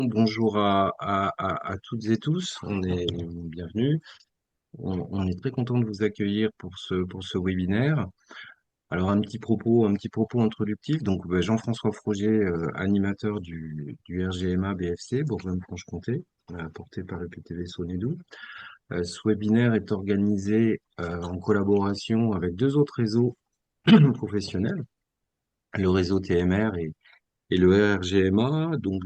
Bonjour à toutes et tous, on est bienvenus. On est très content de vous accueillir pour ce webinaire. Alors un petit propos introductif. Donc Jean-François Froger, animateur du RGMA BFC, Bourgogne-Franche-Comté, porté par le PTV Saône-et-Loire. Ce webinaire est organisé en collaboration avec deux autres réseaux professionnels, le réseau TMR et le RGMA. Donc,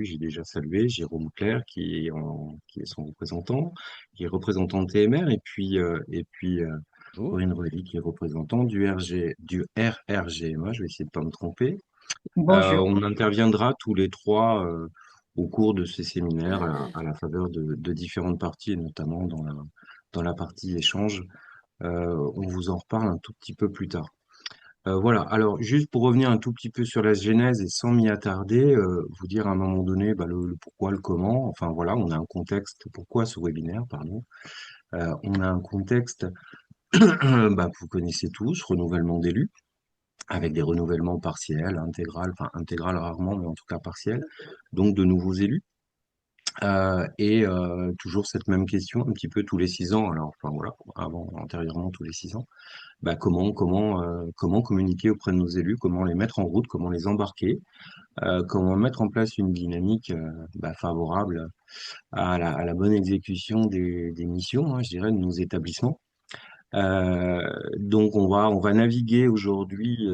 j'ai déjà salué Jérôme Clerc, qui est son représentant, qui est représentant de TMR, Bonjour. Corinne Revy, qui est représentant du RRGMA. Je vais essayer de pas me tromper. Bonjour. On interviendra tous les trois, au cours de ces séminaires à la faveur de différentes parties, et notamment dans la partie échange. On vous en reparle un tout petit peu plus tard. Voilà, alors juste pour revenir un tout petit peu sur la genèse et sans m'y attarder, vous dire à un moment donné le pourquoi, le comment, enfin voilà, on a un contexte, pourquoi ce webinaire, pardon. On a un contexte que vous connaissez tous, renouvellement d'élus, avec des renouvellements partiels, intégral rarement, mais en tout cas partiels, donc de nouveaux élus. Toujours cette même question, un petit peu tous les 6 ans, alors enfin voilà, antérieurement tous les 6 ans. Comment communiquer auprès de nos élus, comment les mettre en route, comment les embarquer, comment mettre en place une dynamique favorable à la bonne exécution des missions, hein, je dirais, de nos établissements. Donc on va naviguer aujourd'hui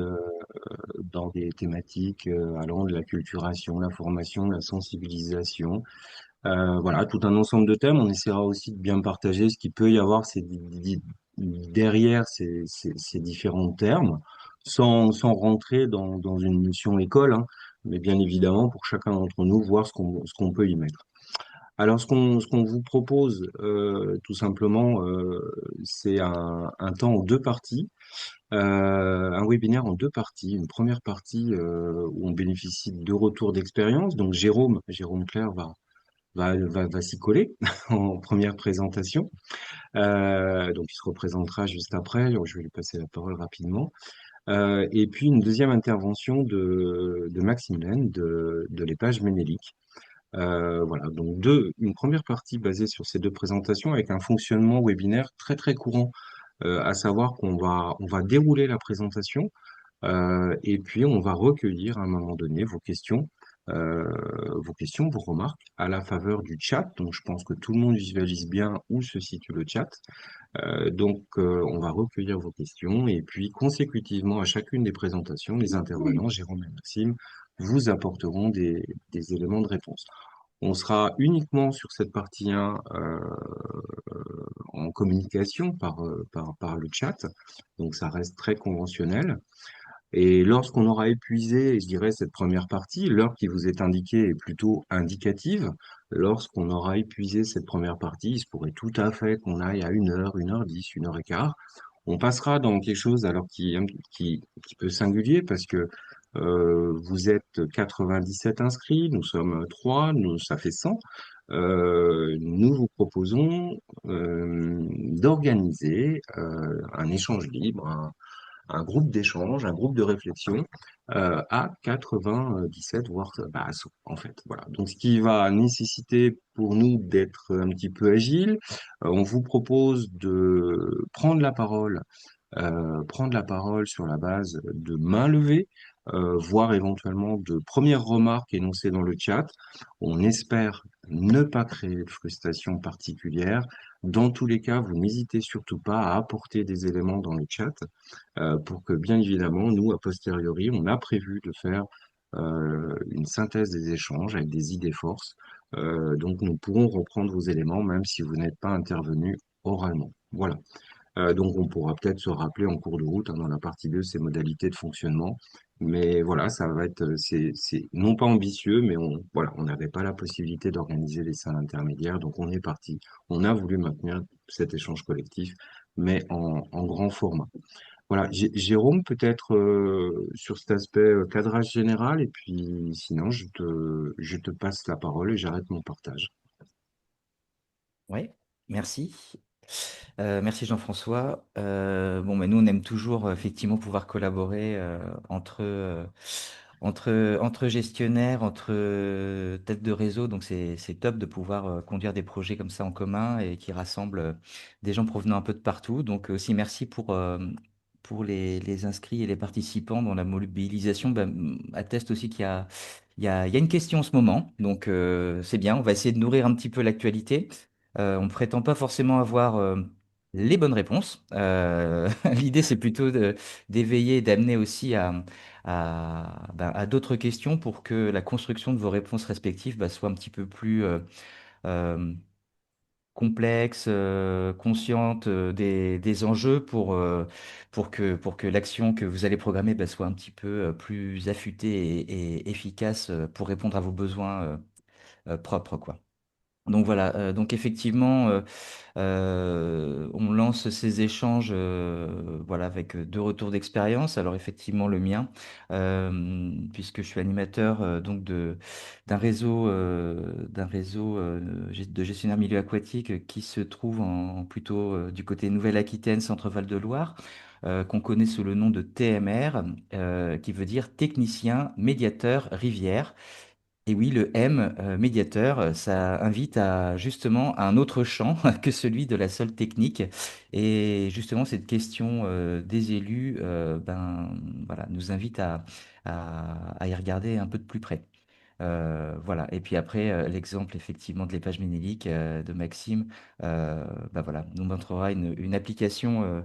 dans des thématiques allant de la culturation, la formation, la sensibilisation, voilà, tout un ensemble de thèmes. On essaiera aussi de bien partager ce qu'il peut y avoir derrière ces différents termes, sans rentrer dans une mission école, hein, mais bien évidemment pour chacun d'entre nous, voir ce qu'on peut y mettre. Alors, ce qu'on vous propose, tout simplement, c'est un temps en deux parties, un webinaire en deux parties. Une première partie où on bénéficie de deux retours d'expérience. Donc, Jérôme Claire va s'y coller en première présentation. Donc, il se représentera juste après. Alors, je vais lui passer la parole rapidement. Et puis, une deuxième intervention de Maxime Laine de l'EPAGE Ménélique. Voilà, donc une première partie basée sur ces deux présentations avec un fonctionnement webinaire très très courant, à savoir on va dérouler la présentation et puis on va recueillir à un moment donné euh, vos questions, vos remarques à la faveur du chat. Donc je pense que tout le monde visualise bien où se situe le chat. On va recueillir vos questions et puis consécutivement à chacune des présentations, les intervenants, Jérôme et Maxime, vous apporteront des éléments de réponse. On sera uniquement sur cette partie 1 en communication par le chat, donc ça reste très conventionnel. Et lorsqu'on aura épuisé, je dirais, cette première partie, l'heure qui vous est indiquée est plutôt indicative. Lorsqu'on aura épuisé cette première partie, il se pourrait tout à fait qu'on aille à 1 heure, 1 h 10, 1 h 15. On passera dans quelque chose alors qui peut singulier parce que vous êtes 97 inscrits, nous sommes 3, ça fait 100. Nous vous proposons d'organiser un échange libre, un groupe d'échange, un groupe de réflexion à 97, voire 100, en fait. Voilà. Donc, ce qui va nécessiter pour nous d'être un petit peu agile, on vous propose de prendre la parole sur la base de main levée, voire éventuellement de premières remarques énoncées dans le chat. On espère ne pas créer de frustration particulière. Dans tous les cas, vous n'hésitez surtout pas à apporter des éléments dans le chat pour que, bien évidemment, nous, a posteriori, on a prévu de faire une synthèse des échanges avec des idées forces. Donc, nous pourrons reprendre vos éléments, même si vous n'êtes pas intervenu oralement. Voilà. Donc, on pourra peut-être se rappeler en cours de route, hein, dans la partie 2 ces modalités de fonctionnement. Mais voilà, ça va être, c'est non pas ambitieux, mais voilà, on n'avait pas la possibilité d'organiser des salles intermédiaires, donc on est parti. On a voulu maintenir cet échange collectif, mais en grand format. Voilà, Jérôme, peut-être sur cet aspect cadrage général, et puis sinon, je te passe la parole et j'arrête mon partage. Oui, merci. Merci Jean-François. Bon, mais nous, on aime toujours effectivement pouvoir collaborer entre gestionnaires, entre têtes de réseau, donc c'est top de pouvoir conduire des projets comme ça en commun et qui rassemblent des gens provenant un peu de partout. Donc aussi merci pour les inscrits et les participants dont la mobilisation atteste aussi qu'il y a une question en ce moment. Donc c'est bien, on va essayer de nourrir un petit peu l'actualité. On ne prétend pas forcément avoir les bonnes réponses. L'idée, c'est plutôt d'éveiller, d'amener aussi à d'autres questions pour que la construction de vos réponses respectives soit un petit peu plus euh, complexe, consciente des enjeux pour que l'action que vous allez programmer soit un petit peu plus affûtée et efficace pour répondre à vos besoins propres, quoi. Donc voilà, donc effectivement, on lance ces échanges voilà, avec deux retours d'expérience. Alors effectivement le mien, puisque je suis animateur donc d'un réseau de gestionnaires milieu aquatique qui se trouve plutôt du côté Nouvelle-Aquitaine, Centre-Val de Loire. Qu'on connaît sous le nom de TMR, qui veut dire technicien médiateur rivière. Et oui, le M, médiateur, ça invite à justement à un autre champ que celui de la seule technique. Et justement, cette question des élus, voilà, nous invite à y regarder un peu de plus près. Voilà. Et puis après, l'exemple effectivement de l'épage ménélique de Maxime, voilà, nous montrera une application,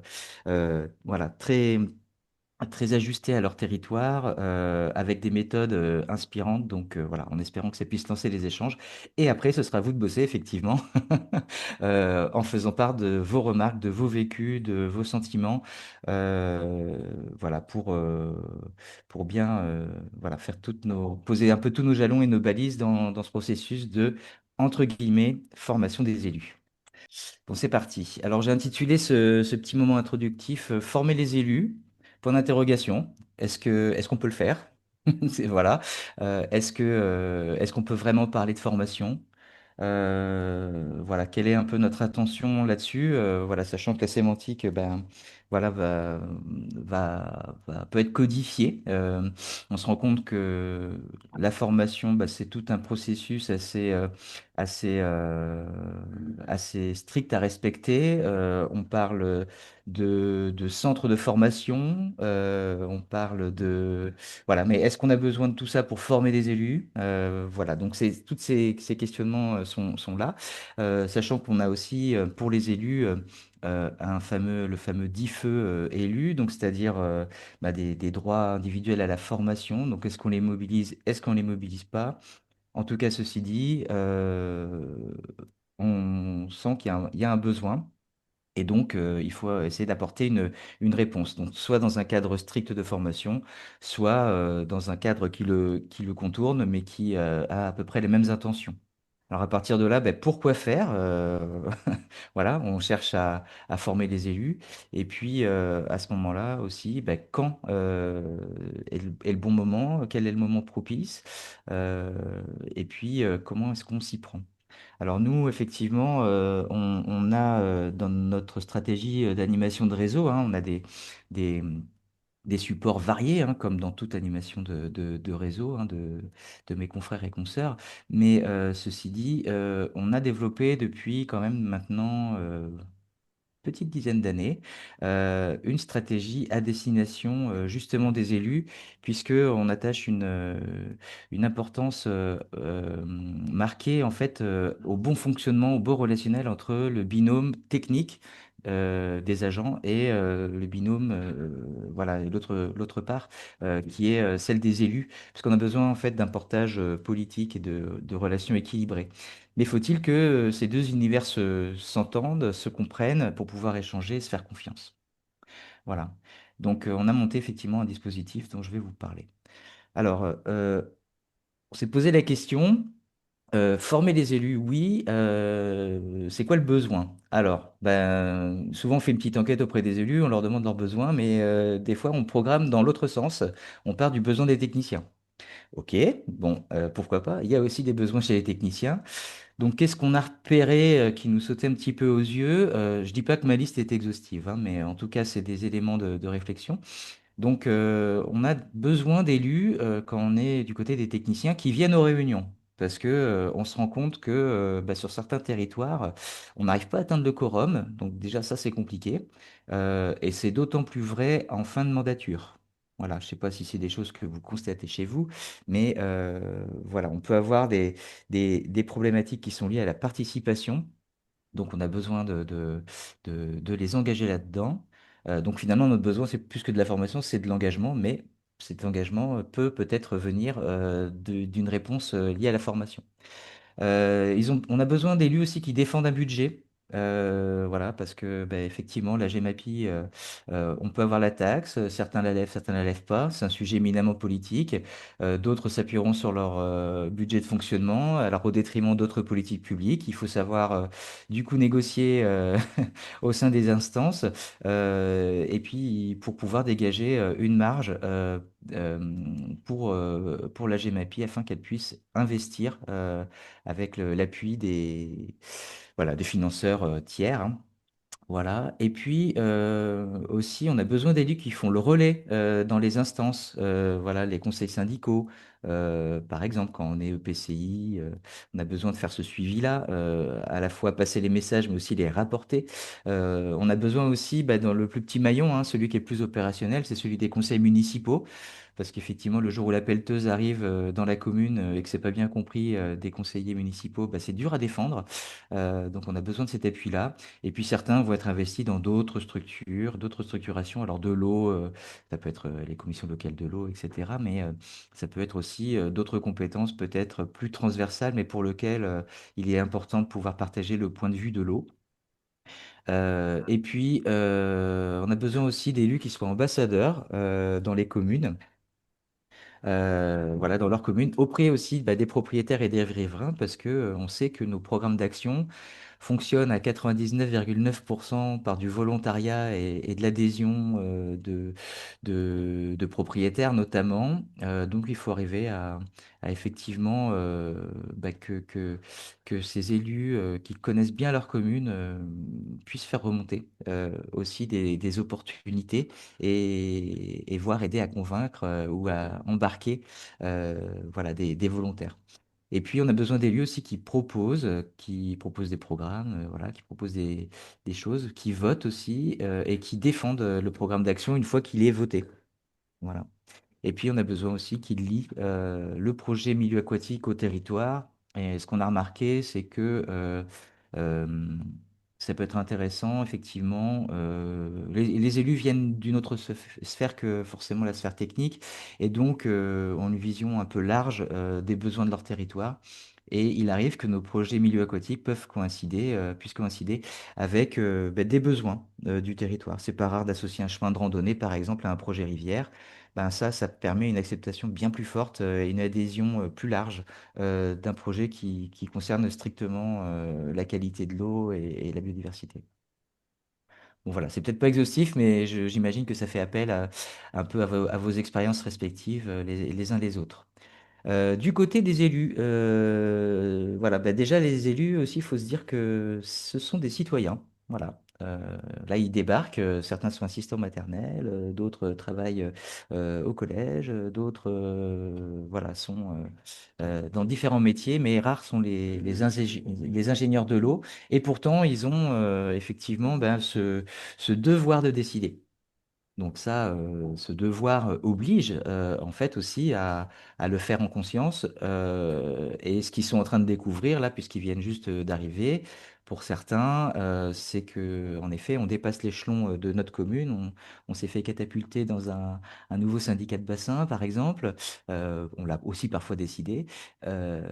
voilà, très ajustés à leur territoire, avec des méthodes inspirantes. Donc voilà, en espérant que ça puisse lancer les échanges. Et après, ce sera à vous de bosser, effectivement, en faisant part de vos remarques, de vos vécus, de vos sentiments, euh, voilà, pour bien voilà, poser un peu tous nos jalons et nos balises dans ce processus de, entre guillemets, formation des élus. Bon, c'est parti. Alors, j'ai intitulé ce petit moment introductif Former les élus, point d'interrogation. Est-ce qu'on peut le faire? Voilà. Est-ce qu'on peut vraiment parler de formation? Voilà, quelle est un peu notre attention là-dessus? Voilà, sachant que la sémantique, voilà, peut être codifiée. On se rend compte que la formation, c'est tout un processus assez, euh, assez strict à respecter. On parle de centres de formation, on parle de voilà, mais est-ce qu'on a besoin de tout ça pour former des élus? Voilà, donc tous ces questionnements sont là. Sachant qu'on a aussi pour les élus le fameux DIFE élu, donc c'est-à-dire des droits individuels à la formation. Donc est-ce qu'on les mobilise? Est-ce qu'on les mobilise pas? En tout cas, ceci dit, on sent qu'il y a un besoin. Et donc, il faut essayer d'apporter une réponse. Donc, soit dans un cadre strict de formation, soit dans un cadre qui le contourne, mais qui a à peu près les mêmes intentions. Alors, à partir de là, pourquoi faire? Voilà, on cherche à former les élus. Et puis, à ce moment-là aussi, quand est le bon moment? Quel est le moment propice? Euh, et puis, comment est-ce qu'on s'y prend? Alors nous, effectivement, on a dans notre stratégie d'animation de réseau, hein, on a des, des supports variés, hein, comme dans toute animation de réseau, hein, de mes confrères et consoeurs. Mais ceci dit, on a développé depuis quand même maintenant petite dizaine d'années, une stratégie à destination justement des élus, puisque on attache une importance marquée en fait au bon fonctionnement, au bon relationnel entre le binôme technique des agents et le binôme, voilà, et l'autre part qui est celle des élus, parce qu'on a besoin en fait d'un portage politique et de relations équilibrées. Mais faut-il que ces deux univers s'entendent, se comprennent pour pouvoir échanger et se faire confiance? Voilà. Donc, on a monté effectivement un dispositif dont je vais vous parler. Alors, on s'est posé la question, former les élus, oui, c'est quoi le besoin? Alors, souvent on fait une petite enquête auprès des élus, on leur demande leurs besoins, mais des fois on programme dans l'autre sens, on part du besoin des techniciens. Ok, bon, pourquoi pas? Il y a aussi des besoins chez les techniciens. Donc, qu'est-ce qu'on a repéré qui nous sautait un petit peu aux yeux? Je dis pas que ma liste est exhaustive, hein, mais en tout cas, c'est des éléments de réflexion. Donc, on a besoin d'élus quand on est du côté des techniciens qui viennent aux réunions. Parce que, on se rend compte que bah, sur certains territoires, on n'arrive pas à atteindre le quorum. Donc déjà, ça, c'est compliqué. Et c'est d'autant plus vrai en fin de mandature. Voilà, je ne sais pas si c'est des choses que vous constatez chez vous, mais voilà, on peut avoir des problématiques qui sont liées à la participation. Donc, on a besoin de les engager là-dedans. Donc, finalement, notre besoin, c'est plus que de la formation, c'est de l'engagement, mais cet engagement peut peut-être venir d'une réponse liée à la formation. On a besoin d'élus aussi qui défendent un budget. Voilà, parce que bah, effectivement, la GEMAPI, on peut avoir la taxe, certains la lèvent pas. C'est un sujet éminemment politique. D'autres s'appuieront sur leur budget de fonctionnement, alors au détriment d'autres politiques publiques. Il faut savoir du coup négocier au sein des instances, et puis pour pouvoir dégager une marge euh, pour la GEMAPI afin qu'elle puisse investir. Avec l'appui voilà, des financeurs tiers, hein. Voilà. Et puis aussi, on a besoin d'élus qui font le relais dans les instances, voilà, les conseils syndicaux. Par exemple, quand on est EPCI, on a besoin de faire ce suivi-là, à la fois passer les messages, mais aussi les rapporter. On a besoin aussi, bah, dans le plus petit maillon, hein, celui qui est le plus opérationnel, c'est celui des conseils municipaux. Parce qu'effectivement, le jour où la pelleteuse arrive dans la commune et que c'est pas bien compris des conseillers municipaux, bah, c'est dur à défendre. Donc, on a besoin de cet appui-là. Et puis certains vont être investis dans d'autres structures, d'autres structurations. Alors de l'eau, ça peut être les commissions locales de l'eau, etc. Mais ça peut être aussi d'autres compétences peut-être plus transversales, mais pour lesquelles il est important de pouvoir partager le point de vue de l'eau. Et puis, on a besoin aussi d'élus qui soient ambassadeurs dans les communes, voilà, dans leur commune, auprès aussi bah, des propriétaires et des riverains, parce que on sait que nos programmes d'action fonctionnent à 99,9% par du volontariat et de l'adhésion de propriétaires notamment. Donc il faut arriver à effectivement bah, que ces élus qui connaissent bien leur commune puissent faire remonter aussi des opportunités et voire aider à convaincre ou à embarquer voilà, des volontaires. Et puis, on a besoin des lieux aussi qui proposent des programmes, voilà, qui proposent des choses, qui votent aussi et qui défendent le programme d'action une fois qu'il est voté. Voilà. Et puis, on a besoin aussi qu'il lie le projet milieu aquatique au territoire. Et ce qu'on a remarqué, c'est que euh, ça peut être intéressant, effectivement. Les élus viennent d'une autre sphère que forcément la sphère technique, et donc ont une vision un peu large des besoins de leur territoire. Et il arrive que nos projets milieu aquatique puissent coïncider avec des besoins du territoire. C'est pas rare d'associer un chemin de randonnée, par exemple, à un projet rivière. Ben ça permet une acceptation bien plus forte et une adhésion plus large d'un projet qui concerne strictement la qualité de l'eau et la biodiversité. Bon voilà, c'est peut-être pas exhaustif, mais j'imagine que ça fait appel un peu à vos expériences respectives les uns les autres. Du côté des élus, voilà, bah déjà les élus aussi, il faut se dire que ce sont des citoyens. Voilà. Là, ils débarquent, certains sont assistants maternels, d'autres travaillent au collège, d'autres voilà, sont dans différents métiers, mais rares sont les ingénieurs de l'eau. Et pourtant, ils ont effectivement ben, ce devoir de décider. Donc ça, ce devoir oblige en fait aussi à le faire en conscience. Et ce qu'ils sont en train de découvrir là, puisqu'ils viennent juste d'arriver, pour certains, c'est que en effet, on dépasse l'échelon de notre commune. On s'est fait catapulter dans un nouveau syndicat de bassin, par exemple. On l'a aussi parfois décidé. Euh,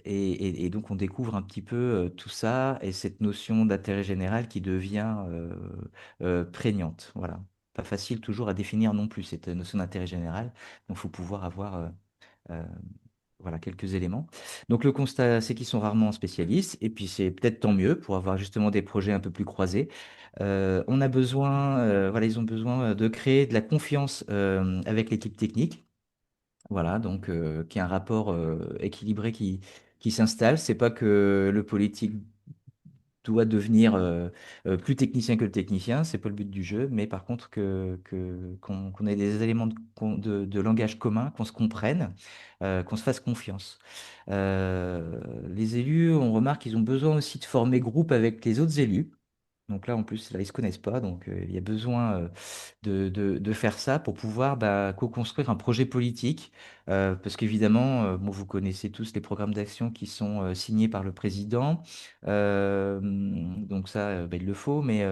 et donc on découvre un petit peu tout ça et cette notion d'intérêt général qui devient prégnante. Voilà, pas facile toujours à définir non plus cette notion d'intérêt général. Donc, il faut pouvoir avoir euh, voilà, quelques éléments. Donc, le constat, c'est qu'ils sont rarement spécialistes, et puis c'est peut-être tant mieux pour avoir justement des projets un peu plus croisés. On a besoin, voilà, ils ont besoin de créer de la confiance avec l'équipe technique. Voilà, donc qu'il y ait un rapport équilibré qui s'installe. C'est pas que le politique doit devenir plus technicien que le technicien, c'est pas le but du jeu, mais par contre qu'on ait des éléments de langage commun, qu'on se comprenne, qu'on se fasse confiance. Les élus, on remarque qu'ils ont besoin aussi de former groupe avec les autres élus. Donc là, en plus, là, ils se connaissent pas, donc il y a besoin de faire ça pour pouvoir bah, co-construire un projet politique. Parce qu'évidemment, bon, vous connaissez tous les programmes d'action qui sont signés par le président. Donc ça, bah, il le faut, mais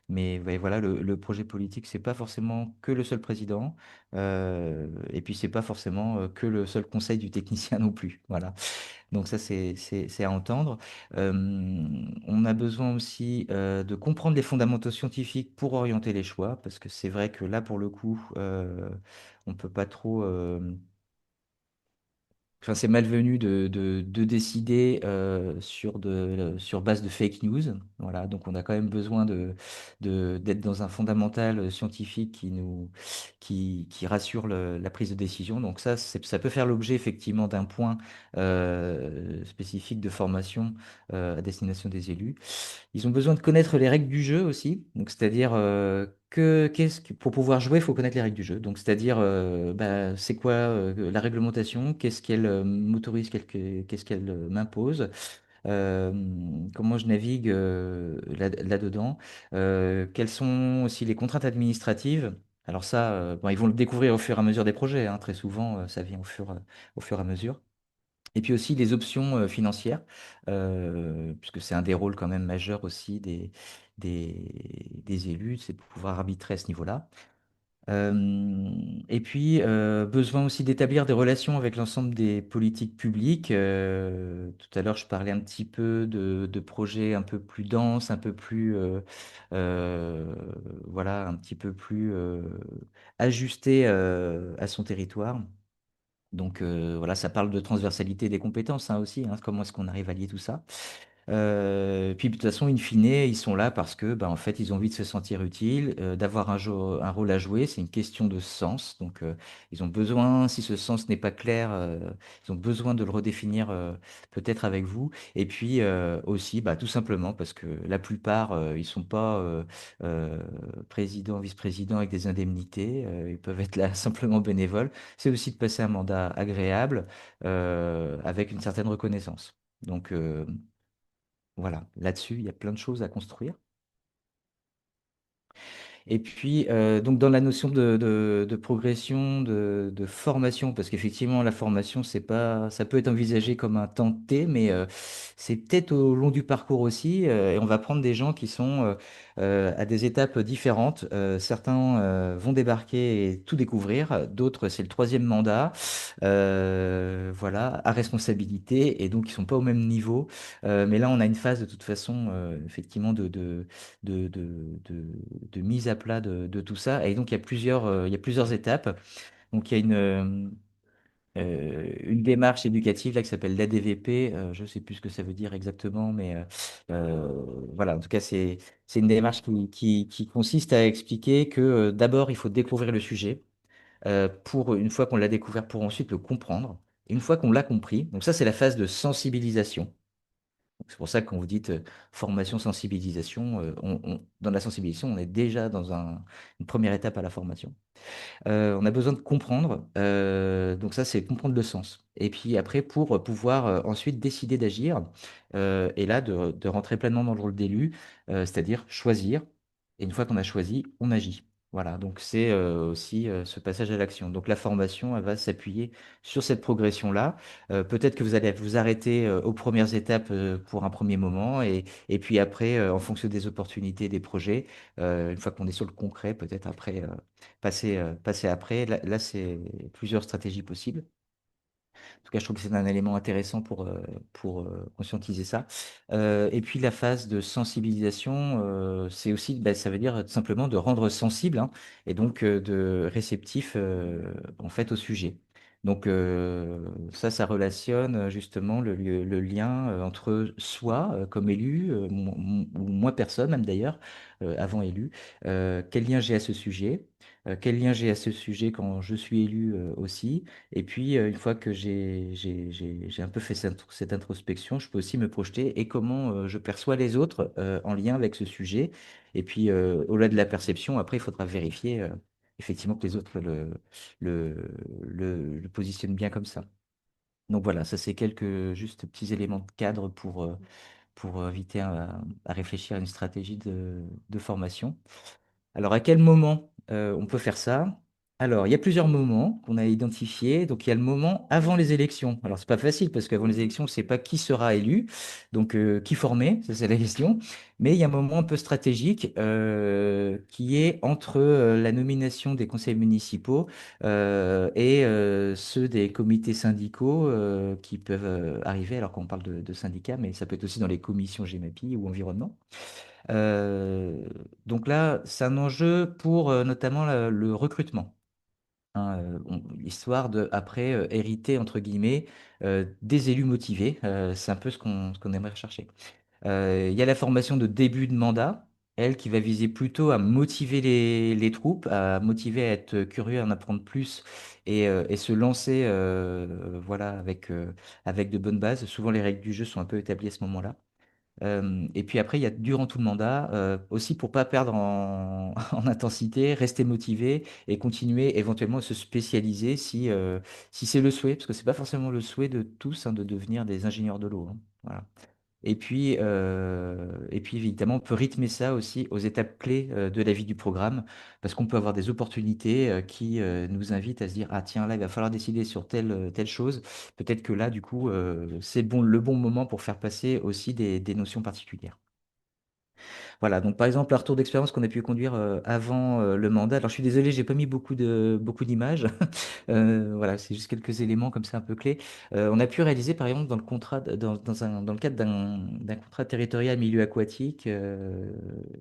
ouais, voilà, le projet politique, c'est pas forcément que le seul président, et puis c'est pas forcément que le seul conseil du technicien non plus. Voilà. Donc ça, c'est à entendre. Euh, on a besoin aussi de comprendre les fondamentaux scientifiques pour orienter les choix, parce que c'est vrai que là, pour le coup, on peut pas trop. Enfin, c'est malvenu de décider sur base de fake news. Voilà, donc on a quand même besoin d'être dans un fondamental scientifique qui rassure la prise de décision. Donc ça peut faire l'objet effectivement d'un point spécifique de formation à destination des élus. Ils ont besoin de connaître les règles du jeu aussi. Donc, c'est-à-dire pour pouvoir jouer, il faut connaître les règles du jeu. Donc, c'est-à-dire, bah, c'est quoi la réglementation, qu'est-ce qu'elle m'autorise, qu'est-ce qu'elle m'impose, euh, comment je navigue là-dedans, quelles sont aussi les contraintes administratives. Alors ça, bon, ils vont le découvrir au fur et à mesure des projets, hein. Très souvent, ça vient au fur et à mesure. Et puis aussi les options financières, puisque c'est un des rôles quand même majeurs aussi des élus, c'est de pouvoir arbitrer à ce niveau-là. Et puis, besoin aussi d'établir des relations avec l'ensemble des politiques publiques. Tout à l'heure, je parlais un petit peu de projets un peu plus denses, un peu plus, euh, voilà, un petit peu plus ajustés à son territoire. Donc voilà, ça parle de transversalité des compétences hein, aussi, hein, comment est-ce qu'on arrive à lier tout ça. Puis de toute façon, in fine, ils sont là parce que, bah, en fait, ils ont envie de se sentir utiles, d'avoir un rôle à jouer. C'est une question de sens. Donc, ils ont besoin, si ce sens n'est pas clair, ils ont besoin de le redéfinir peut-être avec vous. Et puis aussi, bah, tout simplement parce que la plupart, ils sont pas euh, présidents, vice-présidents avec des indemnités. Ils peuvent être là simplement bénévoles. C'est aussi de passer un mandat agréable avec une certaine reconnaissance. Donc, voilà, là-dessus, il y a plein de choses à construire. Et puis, donc dans la notion de progression, de formation, parce qu'effectivement, la formation, c'est pas, ça peut être envisagé comme un temps T, mais c'est peut-être au long du parcours aussi, et on va prendre des gens qui sont à des étapes différentes. Certains vont débarquer et tout découvrir, d'autres, c'est le troisième mandat, voilà, à responsabilité, et donc ils sont pas au même niveau. Mais là, on a une phase de toute façon, effectivement, de, de, de, de mise à plat de tout ça. Et donc, il y a plusieurs étapes. Donc, il y a une démarche éducative là, qui s'appelle l'ADVP. Je ne sais plus ce que ça veut dire exactement, mais voilà, en tout cas, c'est une démarche qui consiste à expliquer que d'abord, il faut découvrir le sujet pour, une fois qu'on l'a découvert, pour ensuite le comprendre. Et une fois qu'on l'a compris, donc ça, c'est la phase de sensibilisation. C'est pour ça que quand vous dites formation, sensibilisation, dans la sensibilisation, on est déjà dans une première étape à la formation. On a besoin de comprendre, donc ça c'est comprendre le sens. Et puis après, pour pouvoir ensuite décider d'agir, et là de rentrer pleinement dans le rôle d'élu, c'est-à-dire choisir. Et une fois qu'on a choisi, on agit. Voilà, donc c'est aussi ce passage à l'action. Donc la formation, elle va s'appuyer sur cette progression-là. Peut-être que vous allez vous arrêter aux premières étapes pour un premier moment, et puis après, en fonction des opportunités, des projets, une fois qu'on est sur le concret, peut-être après passer après. Là, c'est plusieurs stratégies possibles. En tout cas, je trouve que c'est un élément intéressant pour conscientiser ça. Et puis la phase de sensibilisation, c'est aussi, bah, ça veut dire tout simplement de rendre sensible hein, et donc de réceptif en fait au sujet. Donc ça relationne justement le lien entre soi comme élu, ou moi personne même d'ailleurs, avant élu, quel lien j'ai à ce sujet, quel lien j'ai à ce sujet quand je suis élu aussi. Et puis, une fois que j'ai un peu fait cette introspection, je peux aussi me projeter et comment je perçois les autres en lien avec ce sujet. Et puis, au-delà de la perception, après, il faudra vérifier effectivement que les autres le, le positionnent bien comme ça. Donc voilà, ça c'est quelques juste petits éléments de cadre pour inviter à réfléchir à une stratégie de formation. Alors, à quel moment on peut faire ça? Alors, il y a plusieurs moments qu'on a identifiés. Donc, il y a le moment avant les élections. Alors, c'est pas facile parce qu'avant les élections, on ne sait pas qui sera élu, donc qui former, ça c'est la question. Mais il y a un moment un peu stratégique qui est entre la nomination des conseils municipaux et ceux des comités syndicaux qui peuvent arriver, alors qu'on parle de syndicats, mais ça peut être aussi dans les commissions GEMAPI ou environnement. Euh, donc là, c'est un enjeu pour notamment le recrutement, hein, histoire de, après, hériter, entre guillemets, des élus motivés. C'est un peu ce qu'on aimerait rechercher. Il y a la formation de début de mandat, elle qui va viser plutôt à motiver les troupes, à motiver à être curieux, à en apprendre plus et se lancer voilà, avec de bonnes bases. Souvent, les règles du jeu sont un peu établies à ce moment-là. Et puis après, il y a durant tout le mandat, aussi pour pas perdre en intensité, rester motivé et continuer éventuellement à se spécialiser si c'est le souhait, parce que c'est pas forcément le souhait de tous hein, de devenir des ingénieurs de l'eau, hein. Voilà. Et puis évidemment, on peut rythmer ça aussi aux étapes clés de la vie du programme, parce qu'on peut avoir des opportunités qui nous invitent à se dire, ah tiens, là, il va falloir décider sur telle chose. Peut-être que là, du coup, c'est bon, le bon moment pour faire passer aussi des notions particulières. Voilà, donc par exemple, un retour d'expérience qu'on a pu conduire avant le mandat. Alors je suis désolé, j'ai pas mis beaucoup d'images. Voilà, c'est juste quelques éléments comme ça un peu clés. On a pu réaliser par exemple dans le contrat, dans le cadre d'un contrat territorial milieu aquatique,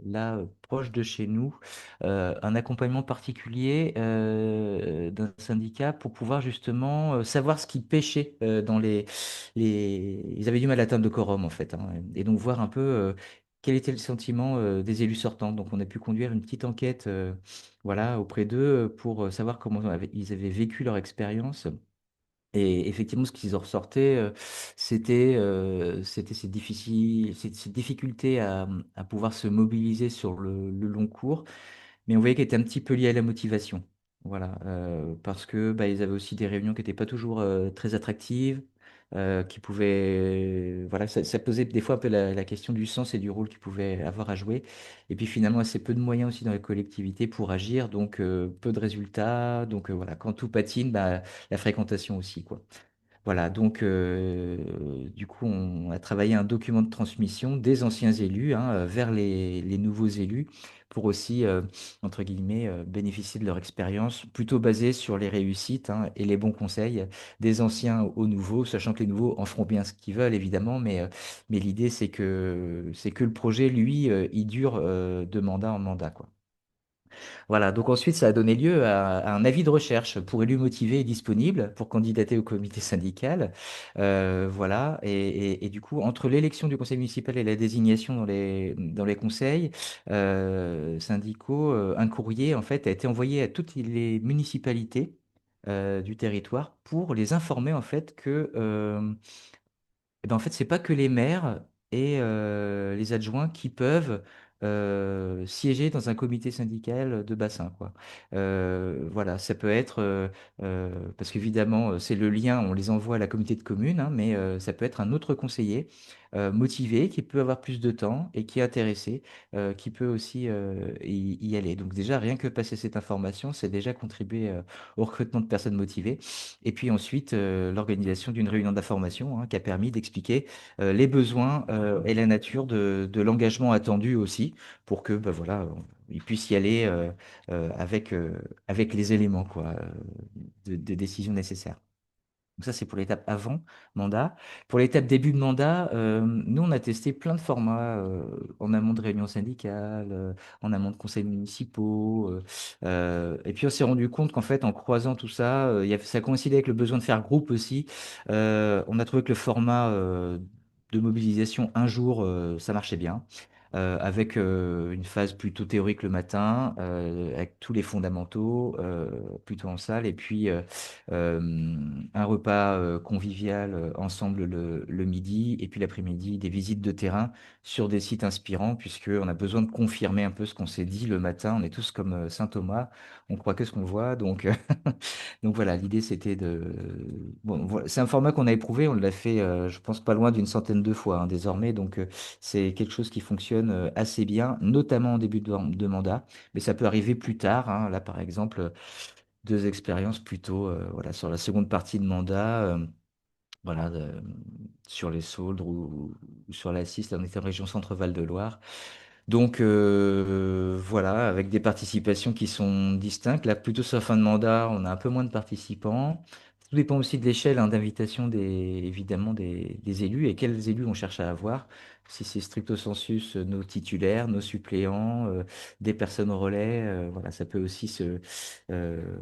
là proche de chez nous, un accompagnement particulier d'un syndicat pour pouvoir justement savoir ce qui pêchait dans Ils avaient du mal à atteindre le quorum en fait, hein, et donc voir un peu quel était le sentiment des élus sortants. Donc on a pu conduire une petite enquête voilà, auprès d'eux pour savoir comment ils avaient vécu leur expérience. Et effectivement, ce qu'ils en ressortaient, c'était ces difficultés à pouvoir se mobiliser sur le long cours, mais on voyait qu'elle était un petit peu liée à la motivation. Voilà, parce que bah, ils avaient aussi des réunions qui n'étaient pas toujours très attractives, qui pouvaient, voilà, ça posait des fois un peu la question du sens et du rôle qu'ils pouvaient avoir à jouer. Et puis finalement, assez peu de moyens aussi dans les collectivités pour agir, donc peu de résultats. Donc voilà, quand tout patine, bah, la fréquentation aussi, quoi. Voilà, donc du coup, on a travaillé un document de transmission des anciens élus hein, vers les nouveaux élus pour aussi, entre guillemets, bénéficier de leur expérience, plutôt basée sur les réussites hein, et les bons conseils des anciens aux nouveaux, sachant que les nouveaux en feront bien ce qu'ils veulent, évidemment, mais l'idée, c'est que le projet, lui, il dure de mandat en mandat, quoi. Voilà, donc ensuite, ça a donné lieu à un avis de recherche pour élus motivés et disponibles pour candidater au comité syndical. Voilà, et du coup, entre l'élection du conseil municipal et la désignation dans les conseils syndicaux, un courrier en fait a été envoyé à toutes les municipalités du territoire pour les informer en fait que eh ben, en fait, c'est pas que les maires et les adjoints qui peuvent siéger dans un comité syndical de bassin, quoi. Voilà, ça peut être parce qu'évidemment, c'est le lien, on les envoie à la communauté de communes, hein, mais ça peut être un autre conseiller motivé qui peut avoir plus de temps et qui est intéressé, qui peut aussi y aller. Donc déjà, rien que passer cette information, c'est déjà contribuer au recrutement de personnes motivées. Et puis ensuite, l'organisation d'une réunion d'information hein, qui a permis d'expliquer les besoins et la nature de l'engagement attendu aussi, pour que bah, voilà, ils puissent y aller avec les éléments quoi, de décision nécessaires. Donc ça, c'est pour l'étape avant mandat. Pour l'étape début de mandat, nous, on a testé plein de formats en amont de réunions syndicales, en amont de conseils municipaux. Et puis, on s'est rendu compte qu'en fait, en croisant tout ça, ça coïncidait avec le besoin de faire groupe aussi. On a trouvé que le format de mobilisation un jour, ça marchait bien. avec une phase plutôt théorique le matin, avec tous les fondamentaux, plutôt en salle, et puis un repas convivial ensemble le midi, et puis l'après-midi, des visites de terrain sur des sites inspirants, puisqu'on a besoin de confirmer un peu ce qu'on s'est dit le matin. On est tous comme Saint Thomas, on croit que ce qu'on voit, donc, donc voilà, l'idée c'était de... Bon, voilà, c'est un format qu'on a éprouvé, on l'a fait, je pense, pas loin d'une centaine de fois hein, désormais, donc c'est quelque chose qui fonctionne assez bien, notamment en début de mandat, mais ça peut arriver plus tard, hein. Là, par exemple, deux expériences plutôt voilà, sur la seconde partie de mandat. Voilà, sur les Sauldres ou sur la 6, là, on était en région Centre-Val de Loire. Donc voilà, avec des participations qui sont distinctes. Là, plutôt sur la fin de mandat, on a un peu moins de participants. Tout dépend aussi de l'échelle hein, d'invitation évidemment des élus et quels élus on cherche à avoir. Si c'est stricto sensus nos titulaires, nos suppléants, des personnes au relais, voilà, ça peut aussi euh,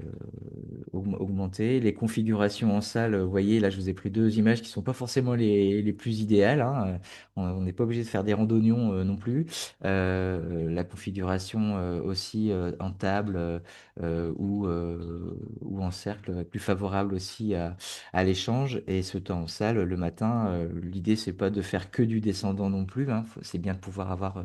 augmenter. Les configurations en salle, vous voyez, là je vous ai pris deux images qui sont pas forcément les plus idéales, hein. On n'est pas obligé de faire des randonnions non plus. La configuration aussi en table ou en cercle est plus favorable aussi à l'échange. Et ce temps en salle, le matin, l'idée, c'est pas de faire que du descendant non plus, hein. C'est bien de pouvoir avoir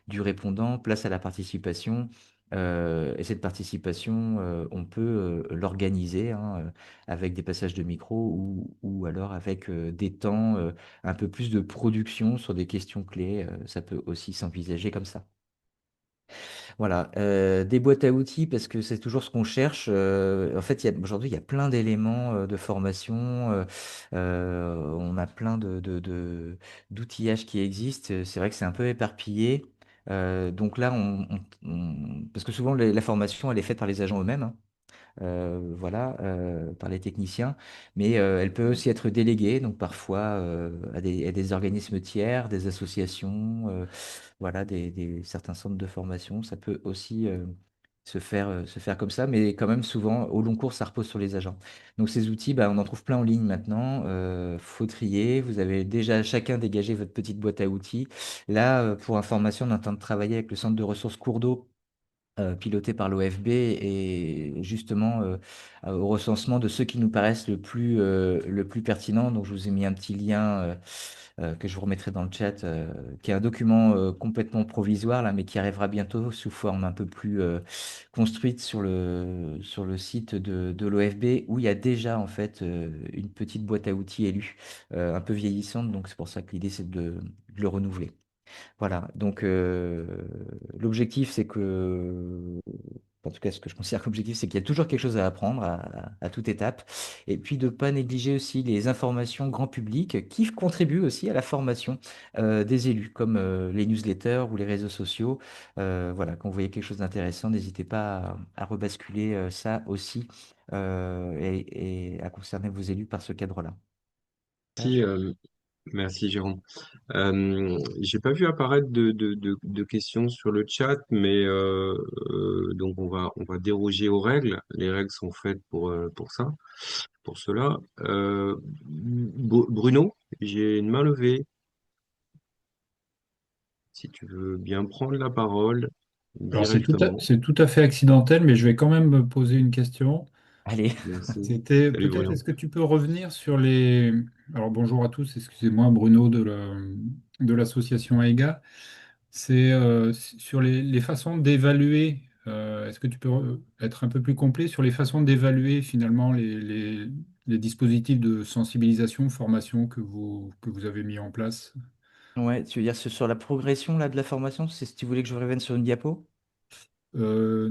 du répondant, place à la participation. Et cette participation, on peut l'organiser hein, avec des passages de micro ou alors avec des temps un peu plus de production sur des questions clés. Ça peut aussi s'envisager comme ça. Voilà, des boîtes à outils parce que c'est toujours ce qu'on cherche. En fait, aujourd'hui, il y a plein d'éléments de formation. On a plein d'outillages qui existent. C'est vrai que c'est un peu éparpillé. Donc là, parce que souvent la formation, elle est faite par les agents eux-mêmes, hein, voilà, par les techniciens, mais elle peut aussi être déléguée, donc parfois à des organismes tiers, des associations, voilà, certains centres de formation. Ça peut aussi se faire comme ça, mais quand même souvent au long cours, ça repose sur les agents. Donc ces outils, bah, on en trouve plein en ligne maintenant. Faut trier. Vous avez déjà chacun dégagé votre petite boîte à outils. Là, pour information, on est en train de travailler avec le centre de ressources cours d'eau piloté par l'OFB et justement au recensement de ceux qui nous paraissent le plus pertinent. Donc, je vous ai mis un petit lien que je vous remettrai dans le chat, qui est un document complètement provisoire, là, mais qui arrivera bientôt sous forme un peu plus construite sur le site de l'OFB, où il y a déjà en fait une petite boîte à outils élue, un peu vieillissante. Donc, c'est pour ça que l'idée, c'est de le renouveler. Voilà, donc l'objectif, c'est que, en tout cas, ce que je considère comme objectif, c'est qu'il y a toujours quelque chose à apprendre à toute étape, et puis de ne pas négliger aussi les informations grand public qui contribuent aussi à la formation des élus, comme les newsletters ou les réseaux sociaux. Voilà, quand vous voyez quelque chose d'intéressant, n'hésitez pas à rebasculer ça aussi et à concerner vos élus par ce cadre-là. Merci, merci Jérôme. J'ai pas vu apparaître de questions sur le chat, mais donc on va déroger aux règles. Les règles sont faites pour ça, pour cela. Bruno, j'ai une main levée. Si tu veux bien prendre la parole Alors directement. c'est tout à fait accidentel, mais je vais quand même me poser une question. Allez. Merci. C'était Salut peut-être, Bruno. est-ce que tu peux revenir sur les... Alors bonjour à tous, excusez-moi Bruno de l'association AEGA. C'est sur les façons d'évaluer. Est-ce que tu peux être un peu plus complet sur les façons d'évaluer finalement les dispositifs de sensibilisation, formation que vous avez mis en place? Ouais, tu veux dire sur la progression là, de la formation, c'est si tu voulais que je revienne sur une diapo? Euh,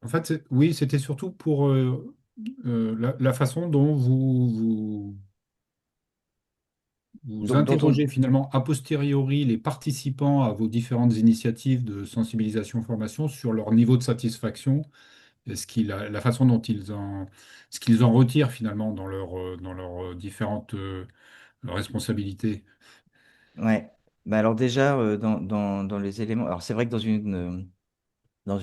En fait, oui, c'était surtout pour la façon dont vous Donc, interrogez finalement a posteriori les participants à vos différentes initiatives de sensibilisation-formation sur leur niveau de satisfaction et la façon dont ce qu'ils en retirent finalement dans leurs différentes responsabilités. ouais. Bah alors déjà, dans les éléments, alors c'est vrai que dans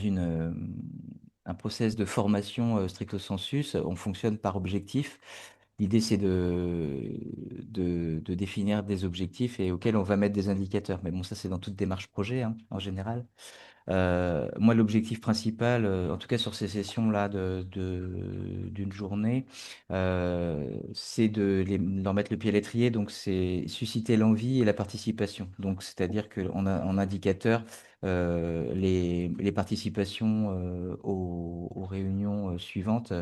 un process de formation stricto sensus, on fonctionne par objectif. L'idée, c'est de définir des objectifs et auxquels on va mettre des indicateurs. Mais bon, ça, c'est dans toute démarche projet, hein, en général. Moi, l'objectif principal, en tout cas sur ces sessions-là d'une journée, c'est leur mettre le pied à l'étrier. Donc, c'est susciter l'envie et la participation. Donc, c'est-à-dire qu'on a en indicateur les participations aux réunions suivantes,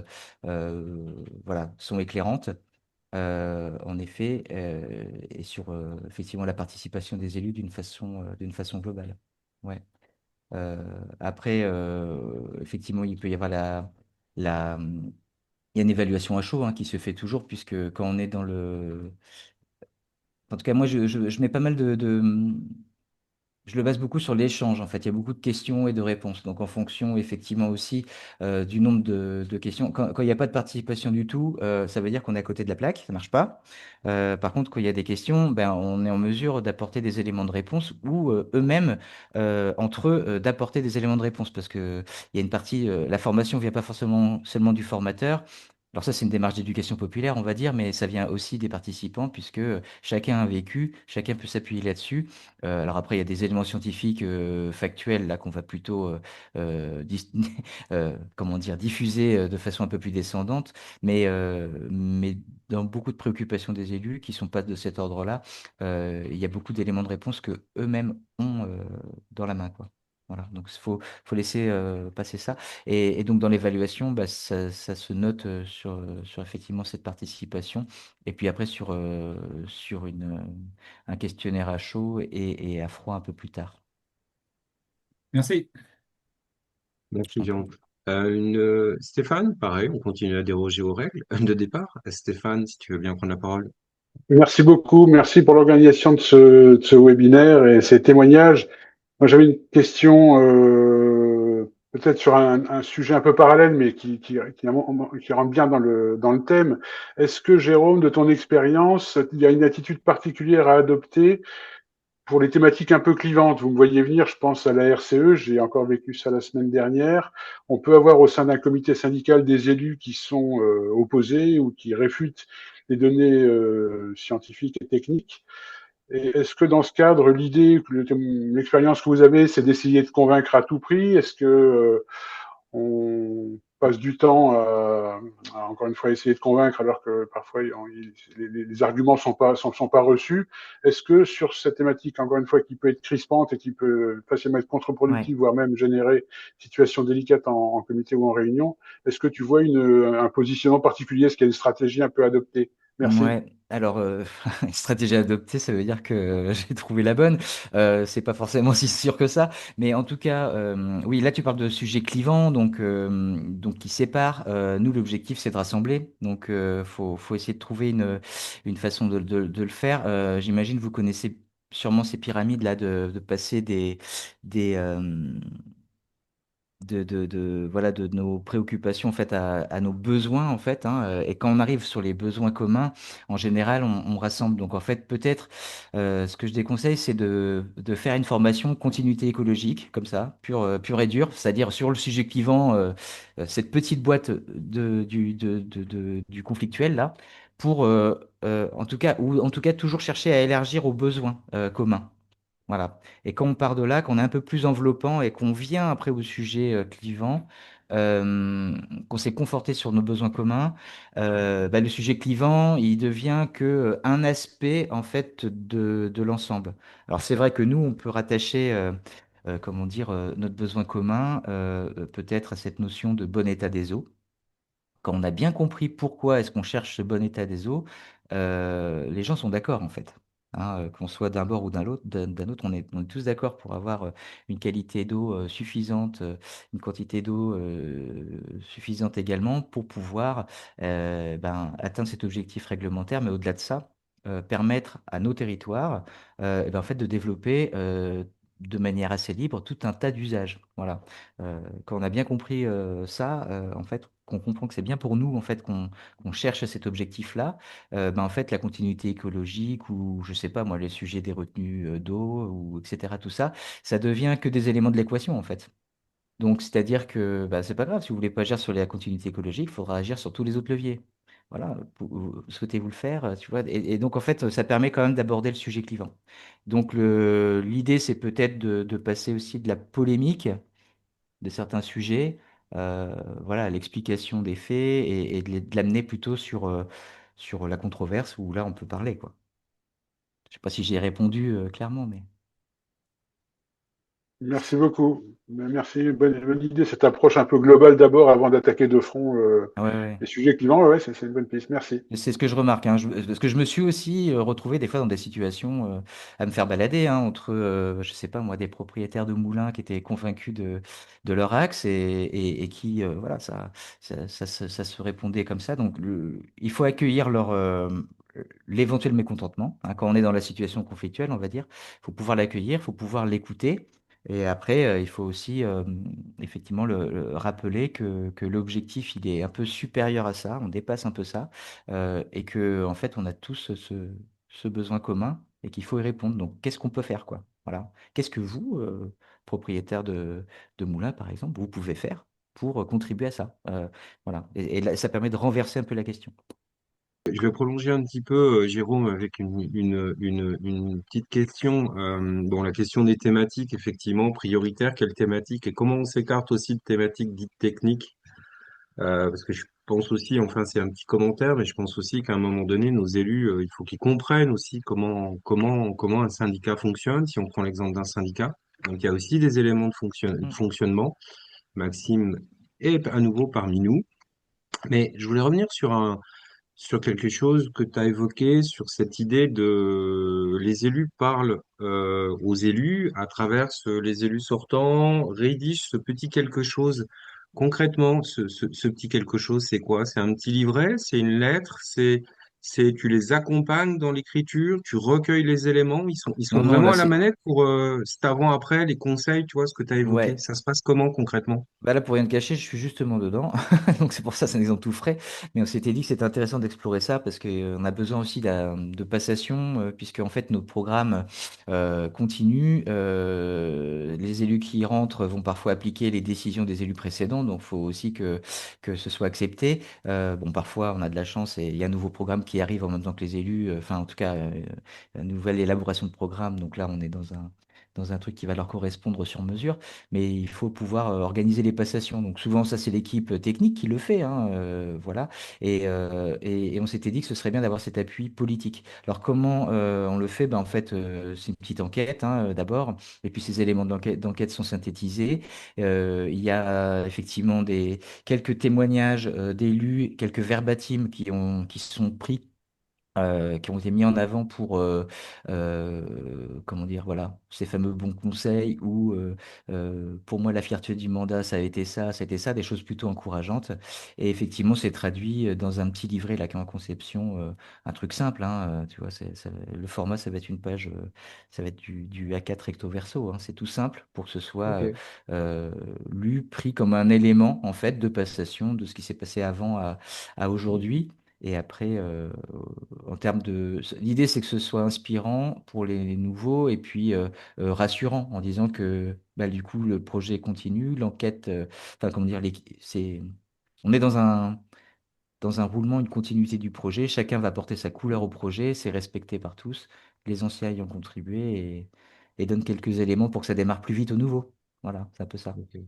voilà, sont éclairantes. En effet, et sur effectivement la participation des élus d'une façon globale. Ouais. Après, effectivement, il peut y avoir il y a une évaluation à chaud, hein, qui se fait toujours, puisque quand on est dans le... En tout cas, moi, je mets pas mal je le base beaucoup sur l'échange, en fait. Il y a beaucoup de questions et de réponses. Donc, en fonction, effectivement, aussi du nombre de questions. Quand il n'y a pas de participation du tout, ça veut dire qu'on est à côté de la plaque, ça marche pas. Par contre, quand il y a des questions, ben, on est en mesure d'apporter des éléments de réponse ou eux-mêmes, entre eux, d'apporter des éléments de réponse. Parce que il y a une partie, la formation vient pas forcément seulement du formateur. Alors ça, c'est une démarche d'éducation populaire, on va dire, mais ça vient aussi des participants, puisque chacun a vécu, chacun peut s'appuyer là-dessus. Alors après, il y a des éléments scientifiques factuels là qu'on va plutôt comment dire, diffuser de façon un peu plus descendante, mais dans beaucoup de préoccupations des élus qui sont pas de cet ordre-là, il y a beaucoup d'éléments de réponse que eux-mêmes ont dans la main, quoi. Voilà, donc faut laisser passer ça. Et donc dans l'évaluation, bah, ça se note sur effectivement cette participation. Et puis après sur un questionnaire à chaud et à froid un peu plus tard. Merci. Merci, En Jean. prie. Stéphane, pareil, on continue à déroger aux règles de départ. Stéphane, si tu veux bien prendre la parole. Merci beaucoup, merci pour l'organisation de ce webinaire et ces témoignages. Moi, j'avais une question peut-être sur un sujet un peu parallèle, mais qui rentre bien dans le thème. Est-ce que, Jérôme, de ton expérience, il y a une attitude particulière à adopter pour les thématiques un peu clivantes? Vous me voyez venir, je pense à la RCE, j'ai encore vécu ça la semaine dernière. On peut avoir au sein d'un comité syndical des élus qui sont opposés ou qui réfutent les données scientifiques et techniques. Et est-ce que dans ce cadre, l'expérience que vous avez, c'est d'essayer de convaincre à tout prix? Est-ce que on passe du temps à, encore une fois, essayer de convaincre alors que parfois les arguments sont pas reçus? Est-ce que sur cette thématique, encore une fois, qui peut être crispante et qui peut facilement être Ouais. contre-productive, voire même générer une situation délicate en comité ou en réunion, est-ce que tu vois un positionnement particulier? Est-ce qu'il y a une stratégie un peu adoptée? Merci. Ouais, alors stratégie adoptée, ça veut dire que j'ai trouvé la bonne. C'est pas forcément si sûr que ça, mais en tout cas, oui, là tu parles de sujets clivants, donc qui séparent. Nous, l'objectif, c'est de rassembler, donc faut essayer de trouver une façon de le faire. J'imagine vous connaissez sûrement ces pyramides là de passer des voilà de nos préoccupations en fait à nos besoins en fait, hein, et quand on arrive sur les besoins communs en général on rassemble donc en fait peut-être ce que je déconseille c'est de faire une formation continuité écologique comme ça pure et dure, c'est-à-dire sur le sujet clivant, cette petite boîte du conflictuel là pour en tout cas toujours chercher à élargir aux besoins communs. Voilà. Et quand on part de là, qu'on est un peu plus enveloppant et qu'on vient après au sujet clivant, qu'on s'est conforté sur nos besoins communs, bah, le sujet clivant, il devient que un aspect en fait de l'ensemble. Alors c'est vrai que nous, on peut rattacher, comment dire, notre besoin commun peut-être à cette notion de bon état des eaux. Quand on a bien compris pourquoi est-ce qu'on cherche ce bon état des eaux, les gens sont d'accord en fait. Hein, qu'on soit d'un bord ou d'un autre, on est tous d'accord pour avoir une qualité d'eau suffisante, une quantité d'eau suffisante également pour pouvoir atteindre cet objectif réglementaire, mais au-delà de ça, permettre à nos territoires en fait, de développer de manière assez libre tout un tas d'usages. Voilà. Quand on a bien compris ça, en fait, qu'on comprend que c'est bien pour nous, en fait, qu'on cherche cet objectif-là, en fait, la continuité écologique ou, je sais pas, moi, les sujets des retenues d'eau ou etc., tout ça, ça devient que des éléments de l'équation, en fait. Donc, c'est-à-dire que bah, c'est pas grave, si vous voulez pas agir sur la continuité écologique, il faudra agir sur tous les autres leviers. voilà, souhaitez-vous le faire, tu vois? Et donc, en fait, ça permet quand même d'aborder le sujet clivant. Donc, l'idée, c'est peut-être de passer aussi de la polémique de certains sujets, voilà, à l'explication des faits et de l'amener plutôt sur la controverse où là, on peut parler, quoi. Je sais pas si j'ai répondu clairement, mais Merci beaucoup. Merci. Bonne idée, cette approche un peu globale d'abord avant d'attaquer de front ouais, ouais. les sujets clivants. Ouais, c'est une bonne piste. Merci. C'est ce que je remarque, hein. Parce que je me suis aussi retrouvé des fois dans des situations à me faire balader hein, entre, je sais pas moi, des propriétaires de moulins qui étaient convaincus de leur axe et qui, voilà, ça se répondait comme ça. Donc, il faut accueillir l'éventuel mécontentement. Hein. Quand on est dans la situation conflictuelle, on va dire, il faut pouvoir l'accueillir, il faut pouvoir l'écouter. Et après, il faut aussi effectivement le rappeler que l'objectif, il est un peu supérieur à ça, on dépasse un peu ça et que en fait on a tous ce besoin commun et qu'il faut y répondre. Donc qu'est-ce qu'on peut faire quoi? Voilà. Qu'est-ce que vous, propriétaire de moulin par exemple, vous pouvez faire pour contribuer à ça? Voilà. Et là, ça permet de renverser un peu la question. Je vais prolonger un petit peu, Jérôme, avec une petite question. Bon, la question des thématiques, effectivement, prioritaires, quelles thématiques et comment on s'écarte aussi de thématiques dites techniques? Parce que je pense aussi, enfin, c'est un petit commentaire, mais je pense aussi qu'à un moment donné, nos élus, il faut qu'ils comprennent aussi comment un syndicat fonctionne, si on prend l'exemple d'un syndicat. Donc, il y a aussi des éléments de Mm. fonctionnement. Maxime est à nouveau parmi nous. Mais je voulais revenir sur quelque chose que tu as évoqué, sur cette idée de les élus parlent aux élus à travers les élus sortants, rédigent ce petit quelque chose. Concrètement, ce petit quelque chose, c'est quoi? C'est un petit livret, c'est une lettre, tu les accompagnes dans l'écriture, tu recueilles les éléments, ils sont Non, non, vraiment là à la c'est. manette pour cet avant-après, les conseils, tu vois, ce que tu as évoqué. Ouais. Ça se passe comment concrètement? Bah là, pour rien te cacher, je suis justement dedans. Donc c'est pour ça, c'est un exemple tout frais. Mais on s'était dit que c'était intéressant d'explorer ça parce qu'on a besoin aussi de passation, puisque en fait nos programmes continuent. Les élus qui y rentrent vont parfois appliquer les décisions des élus précédents, donc il faut aussi que ce soit accepté. Bon, parfois on a de la chance et il y a un nouveau programme qui arrive en même temps que les élus, enfin en tout cas une nouvelle élaboration de programme. Donc là, on est dans un truc qui va leur correspondre sur mesure mais il faut pouvoir organiser les passations. Donc souvent, ça, c'est l'équipe technique qui le fait, hein, voilà. Et on s'était dit que ce serait bien d'avoir cet appui politique. Alors comment on le fait? Ben, en fait, c'est une petite enquête d'abord, et puis ces éléments d'enquête sont synthétisés. Il y a effectivement quelques témoignages d'élus, quelques verbatim qui sont pris qui ont été mis en avant pour, comment dire, voilà, ces fameux bons conseils ou pour moi la fierté du mandat, ça a été ça, des choses plutôt encourageantes. Et effectivement, c'est traduit dans un petit livret là qui est en conception, un truc simple, hein, tu vois, le format, ça va être une page, ça va être du A4 recto verso, hein, c'est tout simple pour que ce soit Ok. euh, lu, pris comme un élément en fait de passation de ce qui s'est passé avant à aujourd'hui. Et après, en termes de... L'idée, c'est que ce soit inspirant pour les nouveaux et puis rassurant en disant que bah, du coup, le projet continue, l'enquête, enfin, comment dire, on est dans un roulement, une continuité du projet. Chacun va porter sa couleur au projet, c'est respecté par tous. Les anciens y ont contribué et donnent quelques éléments pour que ça démarre plus vite au nouveau. Voilà, c'est un peu ça. Ok.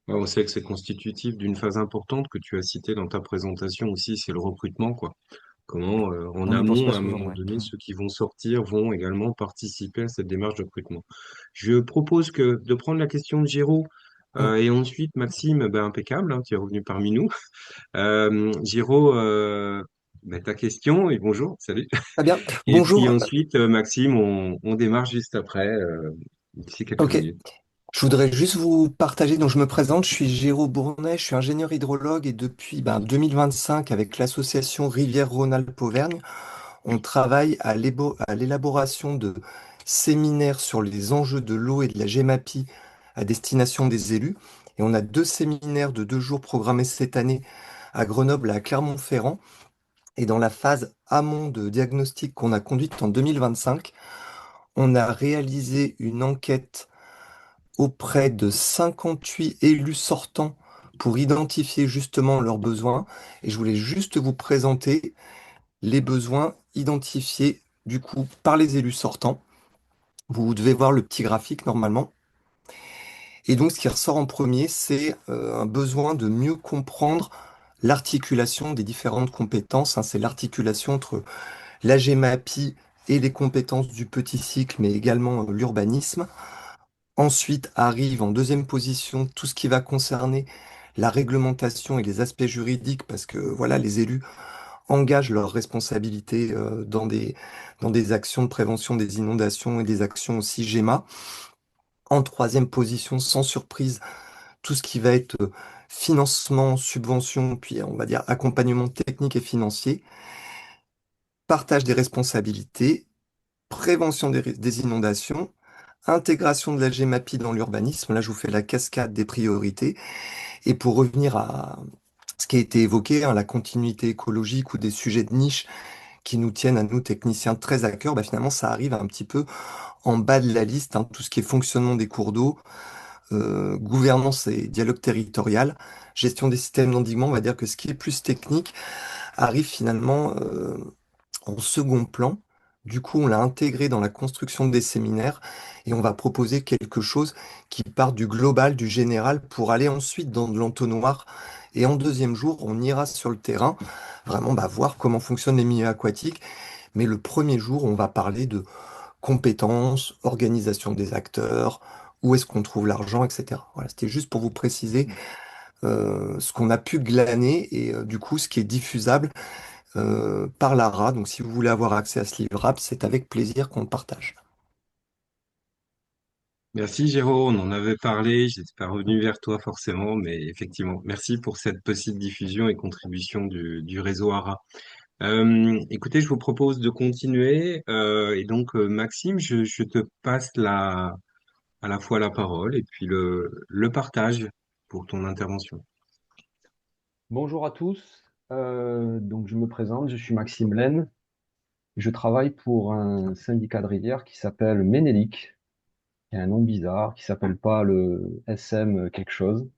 Ouais, on sait que c'est constitutif d'une phase importante que tu as citée dans ta présentation aussi, c'est le recrutement, quoi. Comment, en On n'y pense pas amont, à un souvent, moment ouais. donné, ceux qui vont sortir vont également participer à cette démarche de recrutement. Je propose de prendre la question de Géraud Mm. et ensuite Maxime, ben, impeccable, hein, qui est revenu parmi nous. Géraud, ben, ta question et bonjour, salut. Très bien. Et puis Bonjour. ensuite, Maxime, on démarre juste après, d'ici quelques Ok. minutes. Je voudrais juste vous partager, donc je me présente, je suis Géraud Bournet, je suis ingénieur hydrologue et depuis 2025, avec l'association Rivière-Rhône-Alpes-Auvergne, on travaille à l'élaboration de séminaires sur les enjeux de l'eau et de la GEMAPI à destination des élus. Et on a deux séminaires de 2 jours programmés cette année à Grenoble et à Clermont-Ferrand. Et dans la phase amont de diagnostic qu'on a conduite en 2025, on a réalisé une enquête auprès de 58 élus sortants pour identifier justement leurs besoins. Et je voulais juste vous présenter les besoins identifiés du coup par les élus sortants. Vous devez voir le petit graphique normalement. Et donc ce qui ressort en premier, c'est un besoin de mieux comprendre l'articulation des différentes compétences, hein. C'est l'articulation entre la GEMAPI et les compétences du petit cycle, mais également l'urbanisme. Ensuite arrive en deuxième position tout ce qui va concerner la réglementation et les aspects juridiques, parce que voilà, les élus engagent leurs responsabilités dans des actions de prévention des inondations et des actions aussi GEMA. En troisième position, sans surprise, tout ce qui va être financement, subvention, puis on va dire accompagnement technique et financier, partage des responsabilités, prévention des inondations, intégration de la GEMAPI dans l'urbanisme. Là, je vous fais la cascade des priorités. Et pour revenir à ce qui a été évoqué, hein, la continuité écologique ou des sujets de niche qui nous tiennent à nous techniciens très à cœur, bah, finalement, ça arrive un petit peu en bas de la liste, hein, tout ce qui est fonctionnement des cours d'eau, gouvernance et dialogue territorial, gestion des systèmes d'endiguement. On va dire que ce qui est plus technique arrive finalement en second plan. Du coup, on l'a intégré dans la construction des séminaires et on va proposer quelque chose qui part du global, du général, pour aller ensuite dans de l'entonnoir. Et en deuxième jour, on ira sur le terrain, vraiment bah, voir comment fonctionnent les milieux aquatiques. Mais le premier jour, on va parler de compétences, organisation des acteurs, où est-ce qu'on trouve l'argent, etc. Voilà, c'était juste pour vous préciser ce qu'on a pu glaner et du coup ce qui est diffusable par l'ARA. Donc si vous voulez avoir accès à ce livrable, c'est avec plaisir qu'on le partage. Merci Géraud, on en avait parlé, j'étais pas revenu vers toi forcément, mais effectivement, merci pour cette petite diffusion et contribution du réseau ARA. Écoutez, je vous propose de continuer, et donc Maxime, je te passe à la fois la parole et puis le partage pour ton intervention. Bonjour à tous. Donc je me présente, je suis Maxime Laine. Je travaille pour un syndicat de rivière qui s'appelle Ménélic, qui a un nom bizarre, qui s'appelle pas le SM quelque chose.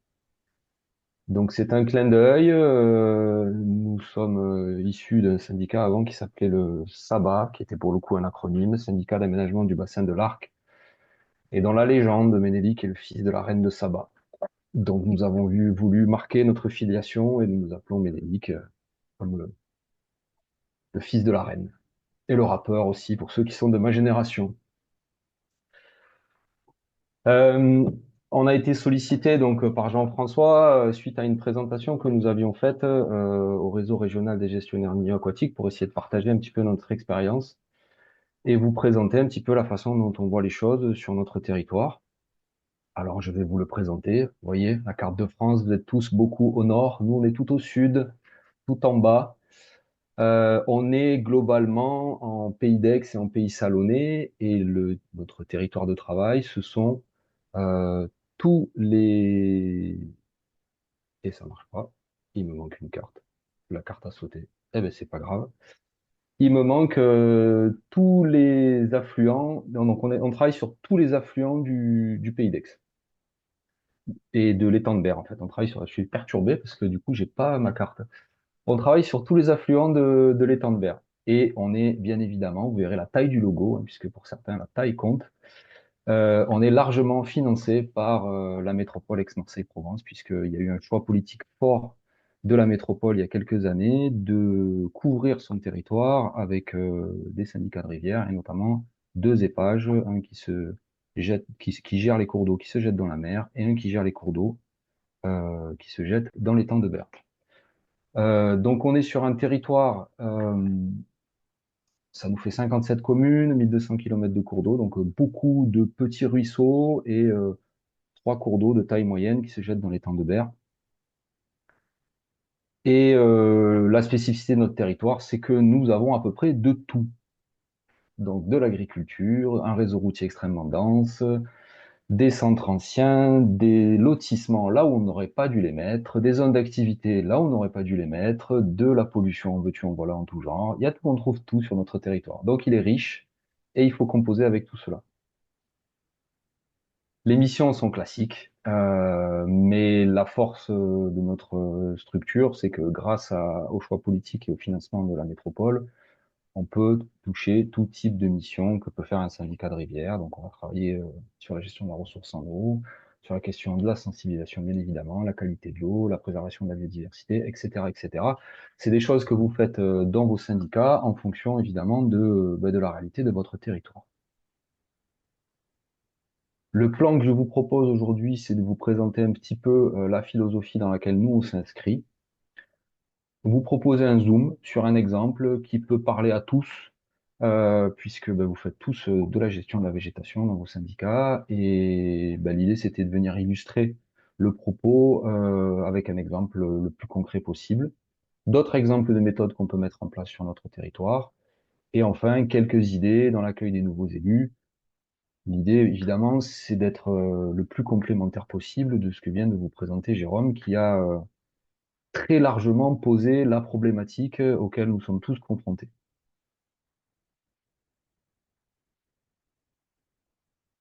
Donc c'est un clin d'œil. Nous sommes issus d'un syndicat avant qui s'appelait le SABA, qui était pour le coup un acronyme, Syndicat d'aménagement du bassin de l'Arc. Et dans la légende, Ménélic est le fils de la reine de Saba. Donc nous avons voulu marquer notre filiation et nous nous appelons Ménélic comme le fils de la reine. Et le rappeur aussi, pour ceux qui sont de ma génération. Euh, on a été sollicité donc par Jean-François suite à une présentation que nous avions faite au réseau régional des gestionnaires milieux aquatiques pour essayer de partager un petit peu notre expérience et vous présenter un petit peu la façon dont on voit les choses sur notre territoire. Alors je vais vous le présenter. Vous voyez, la carte de France, vous êtes tous beaucoup au nord, nous on est tout au sud, tout en bas. On est globalement en pays d'Aix et en pays salonné, et notre territoire de travail, ce sont euh, tous les... Et ça marche pas. Il me manque une carte. La carte a sauté. Eh ben c'est pas grave. Il me manque tous les affluents. Donc on travaille sur tous les affluents du pays d'Aix et de l'étang de Berre. En fait, on travaille sur. Je suis perturbé parce que du coup j'ai pas ma carte. On travaille sur tous les affluents de l'étang de Berre. Et on est bien évidemment, vous verrez la taille du logo, hein, puisque pour certains la taille compte. On est largement financé par la métropole Aix-Marseille-Provence, puisqu'il y a eu un choix politique fort de la métropole il y a quelques années de couvrir son territoire avec des syndicats de rivière et notamment deux épages, un qui se jette, qui gère les cours d'eau qui se jettent dans la mer et un qui gère les cours d'eau qui se jettent dans l'étang de Berre. Donc on est sur un territoire, ça nous fait 57 communes, 1200 km de cours d'eau, donc beaucoup de petits ruisseaux et trois cours d'eau de taille moyenne qui se jettent dans l'étang de Berre. Et la spécificité de notre territoire, c'est que nous avons à peu près de tout. Donc de l'agriculture, un réseau routier extrêmement dense, des centres anciens, des lotissements là où on n'aurait pas dû les mettre, des zones d'activité là où on n'aurait pas dû les mettre, de la pollution en veux-tu en voilà en tout genre. Il y a tout, on trouve tout sur notre territoire. Donc il est riche et il faut composer avec tout cela. Les missions sont classiques. Mais la force de notre structure, c'est que aux choix politiques et au financement de la métropole, on peut toucher tout type de mission que peut faire un syndicat de rivière. Donc, on va travailler sur la gestion de la ressource en eau, sur la question de la sensibilisation, bien évidemment, la qualité de l'eau, la préservation de la biodiversité, etc., etc. C'est des choses que vous faites dans vos syndicats en fonction, évidemment, de la réalité de votre territoire. Le plan que je vous propose aujourd'hui, c'est de vous présenter un petit peu la philosophie dans laquelle nous, on s'inscrit. Vous proposer un zoom sur un exemple qui peut parler à tous, puisque vous faites tous de la gestion de la végétation dans vos syndicats. Et l'idée, c'était de venir illustrer le propos avec un exemple le plus concret possible. D'autres exemples de méthodes qu'on peut mettre en place sur notre territoire. Et enfin, quelques idées dans l'accueil des nouveaux élus. L'idée, évidemment, c'est d'être le plus complémentaire possible de ce que vient de vous présenter Jérôme, qui a très largement posé la problématique auquel nous sommes tous confrontés.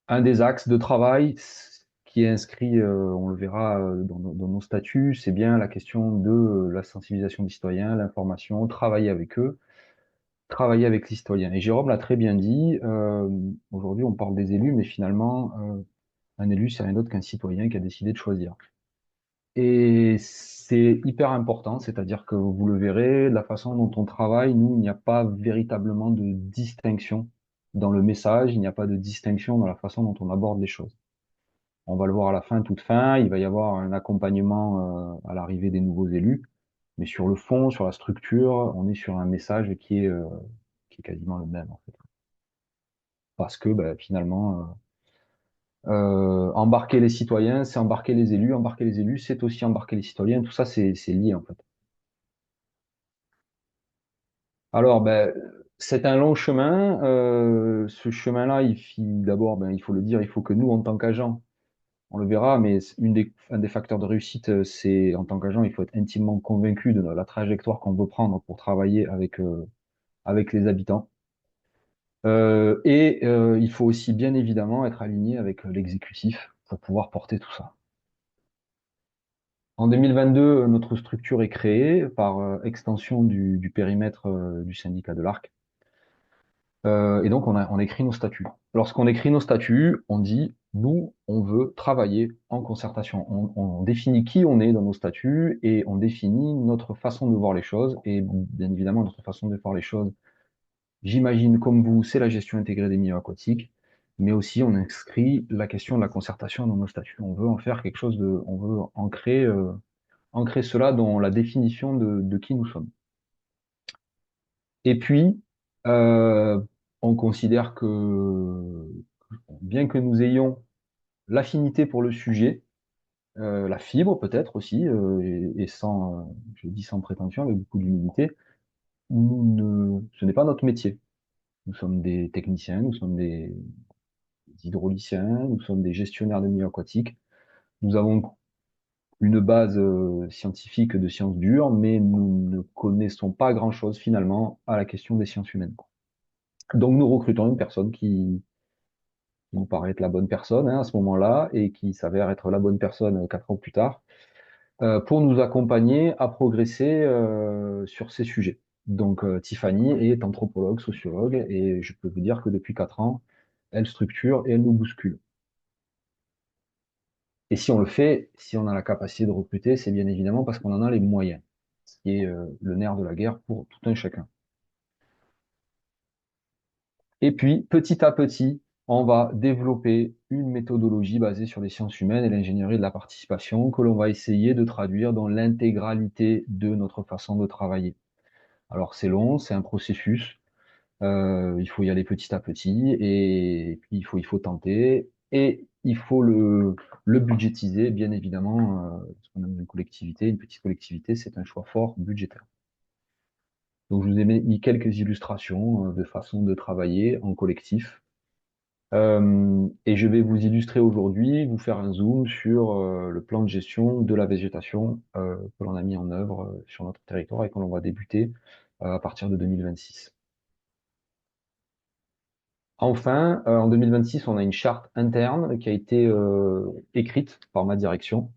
Un des axes de travail qui est inscrit, on le verra dans nos statuts, c'est bien la question de la sensibilisation des citoyens, l'information, travailler avec eux, travailler avec les citoyens. Et Jérôme l'a très bien dit, aujourd'hui on parle des élus, mais finalement, un élu, c'est rien d'autre qu'un citoyen qui a décidé de choisir. Et c'est hyper important, c'est-à-dire que vous le verrez, la façon dont on travaille, nous, il n'y a pas véritablement de distinction dans le message, il n'y a pas de distinction dans la façon dont on aborde les choses. On va le voir à la fin, toute fin, il va y avoir un accompagnement à l'arrivée des nouveaux élus, mais sur le fond, sur la structure, on est sur un message qui est quasiment le même, en fait. Parce que finalement, embarquer les citoyens, c'est embarquer les élus, c'est aussi embarquer les citoyens, tout ça, c'est lié, en fait. Alors, c'est un long chemin. Ce chemin-là, d'abord, il faut le dire, il faut que nous, en tant qu'agents, on le verra, mais un des facteurs de réussite, c'est en tant qu'agent, il faut être intimement convaincu de la trajectoire qu'on veut prendre pour travailler avec les habitants. Il faut aussi, bien évidemment, être aligné avec l'exécutif pour pouvoir porter tout ça. En 2022, notre structure est créée par extension du périmètre du syndicat de l'Arc. Et donc, on écrit nos statuts. Lorsqu'on écrit nos statuts, on dit, nous, on veut travailler en concertation. On définit qui on est dans nos statuts et on définit notre façon de voir les choses. Et bien évidemment, notre façon de voir les choses, j'imagine, comme vous, c'est la gestion intégrée des milieux aquatiques. Mais aussi, on inscrit la question de la concertation dans nos statuts. On veut en faire quelque chose on veut ancrer cela dans la définition de qui nous sommes. Et puis, euh, on considère que, bien que nous ayons l'affinité pour le sujet, la fibre peut-être aussi, et je dis sans prétention, avec beaucoup d'humilité, ce n'est pas notre métier. Nous sommes des techniciens, nous sommes des hydrauliciens, nous sommes des gestionnaires de milieux aquatiques. Nous avons une base scientifique de sciences dures, mais nous ne connaissons pas grand-chose finalement à la question des sciences humaines. Donc nous recrutons une personne qui nous paraît être la bonne personne à ce moment-là et qui s'avère être la bonne personne 4 ans plus tard pour nous accompagner à progresser sur ces sujets. Donc Tiffany est anthropologue, sociologue et je peux vous dire que depuis 4 ans, elle structure et elle nous bouscule. Et si on le fait, si on a la capacité de recruter, c'est bien évidemment parce qu'on en a les moyens, ce qui est le nerf de la guerre pour tout un chacun. Et puis, petit à petit, on va développer une méthodologie basée sur les sciences humaines et l'ingénierie de la participation que l'on va essayer de traduire dans l'intégralité de notre façon de travailler. Alors c'est long, c'est un processus, il faut y aller petit à petit et puis il faut tenter et il faut le budgétiser, bien évidemment, parce qu'on a une collectivité, une petite collectivité, c'est un choix fort budgétaire. Donc je vous ai mis quelques illustrations de façon de travailler en collectif. Et je vais vous illustrer aujourd'hui, vous faire un zoom sur le plan de gestion de la végétation que l'on a mis en œuvre sur notre territoire et que l'on va débuter à partir de 2026. Enfin, en 2026, on a une charte interne qui a été écrite par ma direction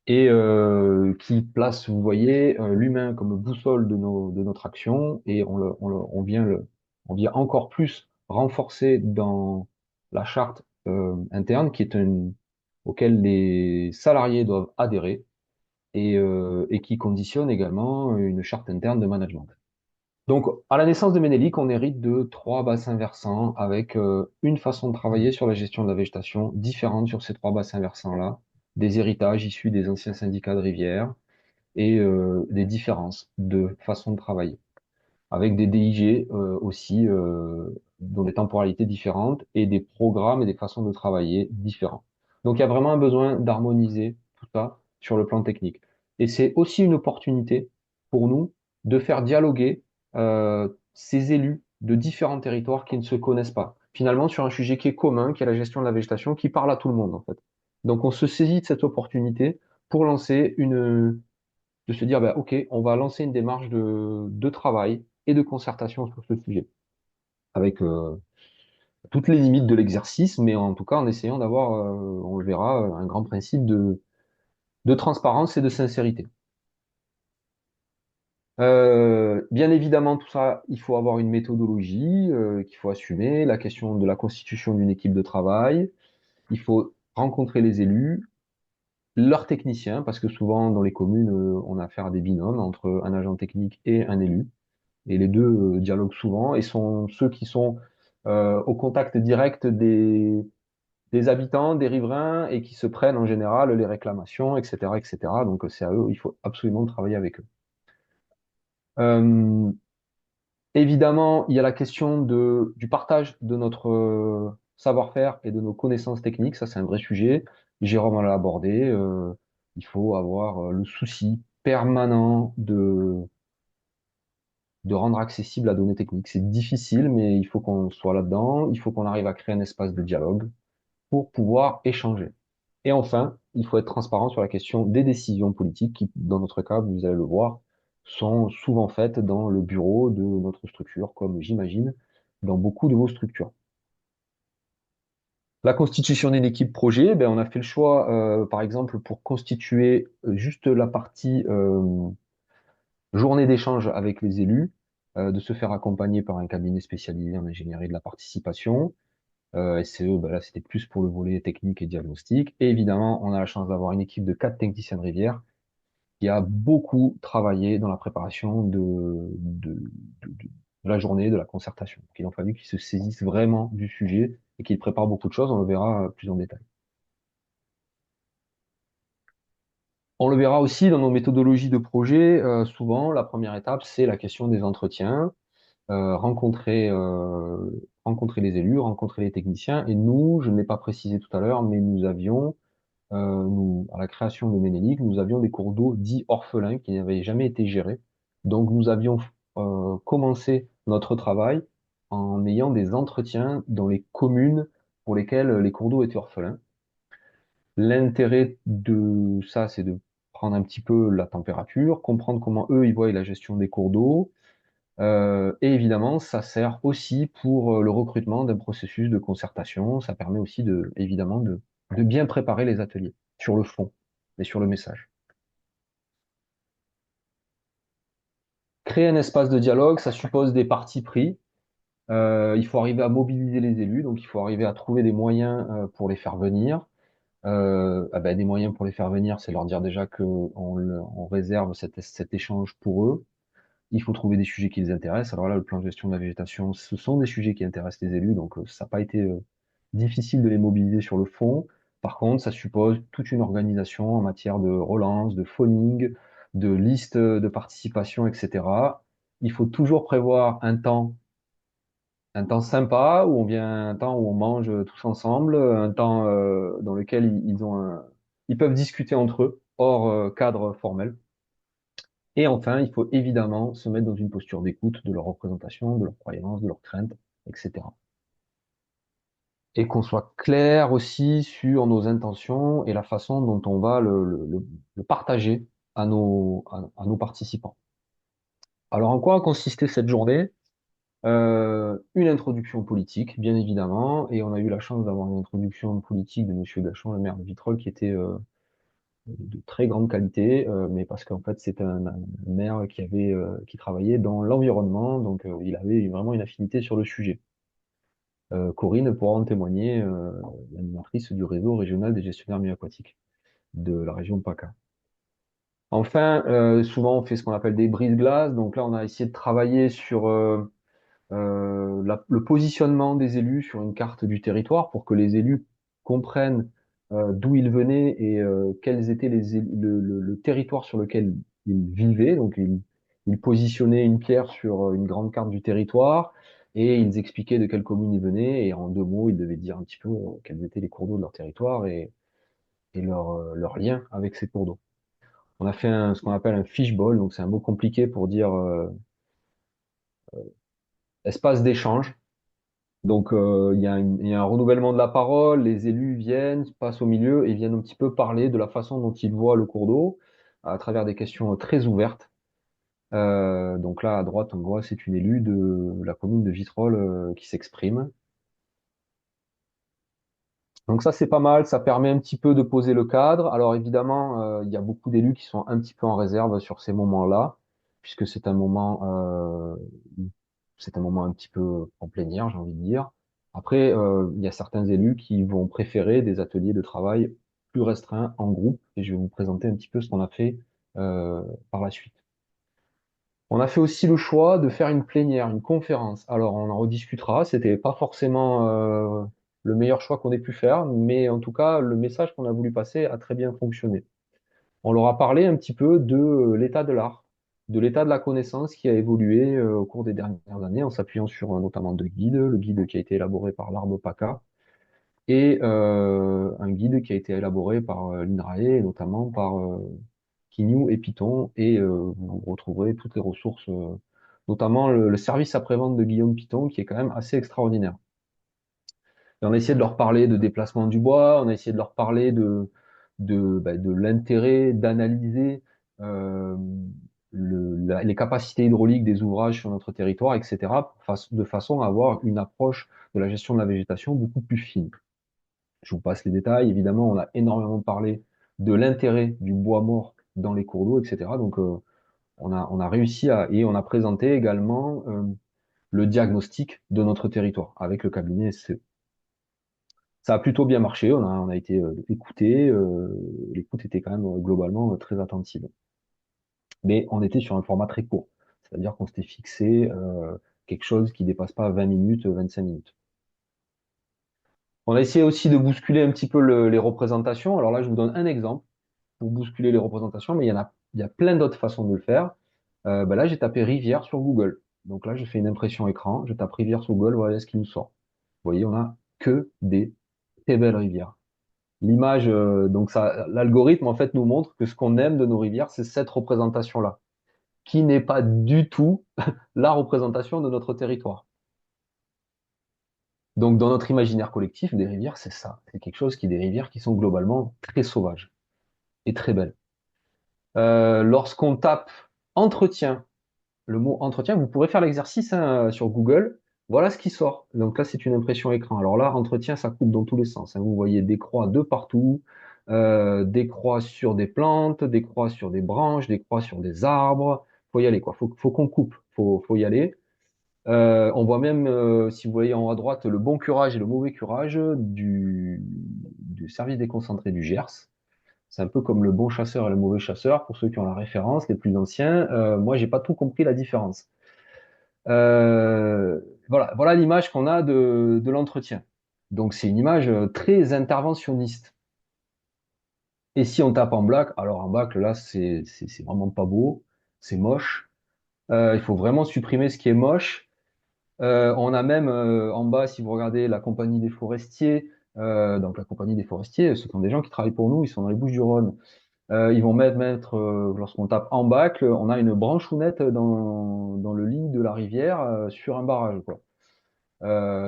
et qui place, vous voyez, l'humain comme boussole de notre action et on vient encore plus renforcer dans la charte interne auquel les salariés doivent adhérer et qui conditionne également une charte interne de management. Donc, à la naissance de Ménélique, on hérite de trois bassins versants avec une façon de travailler sur la gestion de la végétation différente sur ces trois bassins versants-là, des héritages issus des anciens syndicats de rivière et des différences de façon de travailler, avec des DIG aussi dans des temporalités différentes et des programmes et des façons de travailler différents. Donc, il y a vraiment un besoin d'harmoniser tout ça sur le plan technique. Et c'est aussi une opportunité pour nous de faire dialoguer ces élus de différents territoires qui ne se connaissent pas. Finalement, sur un sujet qui est commun, qui est la gestion de la végétation, qui parle à tout le monde, en fait. Donc, on se saisit de cette opportunité pour de se dire, bah, OK, on va lancer une démarche de travail et de concertation sur ce sujet, avec toutes les limites de l'exercice, mais en tout cas en essayant d'avoir, on le verra, un grand principe de transparence et de sincérité. Bien évidemment, tout ça, il faut avoir une méthodologie qu'il faut assumer, la question de la constitution d'une équipe de travail, il faut rencontrer les élus, leurs techniciens, parce que souvent dans les communes, on a affaire à des binômes entre un agent technique et un élu. Et les deux dialoguent souvent et sont ceux qui sont au contact direct des habitants, des riverains et qui se prennent en général les réclamations, etc., etc. Donc c'est à eux, il faut absolument travailler avec eux. Euh, Évidemment, il y a la question du partage de notre savoir-faire et de nos connaissances techniques. Ça, c'est un vrai sujet. Jérôme l'a abordé. Il faut avoir le souci permanent de rendre accessible la donnée technique. C'est difficile, mais il faut qu'on soit là-dedans. Il faut qu'on arrive à créer un espace de dialogue pour pouvoir échanger. Et enfin, il faut être transparent sur la question des décisions politiques qui, dans notre cas, vous allez le voir, sont souvent faites dans le bureau de notre structure, comme j'imagine dans beaucoup de vos structures. La constitution d'une équipe projet, ben, on a fait le choix, par exemple, pour constituer juste la partie journée d'échange avec les élus, de se faire accompagner par un cabinet spécialisé en ingénierie de la participation. SCE, ben là, c'était plus pour le volet technique et diagnostic. Et évidemment, on a la chance d'avoir une équipe de 4 techniciens de rivière qui a beaucoup travaillé dans la préparation de la journée, de la concertation. Donc, il a fallu qu'ils se saisissent vraiment du sujet et qu'ils préparent beaucoup de choses. On le verra plus en détail. On le verra aussi dans nos méthodologies de projet. Souvent, la première étape, c'est la question des entretiens, rencontrer les élus, rencontrer les techniciens. Et nous, je ne l'ai pas précisé tout à l'heure, mais nous avions, à la création de Ménélique, nous avions des cours d'eau dits orphelins qui n'avaient jamais été gérés. Donc, nous avions commencé notre travail en ayant des entretiens dans les communes pour lesquelles les cours d'eau étaient orphelins. L'intérêt de ça, c'est de prendre un petit peu la température, comprendre comment eux, ils voient la gestion des cours d'eau. Et évidemment, ça sert aussi pour le recrutement d'un processus de concertation. Ça permet aussi évidemment, de bien préparer les ateliers sur le fond et sur le message. Créer un espace de dialogue, ça suppose des partis pris. Il faut arriver à mobiliser les élus, donc il faut arriver à trouver des moyens pour les faire venir. Des moyens pour les faire venir, c'est leur dire déjà on réserve cet échange pour eux. Il faut trouver des sujets qui les intéressent. Alors là, le plan de gestion de la végétation, ce sont des sujets qui intéressent les élus, donc ça n'a pas été difficile de les mobiliser sur le fond. Par contre, ça suppose toute une organisation en matière de relance, de phoning, de liste de participation, etc. Il faut toujours prévoir un temps sympa où on vient, un temps où on mange tous ensemble, un temps dans lequel ils peuvent discuter entre eux hors cadre formel. Et enfin, il faut évidemment se mettre dans une posture d'écoute de leurs représentations, de leurs croyances, de leurs craintes, etc. Et qu'on soit clair aussi sur nos intentions et la façon dont on va le partager à nos participants. Alors, en quoi a consisté cette journée? Une introduction politique, bien évidemment, et on a eu la chance d'avoir une introduction politique de Monsieur Gachon, le maire de Vitrolles, qui était de très grande qualité, mais parce qu'en fait c'est un maire qui travaillait dans l'environnement, donc il avait vraiment une affinité sur le sujet. Corinne pourra en témoigner, l'animatrice du réseau régional des gestionnaires milieux aquatiques de la région PACA. Enfin, souvent on fait ce qu'on appelle des brise-glaces, donc là on a essayé de travailler sur le positionnement des élus sur une carte du territoire pour que les élus comprennent d'où ils venaient et quels étaient le territoire sur lequel ils vivaient. Donc, ils positionnaient une pierre sur une grande carte du territoire et ils expliquaient de quelle commune ils venaient. Et en 2 mots, ils devaient dire un petit peu quels étaient les cours d'eau de leur territoire et leur lien avec ces cours d'eau. On a fait ce qu'on appelle un fishbowl, donc c'est un mot compliqué pour dire espace d'échange. Donc, il y a un renouvellement de la parole, les élus viennent, passent au milieu et viennent un petit peu parler de la façon dont ils voient le cours d'eau à travers des questions très ouvertes. Donc là, à droite, on voit, c'est une élue de la commune de Vitrolles qui s'exprime. Donc ça, c'est pas mal, ça permet un petit peu de poser le cadre. Alors évidemment, il y a beaucoup d'élus qui sont un petit peu en réserve sur ces moments-là, puisque c'est un moment un petit peu en plénière, j'ai envie de dire. Après, il y a certains élus qui vont préférer des ateliers de travail plus restreints en groupe, et je vais vous présenter un petit peu ce qu'on a fait par la suite. On a fait aussi le choix de faire une plénière, une conférence. Alors, on en rediscutera. C'était pas forcément le meilleur choix qu'on ait pu faire, mais en tout cas, le message qu'on a voulu passer a très bien fonctionné. On leur a parlé un petit peu de l'état de l'art, de l'état de la connaissance qui a évolué au cours des dernières années, en s'appuyant sur notamment deux guides, le guide qui a été élaboré par l'Arbre PACA et un guide qui a été élaboré par l'INRAE, et notamment par Quignou et Python, et vous retrouverez toutes les ressources, notamment le service après-vente de Guillaume Python, qui est quand même assez extraordinaire. Et on a essayé de leur parler de déplacement du bois, on a essayé de leur parler de l'intérêt d'analyser euh, les capacités hydrauliques des ouvrages sur notre territoire, etc., de façon à avoir une approche de la gestion de la végétation beaucoup plus fine. Je vous passe les détails. Évidemment, on a énormément parlé de l'intérêt du bois mort dans les cours d'eau, etc. Donc, on a réussi et on a présenté également le diagnostic de notre territoire avec le cabinet SCE. Ça a plutôt bien marché, on a été écoutés, l'écoute était quand même globalement très attentive. Mais on était sur un format très court, c'est-à-dire qu'on s'était fixé quelque chose qui dépasse pas 20 minutes, 25 minutes. On a essayé aussi de bousculer un petit peu les représentations. Alors là, je vous donne un exemple pour bousculer les représentations, mais il y a plein d'autres façons de le faire. Là, j'ai tapé rivière sur Google. Donc là, je fais une impression écran, je tape rivière sur Google, voilà ce qui nous sort. Vous voyez, on a que des très belles rivières. L'image, donc ça, l'algorithme en fait nous montre que ce qu'on aime de nos rivières, c'est cette représentation-là, qui n'est pas du tout la représentation de notre territoire. Donc dans notre imaginaire collectif, des rivières, c'est ça. C'est quelque chose des rivières qui sont globalement très sauvages et très belles. Lorsqu'on tape entretien, le mot entretien, vous pourrez faire l'exercice sur Google. Voilà ce qui sort. Donc là, c'est une impression écran. Alors là, entretien, ça coupe dans tous les sens, hein. Vous voyez des croix de partout, des croix sur des plantes, des croix sur des branches, des croix sur des arbres. Faut y aller, quoi. Faut qu'on coupe. Faut y aller. On voit même, si vous voyez en haut à droite, le bon curage et le mauvais curage du service déconcentré du Gers. C'est un peu comme le bon chasseur et le mauvais chasseur, pour ceux qui ont la référence, les plus anciens. Moi, j'ai pas tout compris la différence. Voilà l'image qu'on a de l'entretien. Donc, c'est une image très interventionniste. Et si on tape en black, alors en black, là, c'est vraiment pas beau, c'est moche. Il faut vraiment supprimer ce qui est moche. On a même en bas, si vous regardez la compagnie des forestiers, donc la compagnie des forestiers, ce sont des gens qui travaillent pour nous, ils sont dans les Bouches-du-Rhône. Ils vont mettre lorsqu'on tape en bac, on a une branchounette dans le lit de la rivière sur un barrage, quoi.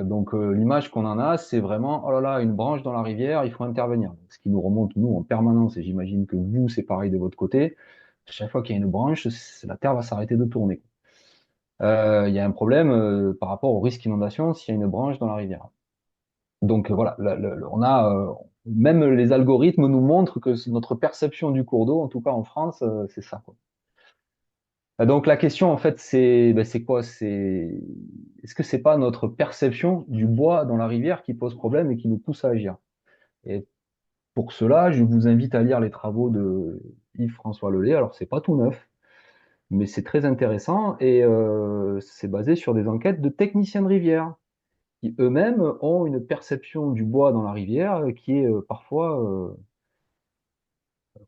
Donc l'image qu'on en a, c'est vraiment, oh là là, une branche dans la rivière, il faut intervenir. Donc, ce qui nous remonte, nous, en permanence, et j'imagine que vous, c'est pareil de votre côté, chaque fois qu'il y a une branche, la Terre va s'arrêter de tourner. il y a un problème par rapport au risque inondation s'il y a une branche dans la rivière. Donc voilà, on a même les algorithmes nous montrent que notre perception du cours d'eau, en tout cas en France, c'est ça, quoi. Donc la question en fait c'est ben, c'est quoi? C'est est-ce que c'est pas notre perception du bois dans la rivière qui pose problème et qui nous pousse à agir? Et pour cela, je vous invite à lire les travaux de Yves-François Lelay. Alors c'est pas tout neuf, mais c'est très intéressant et c'est basé sur des enquêtes de techniciens de rivière qui eux-mêmes ont une perception du bois dans la rivière qui est parfois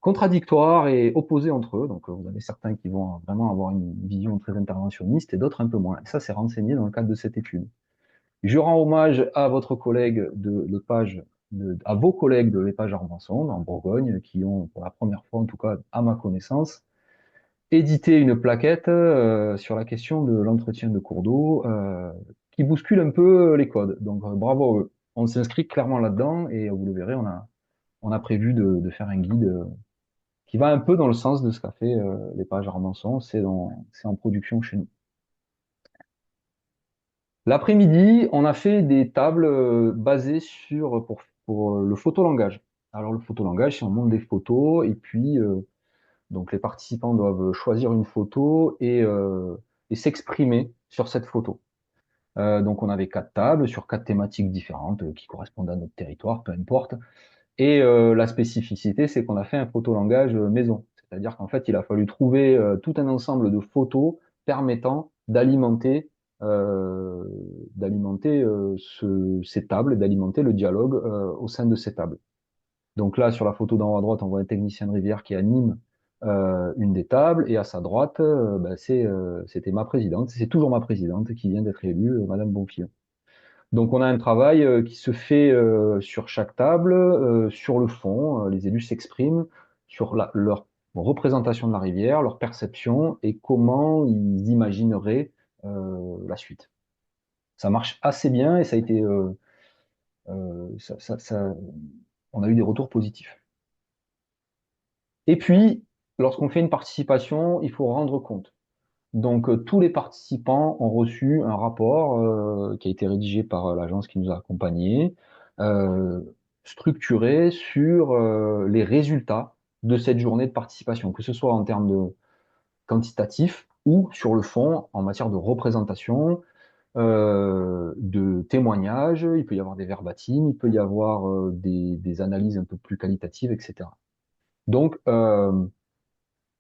contradictoire et opposée entre eux. Donc, vous avez certains qui vont vraiment avoir une vision très interventionniste et d'autres un peu moins. Et ça, c'est renseigné dans le cadre de cette étude. Je rends hommage à votre collègue de l'EPAGE, à vos collègues de l'EPAGE Armançon, en Bourgogne, qui ont, pour la première fois, en tout cas, à ma connaissance, édité une plaquette sur la question de l'entretien de cours d'eau, qui bouscule un peu les codes. Donc, bravo à eux. On s'inscrit clairement là-dedans et vous le verrez, on a prévu de faire un guide qui va un peu dans le sens de ce qu'a fait les pages Armançon. C'est en production chez nous. L'après-midi, on a fait des tables basées pour le photolangage. Alors le photolangage, c'est on monte des photos et puis donc les participants doivent choisir une photo et s'exprimer sur cette photo. Donc on avait 4 tables sur 4 thématiques différentes qui correspondent à notre territoire, peu importe. Et la spécificité, c'est qu'on a fait un photolangage maison. C'est-à-dire qu'en fait, il a fallu trouver tout un ensemble de photos permettant euh, d'alimenter ces tables, d'alimenter le dialogue au sein de ces tables. Donc là, sur la photo d'en haut à droite, on voit un technicien de rivière qui anime une des tables, et à sa droite, c'était ma présidente, c'est toujours ma présidente qui vient d'être élue, Madame Bonfillon. Donc on a un travail qui se fait sur chaque table, sur le fond, les élus s'expriment sur leur représentation de la rivière, leur perception et comment ils imagineraient la suite. Ça marche assez bien et ça a été, on a eu des retours positifs. Et puis, lorsqu'on fait une participation, il faut rendre compte. Donc, tous les participants ont reçu un rapport qui a été rédigé par l'agence qui nous a accompagnés, euh, structuré sur les résultats de cette journée de participation, que ce soit en termes de quantitatif ou sur le fond en matière de représentation, de témoignages. Il peut y avoir des verbatims, il peut y avoir des analyses un peu plus qualitatives, etc. Donc,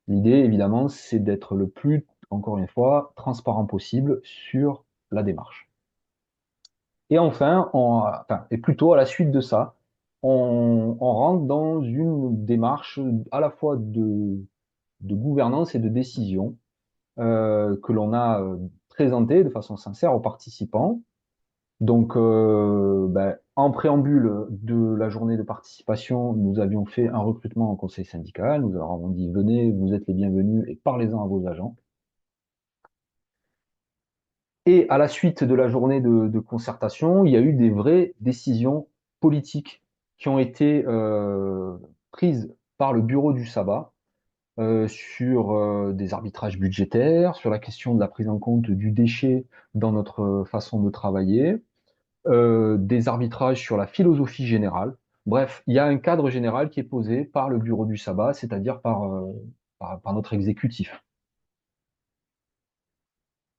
l'idée, évidemment, c'est d'être le plus, encore une fois, transparent possible sur la démarche. Et enfin, et plutôt à la suite de ça, on rentre dans une démarche à la fois de gouvernance et de décision que l'on a présentée de façon sincère aux participants. Donc, en préambule de la journée de participation, nous avions fait un recrutement en conseil syndical. Nous leur avons dit, venez, vous êtes les bienvenus et parlez-en à vos agents. Et à la suite de la journée de concertation, il y a eu des vraies décisions politiques qui ont été prises par le bureau du sabbat sur des arbitrages budgétaires, sur la question de la prise en compte du déchet dans notre façon de travailler, des arbitrages sur la philosophie générale. Bref, il y a un cadre général qui est posé par le bureau du sabbat, c'est-à-dire par notre exécutif.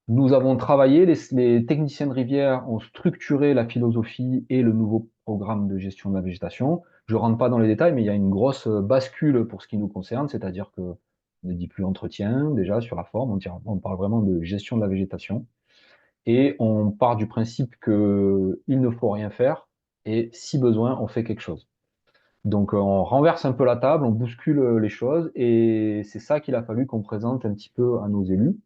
Nous avons travaillé, les techniciens de rivière ont structuré la philosophie et le nouveau programme de gestion de la végétation. Je ne rentre pas dans les détails, mais il y a une grosse bascule pour ce qui nous concerne, c'est-à-dire que on ne dit plus entretien déjà sur la forme, on parle vraiment de gestion de la végétation. Et on part du principe qu'il ne faut rien faire et si besoin, on fait quelque chose. Donc on renverse un peu la table, on bouscule les choses et c'est ça qu'il a fallu qu'on présente un petit peu à nos élus.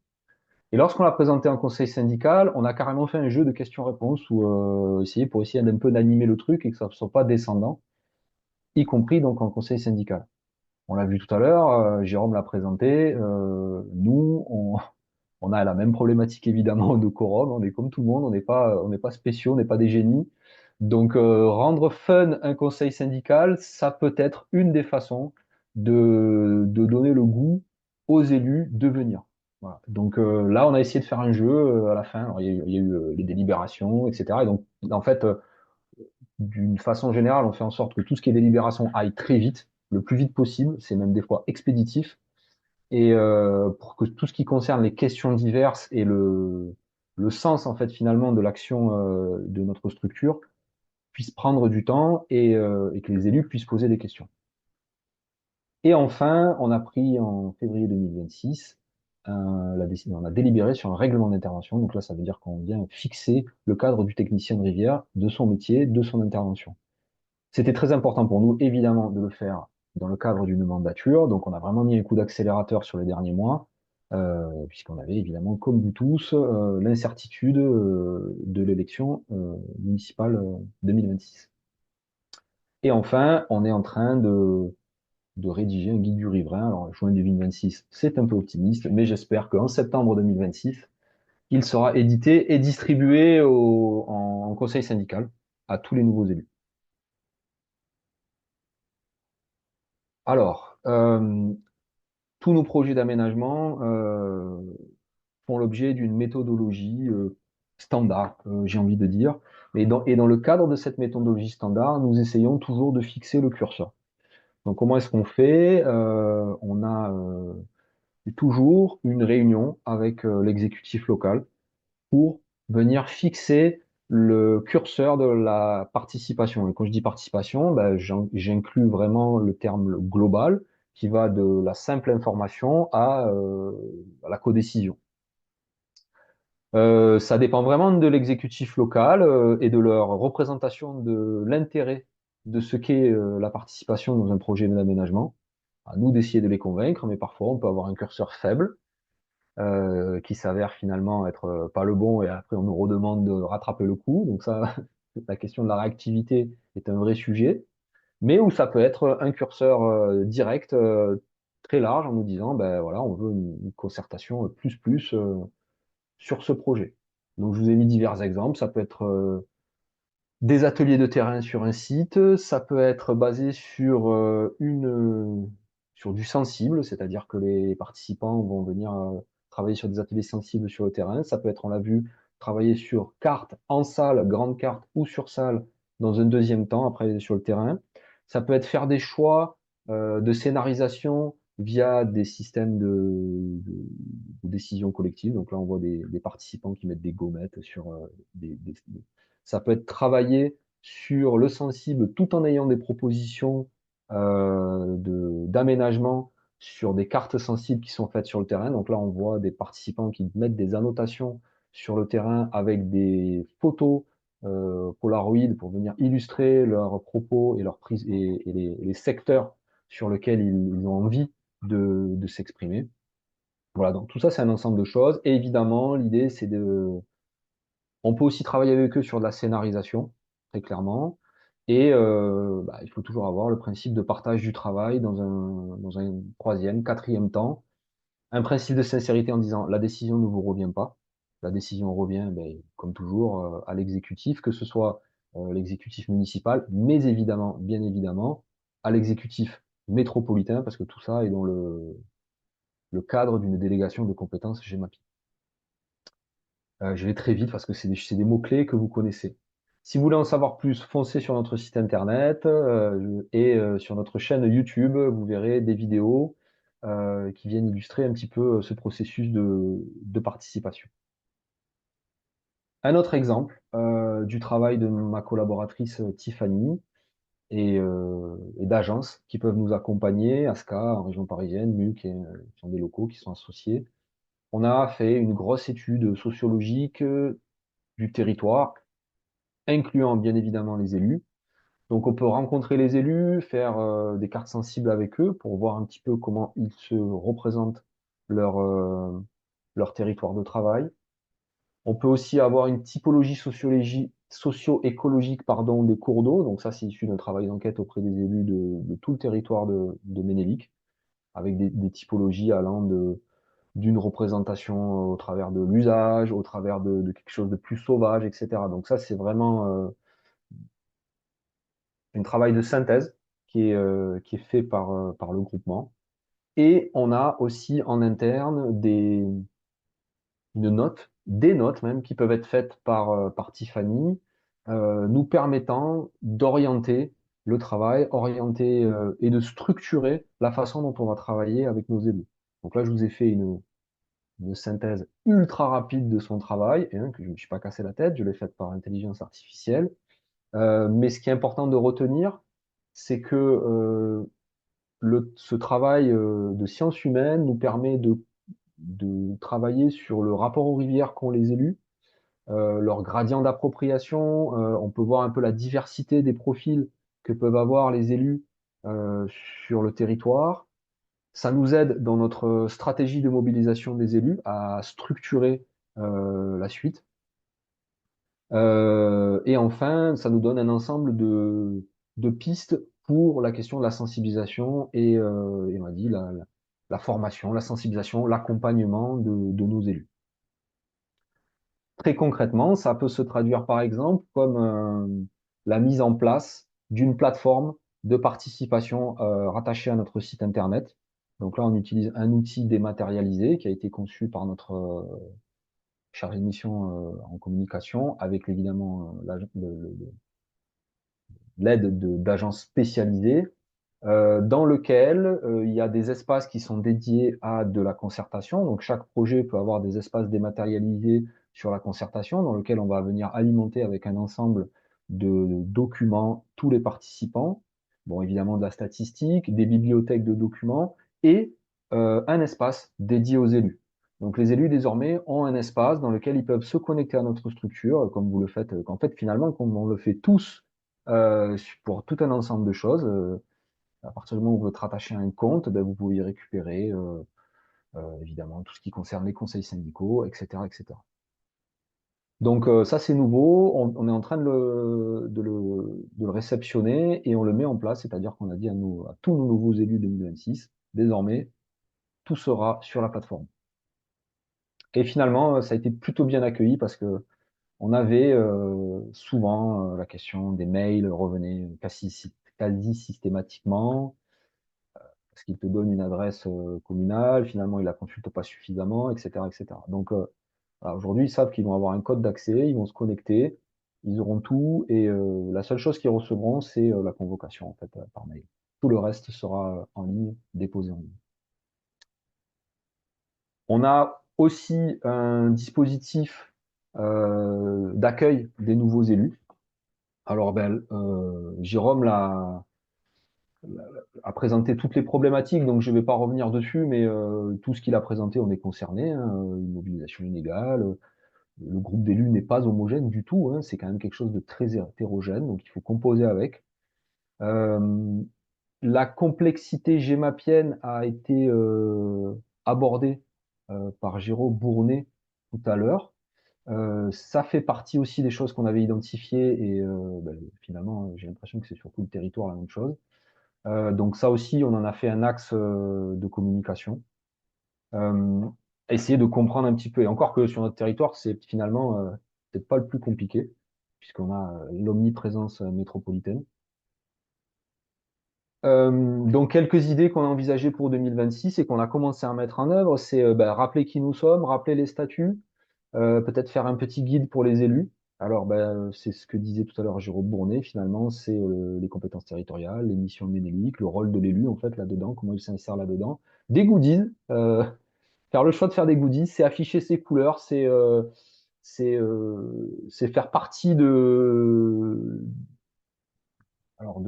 Et lorsqu'on l'a présenté en conseil syndical, on a carrément fait un jeu de questions-réponses pour essayer d'un peu d'animer le truc et que ça ne soit pas descendant, y compris donc en conseil syndical. On l'a vu tout à l'heure, Jérôme l'a présenté. On a la même problématique évidemment de quorum. On est comme tout le monde, on n'est pas spéciaux, on n'est pas des génies. Donc rendre fun un conseil syndical, ça peut être une des façons de donner le goût aux élus de venir. Voilà. Donc là, on a essayé de faire un jeu à la fin. Alors, il y a eu les délibérations, etc. Et donc, en fait, d'une façon générale, on fait en sorte que tout ce qui est délibération aille très vite, le plus vite possible. C'est même des fois expéditif. Et pour que tout ce qui concerne les questions diverses et le sens, en fait, finalement, de l'action de notre structure puisse prendre du temps et que les élus puissent poser des questions. Et enfin, on a pris en février 2026 la décision, on a délibéré sur un règlement d'intervention. Donc là, ça veut dire qu'on vient fixer le cadre du technicien de rivière, de son métier, de son intervention. C'était très important pour nous, évidemment, de le faire dans le cadre d'une mandature. Donc on a vraiment mis un coup d'accélérateur sur les derniers mois, puisqu'on avait évidemment, comme vous tous, l'incertitude de l'élection municipale 2026. Et enfin, on est en train de rédiger un guide du riverain. Alors, juin 2026, c'est un peu optimiste, mais j'espère qu'en septembre 2026, il sera édité et distribué en conseil syndical à tous les nouveaux élus. Alors, tous nos projets d'aménagement font l'objet d'une méthodologie standard, j'ai envie de dire. Et dans le cadre de cette méthodologie standard, nous essayons toujours de fixer le curseur. Donc, comment est-ce qu'on fait? On a toujours une réunion avec l'exécutif local pour venir fixer le curseur de la participation. Et quand je dis participation, ben, j'inclus vraiment le terme global qui va de la simple information à la codécision. Ça dépend vraiment de l'exécutif local et de leur représentation de l'intérêt de ce qu'est la participation dans un projet d'aménagement. À nous d'essayer de les convaincre, mais parfois on peut avoir un curseur faible qui s'avère finalement être pas le bon et après on nous redemande de rattraper le coup. Donc ça, la question de la réactivité est un vrai sujet, mais où ça peut être un curseur direct très large en nous disant ben voilà, on veut une concertation plus sur ce projet. Donc je vous ai mis divers exemples. Ça peut être des ateliers de terrain sur un site, ça peut être basé sur sur du sensible, c'est-à-dire que les participants vont venir travailler sur des ateliers sensibles sur le terrain. Ça peut être, on l'a vu, travailler sur carte en salle, grande carte ou sur salle dans un deuxième temps après sur le terrain. Ça peut être faire des choix de scénarisation via des systèmes de décision collective. Donc là, on voit des participants qui mettent des gommettes sur ça peut être travaillé sur le sensible tout en ayant des propositions d'aménagement sur des cartes sensibles qui sont faites sur le terrain. Donc là, on voit des participants qui mettent des annotations sur le terrain avec des photos Polaroid pour venir illustrer leurs propos et leurs prises et les secteurs sur lesquels ils ont envie de s'exprimer. Voilà, donc tout ça, c'est un ensemble de choses. Et évidemment, l'idée, c'est de on peut aussi travailler avec eux sur de la scénarisation, très clairement. Et bah, il faut toujours avoir le principe de partage du travail dans un troisième, quatrième temps. Un principe de sincérité en disant la décision ne vous revient pas. La décision revient, ben, comme toujours, à l'exécutif, que ce soit l'exécutif municipal, mais évidemment, bien évidemment, à l'exécutif métropolitain, parce que tout ça est dans le cadre d'une délégation de compétences GEMAPI. Je vais très vite parce que c'est des mots-clés que vous connaissez. Si vous voulez en savoir plus, foncez sur notre site internet et sur notre chaîne YouTube, vous verrez des vidéos qui viennent illustrer un petit peu ce processus de participation. Un autre exemple du travail de ma collaboratrice Tiffany et d'agences qui peuvent nous accompagner, ASCA en région parisienne, MUC, qui sont des locaux qui sont associés. On a fait une grosse étude sociologique du territoire incluant bien évidemment les élus. Donc on peut rencontrer les élus, faire des cartes sensibles avec eux pour voir un petit peu comment ils se représentent leur, leur territoire de travail. On peut aussi avoir une typologie socio-écologique pardon, des cours d'eau. Donc ça, c'est issu d'un travail d'enquête auprès des élus de tout le territoire de Ménélic, avec des typologies allant d'une représentation au travers de l'usage, au travers de quelque chose de plus sauvage, etc. Donc ça, c'est vraiment un travail de synthèse qui est fait par le groupement. Et on a aussi en interne une note, des notes même, qui peuvent être faites par Tiffany, nous permettant d'orienter le travail, orienter et de structurer la façon dont on va travailler avec nos élus. Donc là, je vous ai fait une synthèse ultra rapide de son travail, et que je ne me suis pas cassé la tête, je l'ai faite par intelligence artificielle. Mais ce qui est important de retenir, c'est que ce travail de sciences humaines nous permet de travailler sur le rapport aux rivières qu'ont les élus, leur gradient d'appropriation. On peut voir un peu la diversité des profils que peuvent avoir les élus euh, sur le territoire. Ça nous aide dans notre stratégie de mobilisation des élus à structurer la suite. Et enfin, ça nous donne un ensemble de pistes pour la question de la sensibilisation et on a dit la formation, la sensibilisation, l'accompagnement de nos élus. Très concrètement, ça peut se traduire par exemple comme la mise en place d'une plateforme de participation rattachée à notre site internet. Donc là, on utilise un outil dématérialisé qui a été conçu par notre chargé de mission en communication, avec évidemment l'aide d'agences spécialisées dans lequel il y a des espaces qui sont dédiés à de la concertation. Donc chaque projet peut avoir des espaces dématérialisés sur la concertation, dans lequel on va venir alimenter avec un ensemble de documents tous les participants. Bon, évidemment de la statistique, des bibliothèques de documents et un espace dédié aux élus. Donc les élus désormais ont un espace dans lequel ils peuvent se connecter à notre structure, comme vous le faites, qu'en fait finalement, comme on le fait tous pour tout un ensemble de choses. À partir du moment où vous êtes rattaché à un compte, ben, vous pouvez y récupérer évidemment tout ce qui concerne les conseils syndicaux, etc., etc. Donc ça c'est nouveau, on est en train de le réceptionner et on le met en place, c'est-à-dire qu'on a dit à tous nos nouveaux élus 2026, désormais tout sera sur la plateforme. Et finalement, ça a été plutôt bien accueilli parce que on avait souvent la question des mails revenait quasi systématiquement. Parce qu'il te donne une adresse communale, finalement il la consulte pas suffisamment, etc., etc. Donc voilà, aujourd'hui ils savent qu'ils vont avoir un code d'accès, ils vont se connecter, ils auront tout et la seule chose qu'ils recevront c'est la convocation en fait par mail. Tout le reste sera en ligne, déposé en ligne. On a aussi un dispositif d'accueil des nouveaux élus. Alors ben, Jérôme a présenté toutes les problématiques, donc je ne vais pas revenir dessus, mais tout ce qu'il a présenté, on est concerné, hein, une mobilisation inégale, le groupe d'élus n'est pas homogène du tout, hein, c'est quand même quelque chose de très hétérogène, donc il faut composer avec. Euh, la complexité gémapienne a été abordée par Jérôme Bournet tout à l'heure. Ça fait partie aussi des choses qu'on avait identifiées et ben, finalement, j'ai l'impression que c'est sur tout le territoire la même chose. Donc ça aussi, on en a fait un axe de communication. Euh, essayer de comprendre un petit peu. Et encore que sur notre territoire, c'est finalement peut-être pas le plus compliqué, puisqu'on a l'omniprésence métropolitaine. Donc quelques idées qu'on a envisagées pour 2026 et qu'on a commencé à mettre en œuvre, c'est rappeler qui nous sommes, rappeler les statuts, peut-être faire un petit guide pour les élus. Alors, c'est ce que disait tout à l'heure Jérôme Bournet, finalement, c'est les compétences territoriales, les missions ménéliques, le rôle de l'élu, en fait, là-dedans, comment il s'insère là-dedans. Des goodies, faire le choix de faire des goodies, c'est afficher ses couleurs, c'est faire partie alors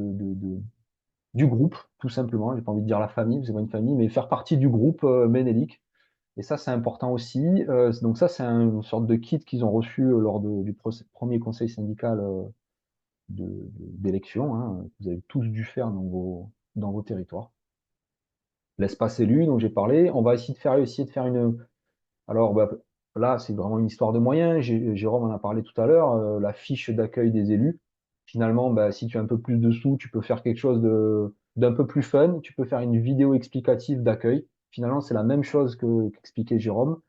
du groupe, tout simplement. J'ai pas envie de dire la famille, c'est pas une famille, mais faire partie du groupe ménélique. Et ça, c'est important aussi. Donc ça, c'est une sorte de kit qu'ils ont reçu lors du premier conseil syndical d'élection, hein, que vous avez tous dû faire dans vos territoires. L'espace élu dont j'ai parlé, on va essayer de faire une... Alors là, c'est vraiment une histoire de moyens. Jérôme en a parlé tout à l'heure, la fiche d'accueil des élus. Finalement, si tu as un peu plus de sous, tu peux faire quelque chose d'un peu plus fun. Tu peux faire une vidéo explicative d'accueil. Finalement, c'est la même chose qu'expliquait Jérôme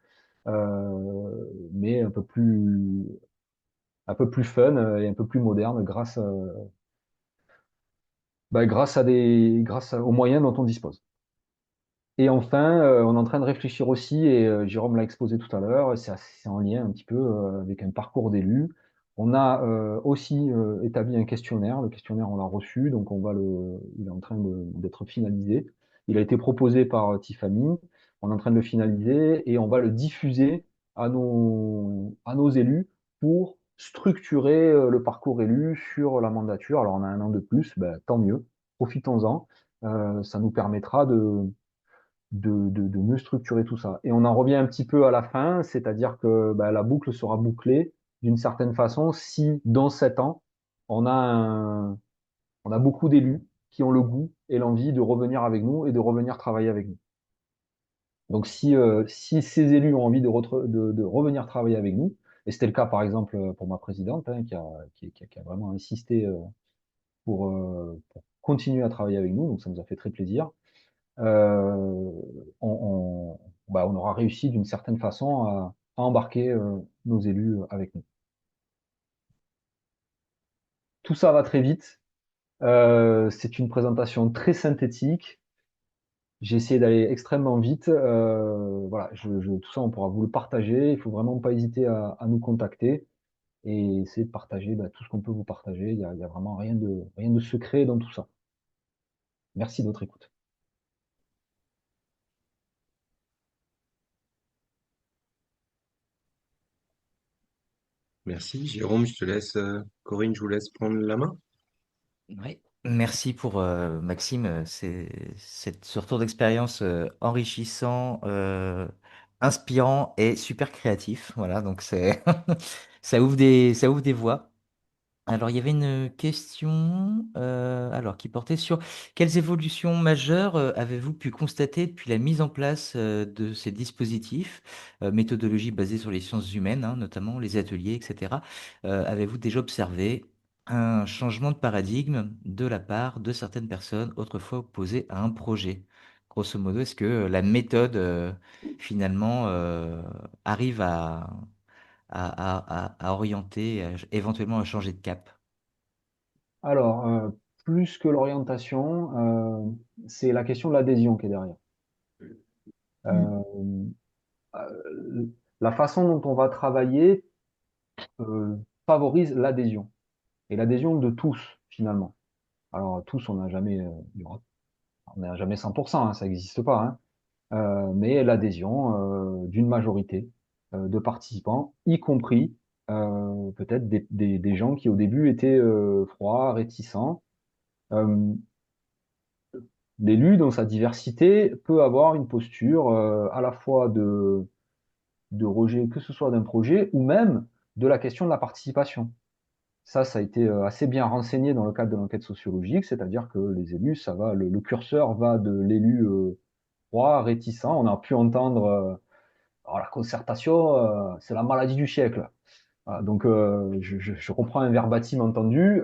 mais un peu plus fun et un peu plus moderne grâce aux moyens dont on dispose. Et enfin, on est en train de réfléchir aussi, et Jérôme l'a exposé tout à l'heure, c'est en lien un petit peu avec un parcours d'élu. On a aussi établi un questionnaire. Le questionnaire, on l'a reçu, donc il est en train d'être finalisé. Il a été proposé par Tiffany. On est en train de le finaliser et on va le diffuser à nos élus pour structurer le parcours élu sur la mandature. Alors, on a un an de plus, ben, tant mieux. Profitons-en. Ça nous permettra de mieux structurer tout ça. Et on en revient un petit peu à la fin, c'est-à-dire que bah, la boucle sera bouclée d'une certaine façon si dans 7 ans, on a on a beaucoup d'élus qui ont le goût et l'envie de revenir avec nous et de revenir travailler avec nous. Donc si ces élus ont envie de revenir travailler avec nous, et c'était le cas par exemple pour ma présidente hein, qui a vraiment insisté pour continuer à travailler avec nous, donc ça nous a fait très plaisir. euh, on, on aura réussi d'une certaine façon à embarquer nos élus avec nous. Tout ça va très vite. C'est une présentation très synthétique. J'ai essayé d'aller extrêmement vite. Voilà, tout ça, on pourra vous le partager. Il faut vraiment pas hésiter à nous contacter et essayer de partager bah, tout ce qu'on peut vous partager. Il y a vraiment rien de secret dans tout ça. Merci de votre écoute. Merci, Jérôme, je te laisse, Corinne, je vous laisse prendre la main. Oui, merci pour Maxime, ce retour d'expérience enrichissant, inspirant et super créatif. Voilà, donc c'est ça ouvre des voies. Alors, il y avait une question qui portait sur quelles évolutions majeures avez-vous pu constater depuis la mise en place de ces dispositifs, méthodologie basée sur les sciences humaines, hein, notamment les ateliers, etc. Avez-vous déjà observé un changement de paradigme de la part de certaines personnes autrefois opposées à un projet? Grosso modo, est-ce que la méthode finalement arrive à orienter, éventuellement à changer de cap? Alors, plus que l'orientation, c'est la question de l'adhésion qui est derrière. Euh, la façon dont on va travailler euh, favorise l'adhésion et l'adhésion de tous finalement. Alors tous, on n'a jamais 100%, hein, ça n'existe pas, hein. Mais l'adhésion d'une majorité de participants, y compris peut-être des gens qui au début étaient froids, réticents. Euh, L'élu, dans sa diversité, peut avoir une posture à la fois de rejet, que ce soit d'un projet ou même de la question de la participation. Ça a été assez bien renseigné dans le cadre de l'enquête sociologique, c'est-à-dire que les élus, le curseur va de l'élu froid, réticent. On a pu entendre alors, la concertation, c'est la maladie du siècle. Voilà, donc je reprends un verbatim entendu.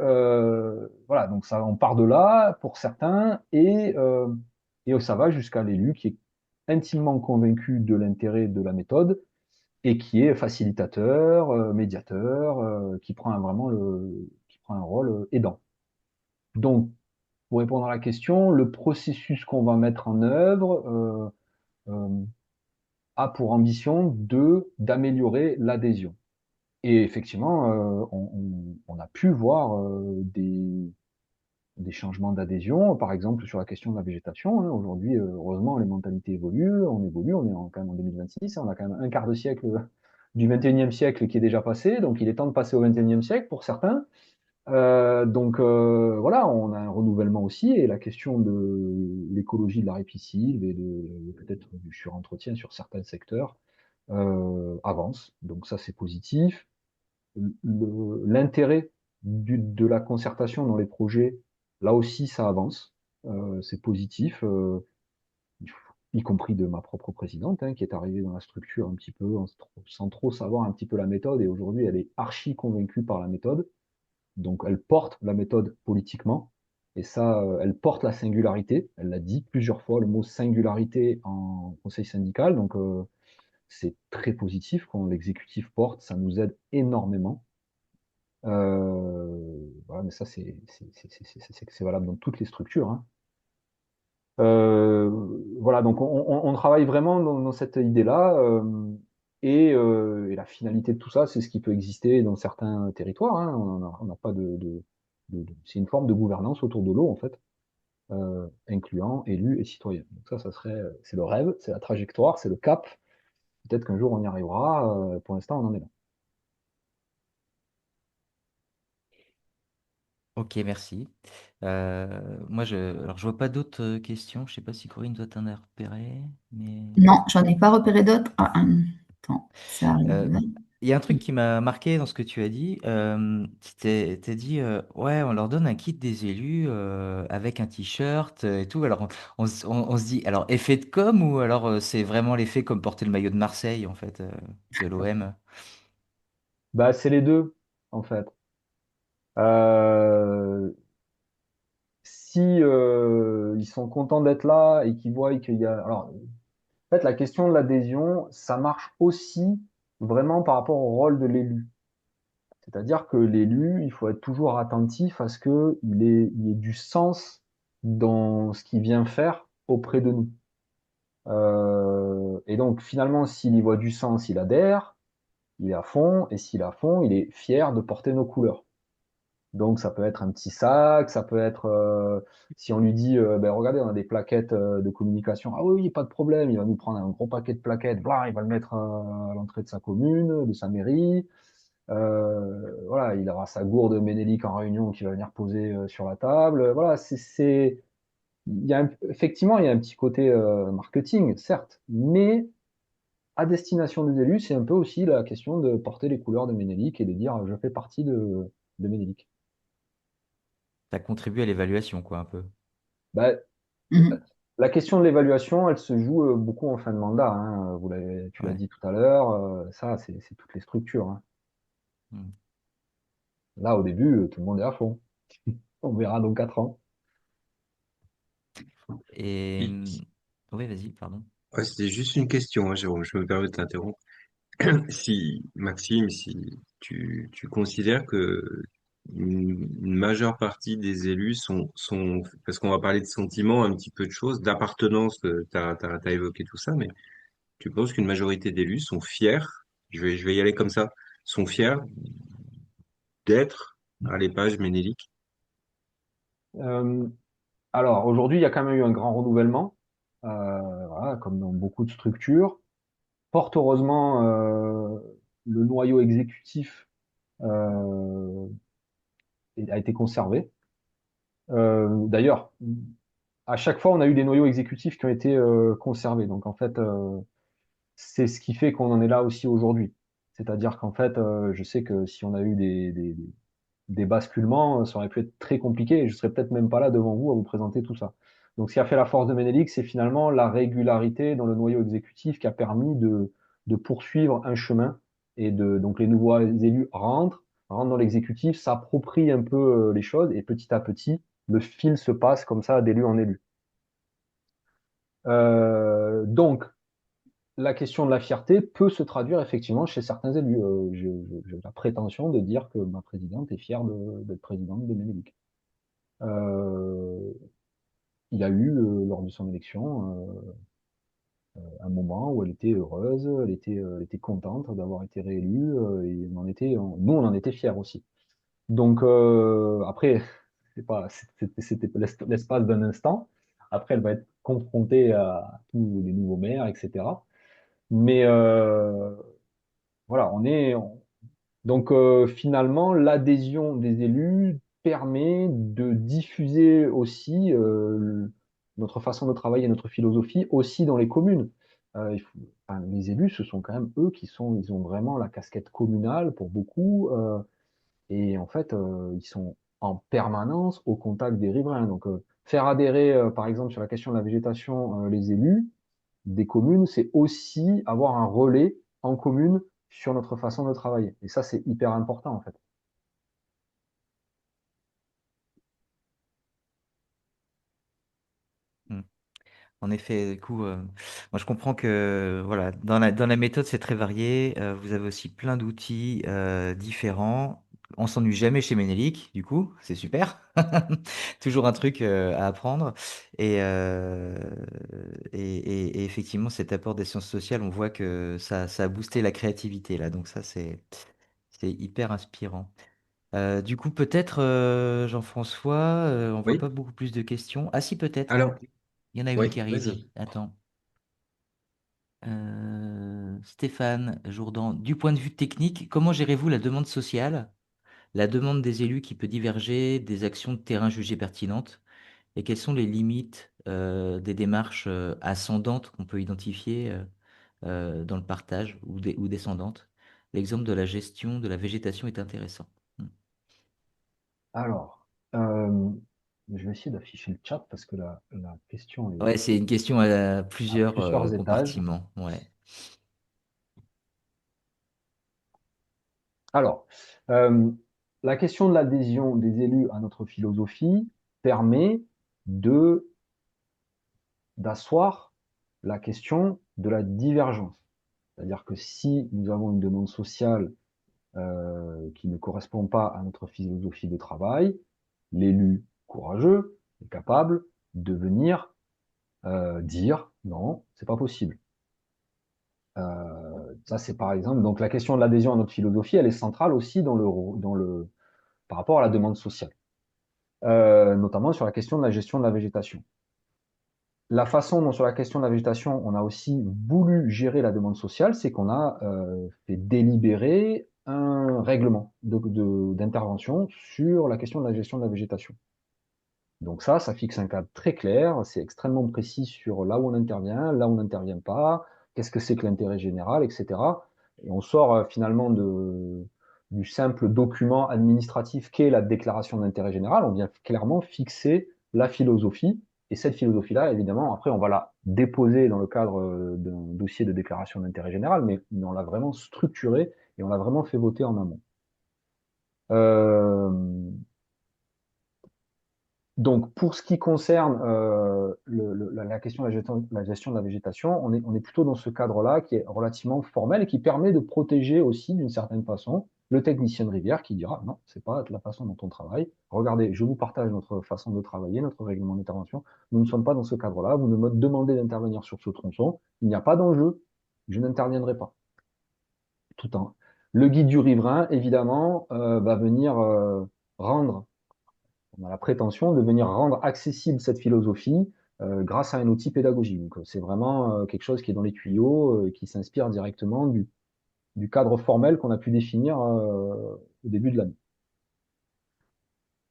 Voilà, donc ça, on part de là pour certains et ça va jusqu'à l'élu qui est intimement convaincu de l'intérêt de la méthode et qui est facilitateur, médiateur, qui prend un rôle aidant. Donc, pour répondre à la question, le processus qu'on va mettre en œuvre euh, a pour ambition d'améliorer l'adhésion. Et effectivement, on a pu voir des changements d'adhésion, par exemple sur la question de la végétation, hein. Aujourd'hui, heureusement, les mentalités évoluent, on est quand même en 2026, on a quand même un quart de siècle du 21e siècle qui est déjà passé, donc il est temps de passer au 21e siècle pour certains. Voilà, on a un renouvellement aussi, et la question de l'écologie de la ripisylve et peut-être du surentretien sur certains secteurs avance. Donc ça, c'est positif. L'intérêt de la concertation dans les projets, là aussi, ça avance. C'est positif, y compris de ma propre présidente, hein, qui est arrivée dans la structure un petit peu sans trop savoir un petit peu la méthode, et aujourd'hui, elle est archi convaincue par la méthode. Donc, elle porte la méthode politiquement, et ça, elle porte la singularité. Elle l'a dit plusieurs fois, le mot singularité en conseil syndical. Donc, c'est très positif quand l'exécutif porte, ça nous aide énormément. Voilà, mais ça, c'est valable dans toutes les structures, hein. Euh, voilà, donc on travaille vraiment dans cette idée-là. Et la finalité de tout ça, c'est ce qui peut exister dans certains territoires, hein. On n'a pas c'est une forme de gouvernance autour de l'eau, en fait, incluant élus et citoyens. Donc ça serait, c'est le rêve, c'est la trajectoire, c'est le cap. Peut-être qu'un jour on y arrivera. Pour l'instant, on en est là. Ok, merci. Moi, alors, je vois pas d'autres questions. Je sais pas si Corinne doit t'en repérer, mais Non, j'en ai pas repéré d'autres. Ah, attends, ça Euh, arrive. il y a un truc qui m'a marqué dans ce que tu as dit. T'as dit, ouais, on leur donne un kit des élus avec un t-shirt et tout. Alors, on se dit, alors, effet de com ou alors c'est vraiment l'effet comme porter le maillot de Marseille, en fait, de l'OM? Bah, c'est les deux, en fait. Euh, Si ils sont contents d'être là et qu'ils voient qu'il y a... Alors, en fait, la question de l'adhésion, ça marche aussi vraiment par rapport au rôle de l'élu. C'est-à-dire que l'élu, il faut être toujours attentif à ce qu'il y ait du sens dans ce qu'il vient faire auprès de nous. Et donc, finalement, s'il y voit du sens, il adhère, il est à fond, et s'il est à fond, il est fier de porter nos couleurs. Donc ça peut être un petit sac, ça peut être si on lui dit ben regardez on a des plaquettes de communication. Ah oui, oui, pas de problème, il va nous prendre un gros paquet de plaquettes, blah, il va le mettre à l'entrée de sa commune, de sa mairie. Voilà, il aura sa gourde Ménélique en réunion qui va venir poser sur la table. Voilà, effectivement il y a un petit côté marketing, certes, mais à destination des élus, c'est un peu aussi la question de porter les couleurs de Ménélique et de dire je fais partie de Ménélique. Ça contribue à l'évaluation, quoi, un peu. Bah, Mhm. la question de l'évaluation, elle se joue beaucoup en fin de mandat, hein. Tu l'as Ouais. dit tout à l'heure, ça, c'est toutes les structures, hein. Hmm. Là, au début, tout le monde est à fond. On verra dans 4 ans. Et Si- oui, vas-y, pardon. Ouais, c'était juste une question, hein, Jérôme, je me permets de t'interrompre. Si, Maxime, si tu considères que une majeure partie des élus parce qu'on va parler de sentiments, un petit peu de choses, d'appartenance, t'as évoqué tout ça, mais tu penses qu'une majorité d'élus sont fiers, je vais y aller comme ça, sont fiers d'être à l'épage Ménélique? Euh, alors, aujourd'hui, il y a quand même eu un grand renouvellement, voilà, comme dans beaucoup de structures. Fort heureusement, le noyau exécutif euh, a été conservé. D'ailleurs, à chaque fois, on a eu des noyaux exécutifs qui ont été conservés. Donc, en fait, c'est ce qui fait qu'on en est là aussi aujourd'hui. C'est-à-dire qu'en fait, je sais que si on a eu des basculements, ça aurait pu être très compliqué et je serais peut-être même pas là devant vous à vous présenter tout ça. Donc, ce qui a fait la force de Ménélique, c'est finalement la régularité dans le noyau exécutif qui a permis de poursuivre un chemin donc les nouveaux élus rentrent dans l'exécutif, s'approprient un peu les choses et petit à petit, le fil se passe comme ça d'élu en élu. Donc, la question de la fierté peut se traduire effectivement chez certains élus. J'ai la prétention de dire que ma présidente est fière d'être présidente de Ménélique. Euh, il y a eu, lors de son élection, un moment où elle était heureuse, elle était contente d'avoir été réélue, et nous, on en était fiers aussi. Donc, après, c'était l'espace d'un instant. Après, elle va être confrontée à tous les nouveaux maires, etc. Mais voilà, donc finalement, l'adhésion des élus permet de diffuser aussi notre façon de travailler, notre philosophie aussi dans les communes. Enfin, les élus, ce sont quand même eux ils ont vraiment la casquette communale pour beaucoup, et en fait, ils sont en permanence au contact des riverains. Donc, faire adhérer, par exemple, sur la question de la végétation, les élus des communes, c'est aussi avoir un relais en commune sur notre façon de travailler. Et ça, c'est hyper important, en fait. Hmm. En effet, du coup, moi je comprends que voilà, dans la méthode, c'est très varié. Vous avez aussi plein d'outils différents. on s'ennuie jamais chez Ménélique, du coup, c'est super. Toujours un truc à apprendre. Et, euh, et effectivement, cet apport des sciences sociales, on voit que ça a boosté la créativité là. Donc ça, c'est hyper inspirant. Du coup, peut-être, Jean-François, on voit Oui, pas beaucoup plus de questions. Ah si, peut-être. alors, Il y en a une oui, qui arrive. vas-y. Attends. Stéphane Jourdan, du point de vue technique, comment gérez-vous la demande sociale, la demande des élus qui peut diverger des actions de terrain jugées pertinentes, et quelles sont les limites des démarches ascendantes qu'on peut identifier dans le partage ou descendantes? L'exemple de la gestion de la végétation est intéressant. Hmm. Alors, je vais essayer d'afficher le chat parce que la question est Ouais, c'est une question à à plusieurs plusieurs étages. compartiments. Ouais. Alors, euh, la question de l'adhésion des élus à notre philosophie permet de d'asseoir la question de la divergence. C'est-à-dire que si nous avons une demande sociale qui ne correspond pas à notre philosophie de travail, l'élu courageux est capable de venir dire non, c'est pas possible. Ça, c'est par exemple. Donc, la question de l'adhésion à notre philosophie, elle est centrale aussi par rapport à la demande sociale, notamment sur la question de la gestion de la végétation. La façon dont sur la question de la végétation, on a aussi voulu gérer la demande sociale, c'est qu'on a fait délibérer un règlement d'intervention sur la question de la gestion de la végétation. Donc ça fixe un cadre très clair, c'est extrêmement précis sur là où on intervient, là où on n'intervient pas, qu'est-ce que c'est que l'intérêt général, etc. Et on sort finalement du simple document administratif qu'est la déclaration d'intérêt général, on vient clairement fixer la philosophie, et cette philosophie-là, évidemment, après, on va la déposer dans le cadre d'un dossier de déclaration d'intérêt général, mais on l'a vraiment structuré et on l'a vraiment fait voter en amont. Euh, donc, pour ce qui concerne la question de la gestion de la végétation, on est plutôt dans ce cadre-là qui est relativement formel et qui permet de protéger aussi, d'une certaine façon, le technicien de rivière qui dira non, c'est pas la façon dont on travaille. Regardez, je vous partage notre façon de travailler, notre règlement d'intervention. Nous ne sommes pas dans ce cadre-là. Vous me demandez d'intervenir sur ce tronçon. Il n'y a pas d'enjeu. Je n'interviendrai pas. Tout en. Le guide du riverain, évidemment, va venir rendre on a la prétention de venir rendre accessible cette philosophie grâce à un outil pédagogique. Donc, c'est vraiment quelque chose qui est dans les tuyaux, qui s'inspire directement du cadre formel qu'on a pu définir au début de l'année.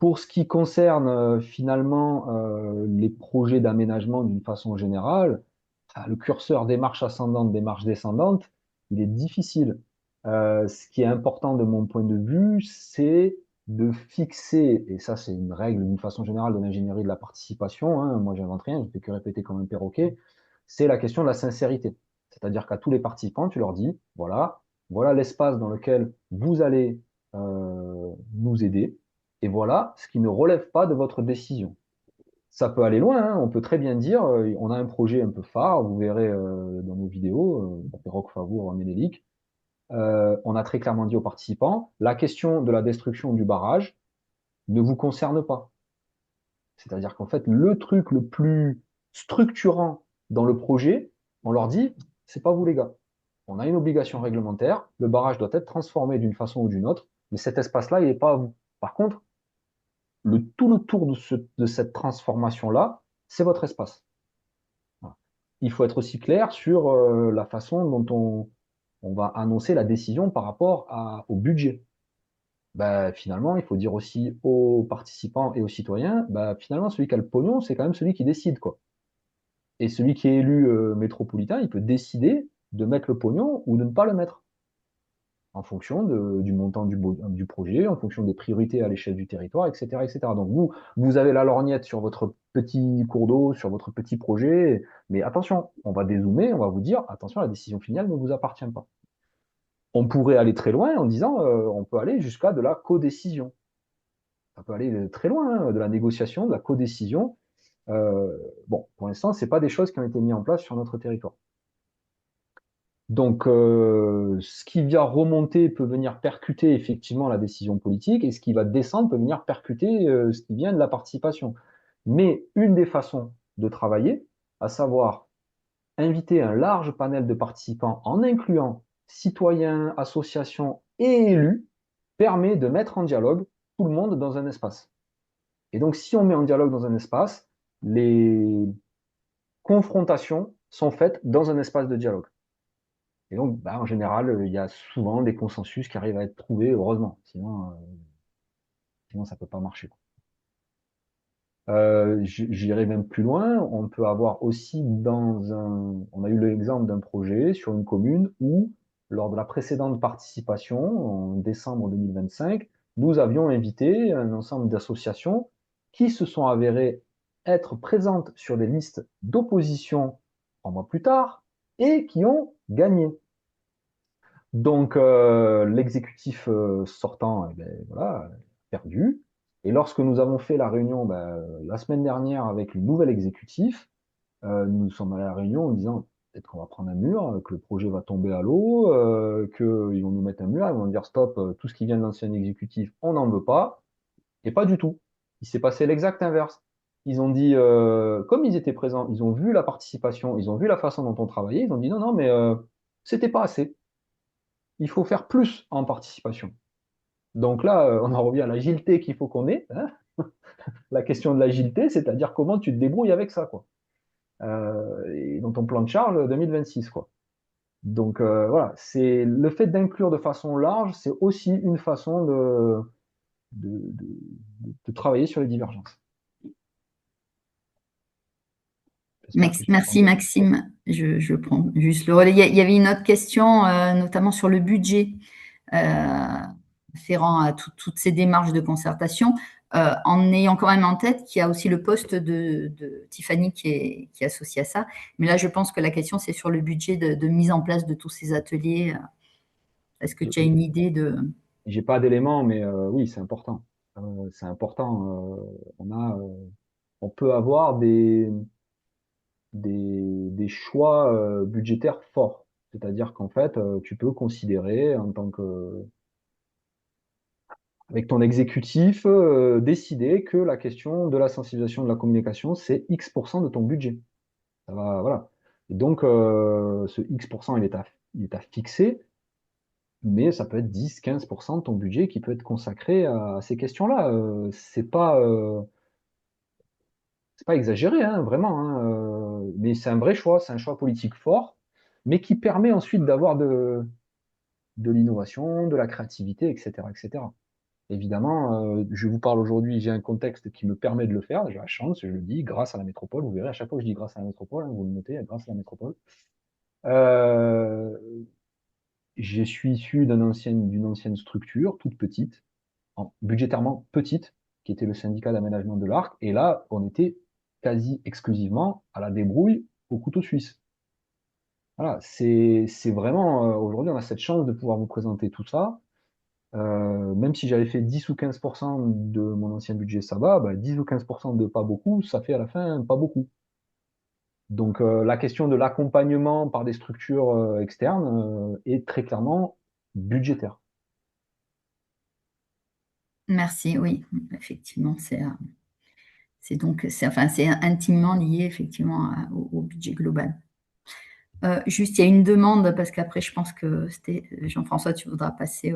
Pour ce qui concerne finalement les projets d'aménagement d'une façon générale, le curseur démarche ascendante, démarche descendante, il est difficile. Ce qui est important de mon point de vue, c'est de fixer, et ça c'est une règle d'une façon générale de l'ingénierie de la participation, hein, moi j'invente rien, je ne fais que répéter comme un perroquet, c'est la question de la sincérité. C'est-à-dire qu'à tous les participants, tu leur dis, voilà l'espace dans lequel vous allez nous aider, et voilà ce qui ne relève pas de votre décision. Ça peut aller loin, hein. On peut très bien dire, on a un projet un peu phare, vous verrez dans nos vidéos, Roch Favour, Ménélique, on a très clairement dit aux participants, la question de la destruction du barrage ne vous concerne pas. C'est-à-dire qu'en fait, le truc le plus structurant dans le projet, on leur dit, c'est pas vous les gars. On a une obligation réglementaire, le barrage doit être transformé d'une façon ou d'une autre, mais cet espace-là, il n'est pas à vous. Par contre, tout le tour de cette transformation-là, c'est votre espace. Voilà. Il faut être aussi clair sur la façon dont on va annoncer la décision par rapport au budget. Bah, finalement, il faut dire aussi aux participants et aux citoyens, bah, finalement, celui qui a le pognon, c'est quand même celui qui décide, quoi. Et celui qui est élu métropolitain, il peut décider de mettre le pognon ou de ne pas le mettre, en fonction du montant du projet, en fonction des priorités à l'échelle du territoire, etc., etc. Donc vous avez la lorgnette sur votre petit cours d'eau, sur votre petit projet, mais attention, on va dézoomer, on va vous dire, attention, la décision finale ne vous appartient pas. On pourrait aller très loin en disant, on peut aller jusqu'à de la codécision. Ça peut aller très loin, hein, de la négociation, de la codécision. Bon, pour l'instant, c'est pas des choses qui ont été mises en place sur notre territoire. Donc, ce qui vient remonter peut venir percuter effectivement la décision politique, et ce qui va descendre peut venir percuter ce qui vient de la participation. Mais une des façons de travailler, à savoir inviter un large panel de participants en incluant citoyens, associations et élus, permet de mettre en dialogue tout le monde dans un espace. Et donc, si on met en dialogue dans un espace, les confrontations sont faites dans un espace de dialogue. Et donc, bah, en général, il y a souvent des consensus qui arrivent à être trouvés, heureusement. Sinon ça peut pas marcher, quoi. J'irai même plus loin. On peut avoir aussi on a eu l'exemple d'un projet sur une commune où, lors de la précédente participation, en décembre 2025, nous avions invité un ensemble d'associations qui se sont avérées être présentes sur les listes d'opposition 3 mois plus tard et qui ont gagné. Donc, l'exécutif sortant, eh ben, voilà, perdu. Et lorsque nous avons fait la réunion la semaine dernière avec le nouvel exécutif, nous sommes allés à la réunion en disant peut-être qu'on va prendre un mur, que le projet va tomber à l'eau, qu'ils vont nous mettre un mur, ils vont dire stop, tout ce qui vient de l'ancien exécutif, on n'en veut pas. Et pas du tout. Il s'est passé l'exact inverse. Ils ont dit, comme ils étaient présents, ils ont vu la participation, ils ont vu la façon dont on travaillait, ils ont dit non, non, mais c'était pas assez. Il faut faire plus en participation. Donc là, on en revient à l'agilité qu'il faut qu'on ait, hein. La question de l'agilité, c'est-à-dire comment tu te débrouilles avec ça, quoi. Et dans ton plan de charge 2026, quoi. Donc voilà, c'est le fait d'inclure de façon large, c'est aussi une façon de travailler sur les divergences. J'espère que j'ai Merci répondu. Maxime. Je prends juste le relais. Il y avait une autre question, notamment sur le budget, afférent à toutes ces démarches de concertation, en ayant quand même en tête qu'il y a aussi le poste de Tiffany qui est associé à ça. Mais là, je pense que la question, c'est sur le budget de mise en place de tous ces ateliers. Est-ce que tu as une idée de... J'ai pas d'éléments, mais oui, c'est important. C'est important. On peut avoir des choix budgétaires forts. C'est-à-dire qu'en fait, tu peux considérer en tant que, avec ton exécutif, décider que la question de la sensibilisation de la communication, c'est X% de ton budget. Ça va, voilà. Et donc, ce X%, il est à fixer, mais ça peut être 10-15% de ton budget qui peut être consacré à ces questions-là. C'est pas exagéré, hein, vraiment, hein, mais c'est un vrai choix, c'est un choix politique fort, mais qui permet ensuite d'avoir de l'innovation, de la créativité, etc., etc. Évidemment, je vous parle aujourd'hui, j'ai un contexte qui me permet de le faire, j'ai la chance, je le dis, grâce à la métropole, vous verrez, à chaque fois que je dis grâce à la métropole, hein, vous le notez, grâce à la métropole. Euh, je suis issu d'une ancienne structure, toute petite, budgétairement petite, qui était le syndicat d'aménagement de l'Arc, et là, on était quasi exclusivement à la débrouille au couteau suisse. Voilà, c'est vraiment, aujourd'hui, on a cette chance de pouvoir vous présenter tout ça. Même si j'avais fait 10 ou 15% de mon ancien budget, ça va, 10 ou 15% de pas beaucoup, ça fait à la fin pas beaucoup. Donc la question de l'accompagnement par des structures externes est très clairement budgétaire. Merci, oui, effectivement, enfin, c'est intimement lié effectivement au budget global. Juste, il y a une demande, parce qu'après, je pense que c'était Jean-François, tu voudras passer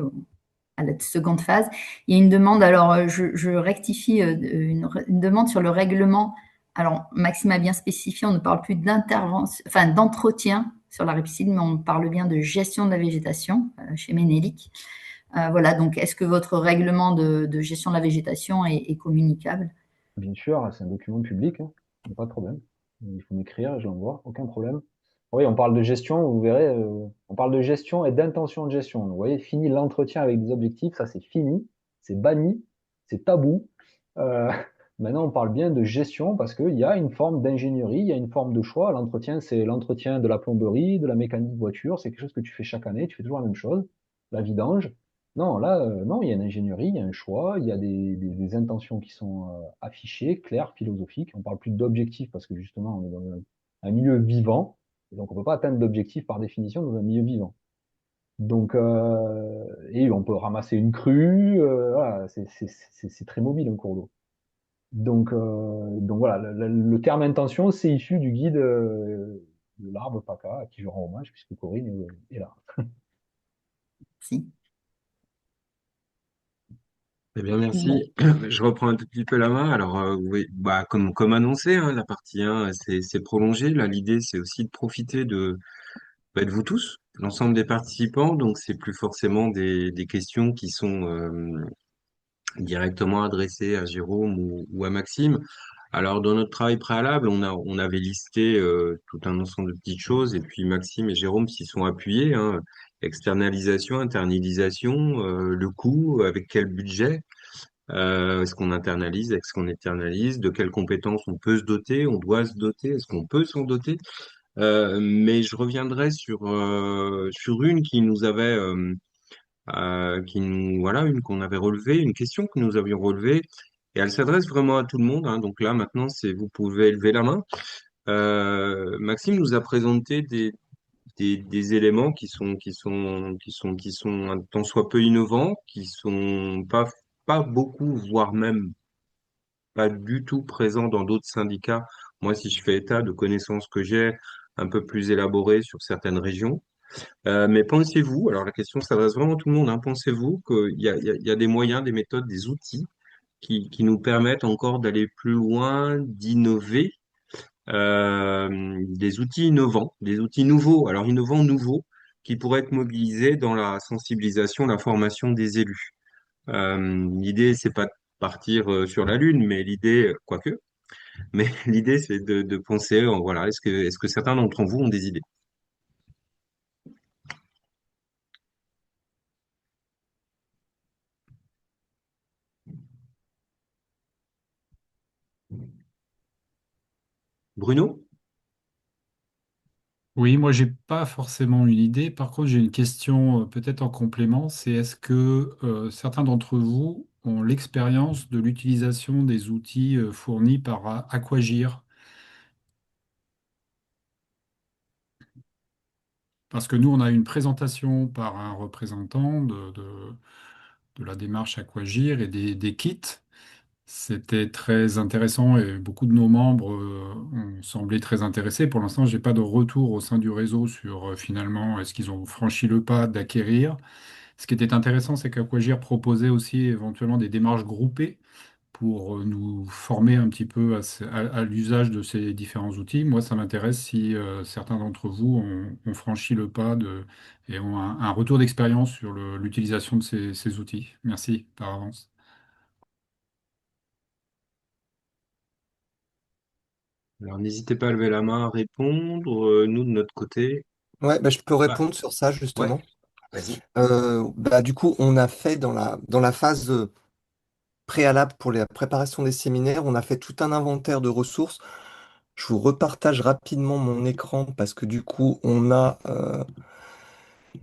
à la seconde phase. Il y a une demande, alors je rectifie une demande sur le règlement. Alors, Maxime a bien spécifié, on ne parle plus d'intervention, enfin d'entretien sur la Rive-Sud, mais on parle bien de gestion de la végétation chez Ménélic. Voilà, donc est-ce que votre règlement de gestion de la végétation est communicable? Bien sûr, c'est un document public, hein, il n'y a pas de problème. Il faut m'écrire, je l'envoie, aucun problème. Oui, on parle de gestion, vous verrez, on parle de gestion et d'intention de gestion. Vous voyez, fini l'entretien avec des objectifs, ça c'est fini, c'est banni, c'est tabou. Euh, Maintenant, on parle bien de gestion parce qu'il y a une forme d'ingénierie, il y a une forme de choix. L'entretien, c'est l'entretien de la plomberie, de la mécanique de voiture, c'est quelque chose que tu fais chaque année, tu fais toujours la même chose, la vidange. Non, là, non, il y a une ingénierie, il y a un choix, il y a des intentions qui sont affichées, claires, philosophiques. On parle plus d'objectifs parce que justement, on est dans un milieu vivant. Et donc, on ne peut pas atteindre l'objectif par définition dans un milieu vivant. Donc, et on peut ramasser une crue, voilà, c'est très mobile un cours d'eau. Donc voilà, le terme intention, c'est issu du guide de l'arbre PACA, à qui je rends hommage, puisque Corinne est là. Si. Eh bien, Bon. merci. Je reprends un tout petit peu la main. Alors, oui, bah, comme annoncé, hein, la partie 1, c'est prolongé. Là, l'idée, c'est aussi de profiter de vous tous, l'ensemble des participants. Donc, c'est plus forcément des questions qui sont directement adressées à Jérôme ou à Maxime. Alors, dans notre travail préalable, on avait listé tout un ensemble de petites choses. Et puis, Maxime et Jérôme s'y sont appuyés, hein. Externalisation, internalisation, le coût, avec quel budget. Est-ce qu'on internalise, est-ce qu'on internalise, de quelles compétences on peut se doter, on doit se doter, est-ce qu'on peut s'en doter? Mais je reviendrai sur une qui nous avait, voilà, une qu'on avait relevée, une question que nous avions relevée, et elle s'adresse vraiment à tout le monde, hein. Donc là, maintenant, vous pouvez lever la main. Maxime nous a présenté des éléments qui sont un tant soit peu innovants, qui sont pas beaucoup, voire même pas du tout présent dans d'autres syndicats. Moi, si je fais état de connaissances que j'ai un peu plus élaborées sur certaines régions. Mais pensez-vous, alors la question s'adresse vraiment à tout le monde, hein, pensez-vous qu'il y a des moyens, des méthodes, des outils qui nous permettent encore d'aller plus loin, d'innover, des outils innovants, des outils nouveaux, alors innovants nouveaux, qui pourraient être mobilisés dans la sensibilisation, la formation des élus. L'idée, c'est pas de partir sur la Lune, mais l'idée, quoique, mais l'idée, c'est de penser, voilà, est-ce que certains d'entre vous ont des idées? Bruno? Oui, moi, j'ai pas forcément une idée. Par contre, j'ai une question peut-être en complément. C'est est-ce que certains d'entre vous ont l'expérience de l'utilisation des outils fournis par Aquagir? Parce que nous, on a eu une présentation par un représentant de la démarche Aquagir et des kits. C'était très intéressant et beaucoup de nos membres ont semblé très intéressés. Pour l'instant, je n'ai pas de retour au sein du réseau sur finalement est-ce qu'ils ont franchi le pas d'acquérir. Ce qui était intéressant, c'est qu'Aquagir proposait aussi éventuellement des démarches groupées pour nous former un petit peu à l'usage de ces différents outils. Moi, ça m'intéresse si certains d'entre vous ont franchi le pas et ont un retour d'expérience sur l'utilisation de ces outils. Merci par avance. Alors, n'hésitez pas à lever la main, à répondre. Nous, de notre côté, Ouais, bah, je peux ah, répondre sur ça ouais, justement. vas-y. Bah, du coup, on a fait dans la phase préalable pour la préparation des séminaires, on a fait tout un inventaire de ressources. Je vous repartage rapidement mon écran parce que du coup,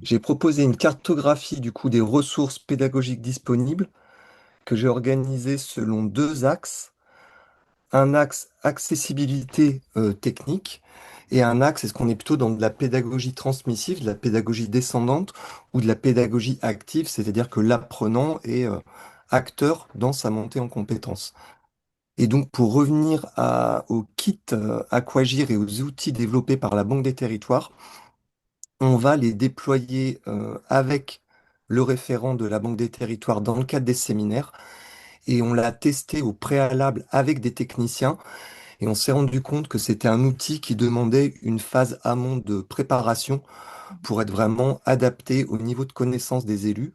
j'ai proposé une cartographie du coup des ressources pédagogiques disponibles que j'ai organisées selon deux axes. Un axe accessibilité technique et un axe, est-ce qu'on est plutôt dans de la pédagogie transmissive, de la pédagogie descendante ou de la pédagogie active, c'est-à-dire que l'apprenant est acteur dans sa montée en compétences. Et donc, pour revenir au kit Aquagir et aux outils développés par la Banque des Territoires, on va les déployer avec le référent de la Banque des Territoires dans le cadre des séminaires. Et on l'a testé au préalable avec des techniciens. Et on s'est rendu compte que c'était un outil qui demandait une phase amont de préparation pour être vraiment adapté au niveau de connaissance des élus.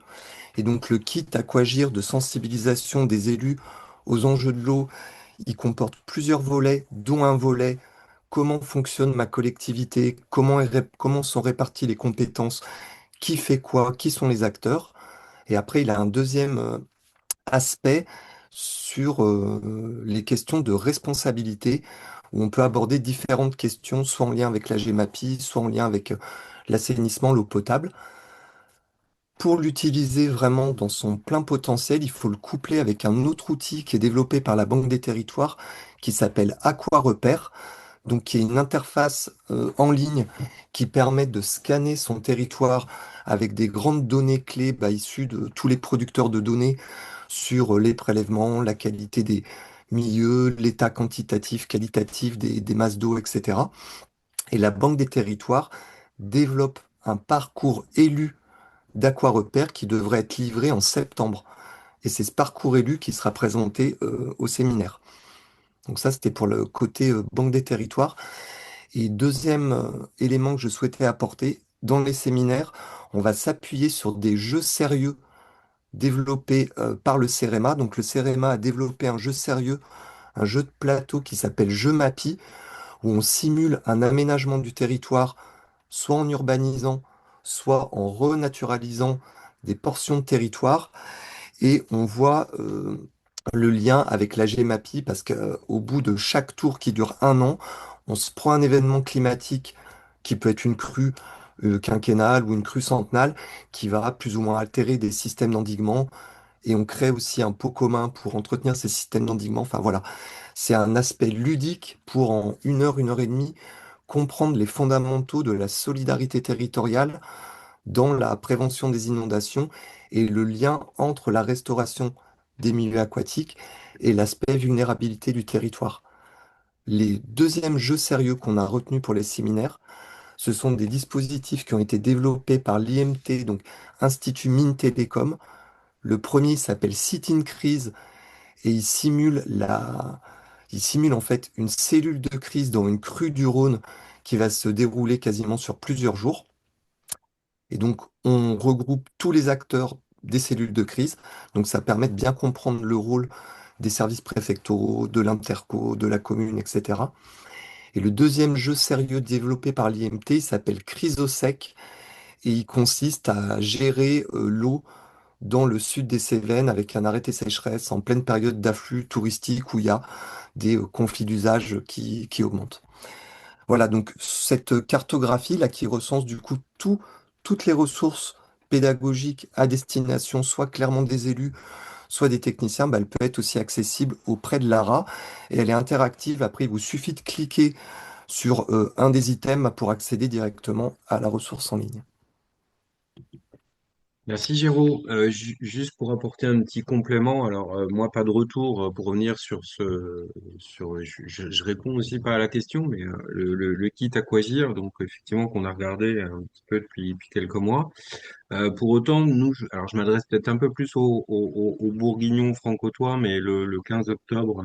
Et donc, le kit Aquagir de sensibilisation des élus aux enjeux de l'eau, il comporte plusieurs volets, dont un volet comment fonctionne ma collectivité, comment sont réparties les compétences, qui fait quoi, qui sont les acteurs. Et après, il a un deuxième aspect sur les questions de responsabilité, où on peut aborder différentes questions, soit en lien avec la GEMAPI, soit en lien avec l'assainissement, l'eau potable. Pour l'utiliser vraiment dans son plein potentiel, il faut le coupler avec un autre outil qui est développé par la Banque des Territoires qui s'appelle AquaRepère. donc qui est une interface en ligne qui permet de scanner son territoire avec des grandes données clés issues de tous les producteurs de données sur les prélèvements, la qualité des milieux, l'état quantitatif, qualitatif des masses d'eau, etc. Et la Banque des territoires développe un parcours élu d'Aqua-Repère qui devrait être livré en septembre. Et c'est ce parcours élu qui sera présenté au séminaire. Donc ça, c'était pour le côté Banque des territoires. Et deuxième élément que je souhaitais apporter, dans les séminaires, on va s'appuyer sur des jeux sérieux développés par le CEREMA. Donc le CEREMA a développé un jeu sérieux, un jeu de plateau qui s'appelle Jeu Mappy, où on simule un aménagement du territoire, soit en urbanisant, soit en renaturalisant des portions de territoire. Et on voit le lien avec la GEMAPI parce qu'au bout de chaque tour qui dure un an, on se prend un événement climatique qui peut être une crue quinquennale ou une crue centenale qui va plus ou moins altérer des systèmes d'endiguement. Et on crée aussi un pot commun pour entretenir ces systèmes d'endiguement. Enfin voilà, c'est un aspect ludique pour en une heure et demie, comprendre les fondamentaux de la solidarité territoriale dans la prévention des inondations et le lien entre la restauration des milieux aquatiques et l'aspect vulnérabilité du territoire. Les deuxièmes jeux sérieux qu'on a retenus pour les séminaires, ce sont des dispositifs qui ont été développés par l'IMT, donc Institut Mines Télécom. Le premier s'appelle Site in Crise et il simule en fait une cellule de crise dans une crue du Rhône qui va se dérouler quasiment sur plusieurs jours. Et donc, on regroupe tous les acteurs des cellules de crise. Donc, ça permet de bien comprendre le rôle des services préfectoraux, de l'interco, de la commune, etc. Et le deuxième jeu sérieux développé par l'IMT, il s'appelle Chrysosec et il consiste à gérer l'eau dans le sud des Cévennes avec un arrêté sécheresse en pleine période d'afflux touristique où il y a des conflits d'usage qui augmentent. Voilà, donc cette cartographie là qui recense du coup toutes les ressources pédagogiques à destination soit clairement des élus, soit des techniciens, elle peut être aussi accessible auprès de l'ARA et elle est interactive. Après, il vous suffit de cliquer sur un des items pour accéder directement à la ressource en ligne. Merci Géraud. Juste pour apporter un petit complément, alors moi pas de retour pour revenir je réponds aussi pas à la question, mais le kit Aquagir, donc effectivement qu'on a regardé un petit peu depuis quelques mois. Pour autant, alors je m'adresse peut-être un peu plus aux Bourguignons franc-comtois, mais le 15 octobre,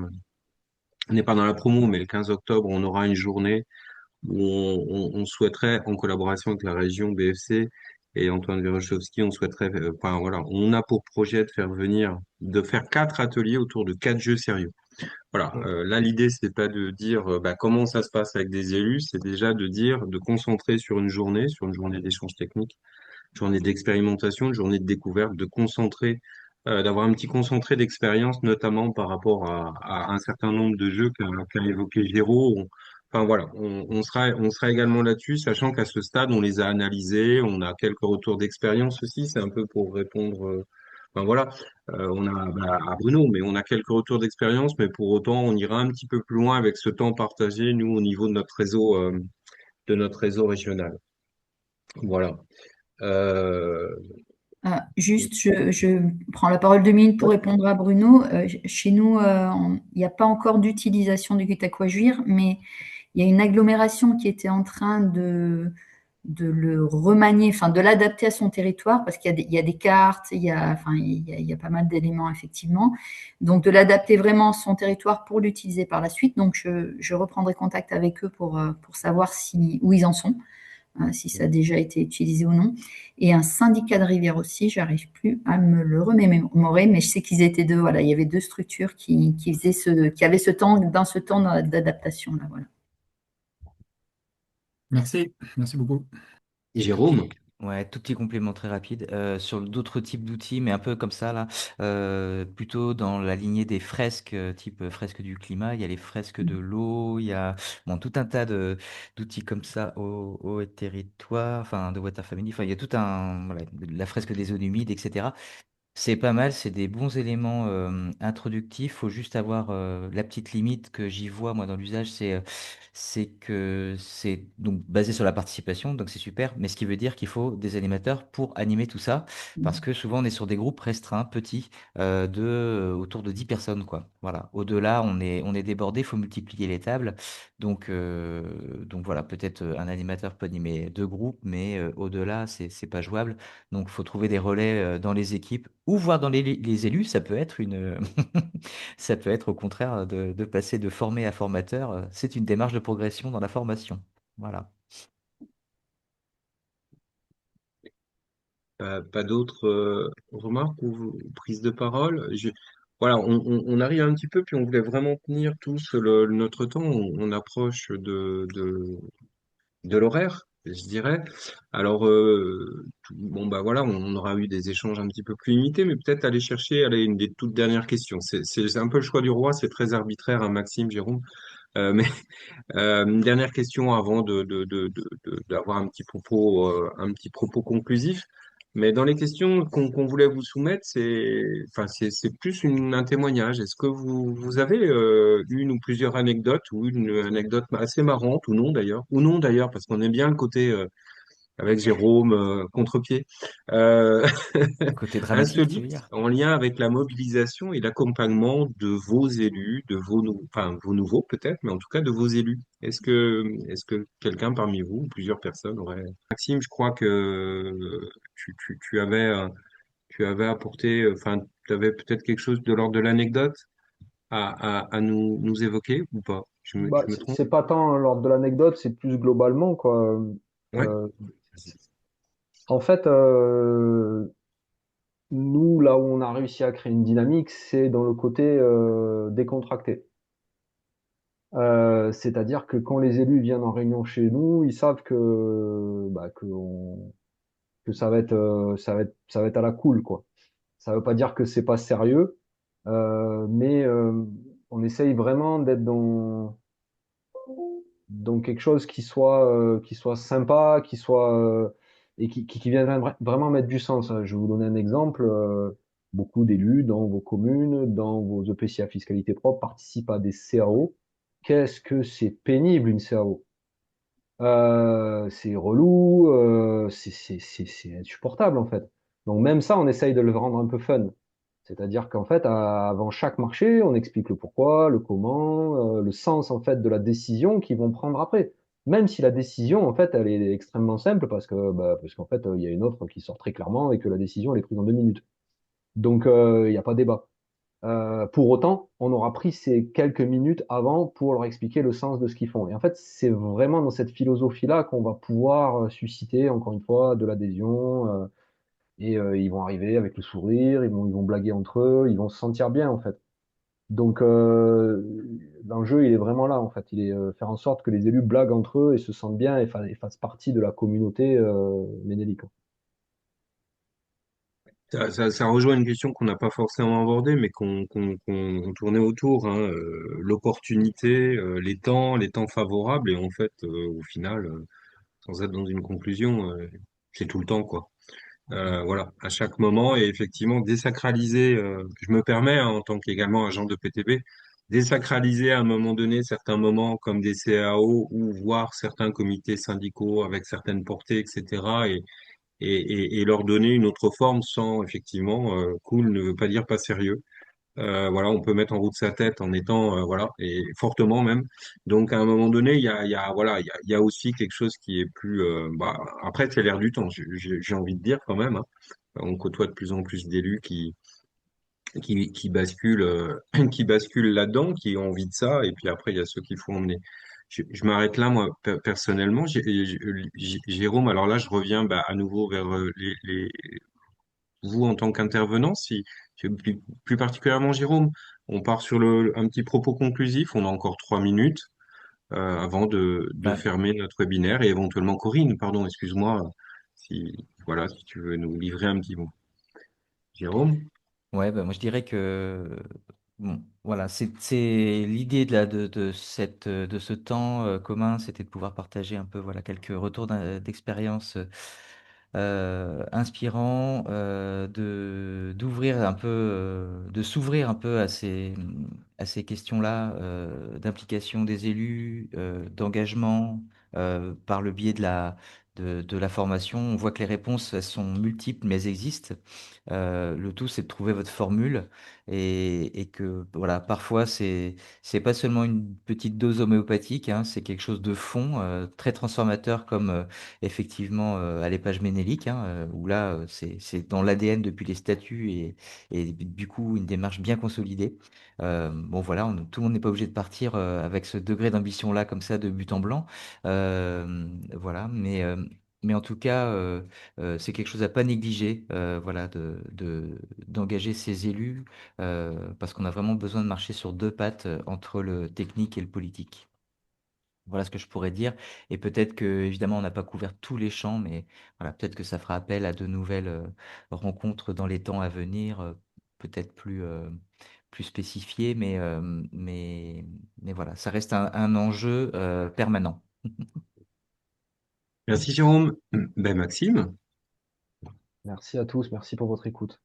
on n'est pas dans la promo, mais le 15 octobre, on aura une journée où on souhaiterait, en collaboration avec la région BFC et Antoine Verochovski, on souhaiterait, enfin voilà, on a pour projet de faire 4 ateliers autour de 4 jeux sérieux. Voilà, là l'idée c'est pas de dire comment ça se passe avec des élus, c'est déjà de concentrer sur une journée d'échange technique, une journée d'expérimentation, une journée de découverte, d'avoir un petit concentré d'expérience, notamment par rapport à un certain nombre de jeux qu'a évoqué Géraud. Enfin voilà, on sera également là-dessus, sachant qu'à ce stade, on les a analysés, on a quelques retours d'expérience aussi, c'est un peu pour répondre. Enfin voilà, on a à Bruno, mais on a quelques retours d'expérience, mais pour autant, on ira un petit peu plus loin avec ce temps partagé, nous, au niveau de notre réseau régional. Voilà. Euh, Juste, je prends la parole 2 minutes pour ouais. répondre à Bruno. Chez nous, il n'y a pas encore d'utilisation du Aquajuir, mais il y a une agglomération qui était en train de le remanier, enfin de l'adapter à son territoire, parce qu'il y a des cartes, il y a pas mal d'éléments, effectivement. Donc, de l'adapter vraiment à son territoire pour l'utiliser par la suite. Donc, je reprendrai contact avec eux pour savoir où ils en sont, si ça a déjà été utilisé ou non. Et un syndicat de rivière aussi, j'arrive plus à me le remémorer, mais je sais qu'ils étaient deux. Voilà, il y avait deux structures qui avaient ce temps, dans ce temps d'adaptation là. Voilà. Merci beaucoup. Et Jérôme? Ouais, tout petit complément très rapide sur d'autres types d'outils, mais un peu comme ça là, plutôt dans la lignée des fresques, type fresques du climat. Il y a les fresques de l'eau, il y a bon, tout un tas d'outils comme ça au territoire, enfin de Water Family. Enfin, il y a tout un voilà, la fresque des zones humides, etc. C'est pas mal, c'est des bons éléments introductifs. Faut juste avoir la petite limite que j'y vois moi dans l'usage, c'est que c'est donc basé sur la participation, donc c'est super. Mais ce qui veut dire qu'il faut des animateurs pour animer tout ça, parce que souvent on est sur des groupes restreints, petits, autour de 10 personnes, quoi. Voilà. Au-delà, on est débordé, faut multiplier les tables. Donc voilà, peut-être un animateur peut animer deux groupes, mais au-delà, c'est pas jouable. Donc, il faut trouver des relais dans les équipes ou voir dans les élus. Ça peut être ça peut être au contraire de passer de formé à formateur. C'est une démarche de progression dans la formation. Voilà. Pas d'autres remarques ou prises de parole? Voilà, on arrive un petit peu, puis on voulait vraiment tenir tous notre temps. On approche de l'horaire, je dirais. Alors, bon, bah voilà, on aura eu des échanges un petit peu plus limités, mais peut-être aller chercher, allez, une des toutes dernières questions. C'est un peu le choix du roi, c'est très arbitraire, hein, Maxime, Jérôme. Mais une dernière question avant d'avoir un petit propos conclusif. Mais dans les questions qu'on voulait vous soumettre, enfin, c'est plus un témoignage. Est-ce que vous avez une ou plusieurs anecdotes ou une anecdote assez marrante ou non d'ailleurs, parce qu'on aime bien le côté avec Jérôme contre-pied. Euh, Côté dramatique, tu veux Insolite dire? en lien avec la mobilisation et l'accompagnement de vos élus, enfin vos nouveaux peut-être, mais en tout cas de vos élus. Est-ce que quelqu'un parmi vous, ou plusieurs personnes aurait... Maxime, je crois que tu avais apporté, enfin, tu avais peut-être quelque chose de l'ordre de l'anecdote à nous évoquer ou pas? Bah, Je me trompe? c'est pas tant lors de l'anecdote, c'est plus globalement, quoi. Ouais. Euh, En fait, nous, là où on a réussi à créer une dynamique, c'est dans le côté décontracté. C'est-à-dire que quand les élus viennent en réunion chez nous, ils savent que ça va être à la cool, quoi. Ça veut pas dire que c'est pas sérieux, mais on essaye vraiment d'être dans quelque chose qui soit sympa, et qui vienne vraiment mettre du sens. Je vais vous donner un exemple. Beaucoup d'élus dans vos communes, dans vos EPCI à fiscalité propre participent à des CAO. Qu'est-ce que c'est pénible une CAO? C'est relou, c'est insupportable en fait. Donc même ça, on essaye de le rendre un peu fun. C'est-à-dire qu'en fait, avant chaque marché, on explique le pourquoi, le comment, le sens en fait de la décision qu'ils vont prendre après. Même si la décision, en fait, elle est extrêmement simple parce qu'en fait, il y a une offre qui sort très clairement et que la décision, elle est prise en 2 minutes. Donc, il n'y a pas débat. Pour autant, on aura pris ces quelques minutes avant pour leur expliquer le sens de ce qu'ils font. Et en fait, c'est vraiment dans cette philosophie-là qu'on va pouvoir susciter, encore une fois, de l'adhésion. Ils vont arriver avec le sourire, ils vont blaguer entre eux, ils vont se sentir bien, en fait. Donc, l'enjeu, il est vraiment là, en fait. Il est faire en sorte que les élus blaguent entre eux et se sentent bien et fassent partie de la communauté Ménélique. Ça rejoint une question qu'on n'a pas forcément abordée, mais qu'on tournait autour, hein, l'opportunité, les temps favorables, et en fait, au final, sans être dans une conclusion, c'est tout le temps, quoi. Voilà, à chaque moment, et effectivement, désacraliser, je me permets, hein, en tant qu'également agent de PTB, désacraliser à un moment donné certains moments comme des CAO ou voir certains comités syndicaux avec certaines portées, etc., et leur donner une autre forme sans, effectivement, cool ne veut pas dire pas sérieux. Voilà, on peut mettre en route sa tête en étant, voilà, et fortement même. Donc, à un moment donné, voilà, il y a aussi quelque chose qui est plus, bah, après, c'est l'air du temps, j'ai envie de dire quand même, hein. On côtoie de plus en plus d'élus qui basculent, qui basculent là-dedans, qui ont envie de ça, et puis après, il y a ceux qu'il faut emmener. Je m'arrête là, moi, personnellement. Jérôme, alors là, je reviens bah, à nouveau vers vous en tant qu'intervenant, plus particulièrement Jérôme, on part sur un petit propos conclusif. On a encore 3 minutes avant de Bah, fermer notre webinaire et éventuellement Corinne, pardon, excuse-moi, voilà, si tu veux nous livrer un petit mot. Jérôme? ouais, bah, moi je dirais que bon, voilà, c'est l'idée de ce temps commun, c'était de pouvoir partager un peu voilà quelques retours d'expérience inspirant d'ouvrir un peu, de s'ouvrir un peu à ces questions-là d'implication des élus, d'engagement par le biais de la formation. On voit que les réponses, elles sont multiples, mais elles existent. Le tout, c'est de trouver votre formule et que voilà, parfois c'est pas seulement une petite dose homéopathique, hein, c'est quelque chose de fond, très transformateur comme effectivement à l'épage ménélique, hein, où là c'est dans l'ADN depuis les statuts et du coup une démarche bien consolidée. Bon voilà, tout le monde n'est pas obligé de partir avec ce degré d'ambition là comme ça de but en blanc. Voilà, mais en tout cas, c'est quelque chose à pas négliger, voilà, d'engager ces élus, parce qu'on a vraiment besoin de marcher sur deux pattes entre le technique et le politique. Voilà ce que je pourrais dire. Et peut-être que, évidemment, on n'a pas couvert tous les champs, mais voilà, peut-être que ça fera appel à de nouvelles rencontres dans les temps à venir, peut-être plus spécifiées, mais voilà, ça reste un enjeu permanent. Merci Jérôme. Ben Maxime. Merci à tous, merci pour votre écoute.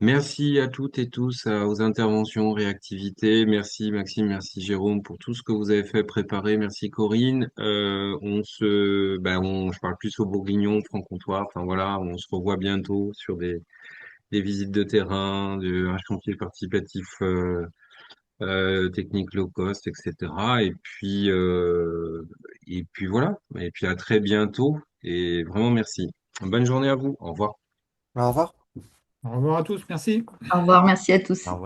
Merci à toutes et tous aux interventions, réactivités. Merci Maxime, merci Jérôme pour tout ce que vous avez fait préparer. Merci Corinne. Je parle plus au Bourguignon, franc-comtois. Enfin voilà, on se revoit bientôt sur des visites de terrain, un chantier participatif technique low cost, etc. Et puis voilà. Et puis à très bientôt. Et vraiment merci. Bonne journée à vous. Au revoir. Au revoir. Au revoir à tous, merci. Au revoir, merci à tous. Au revoir.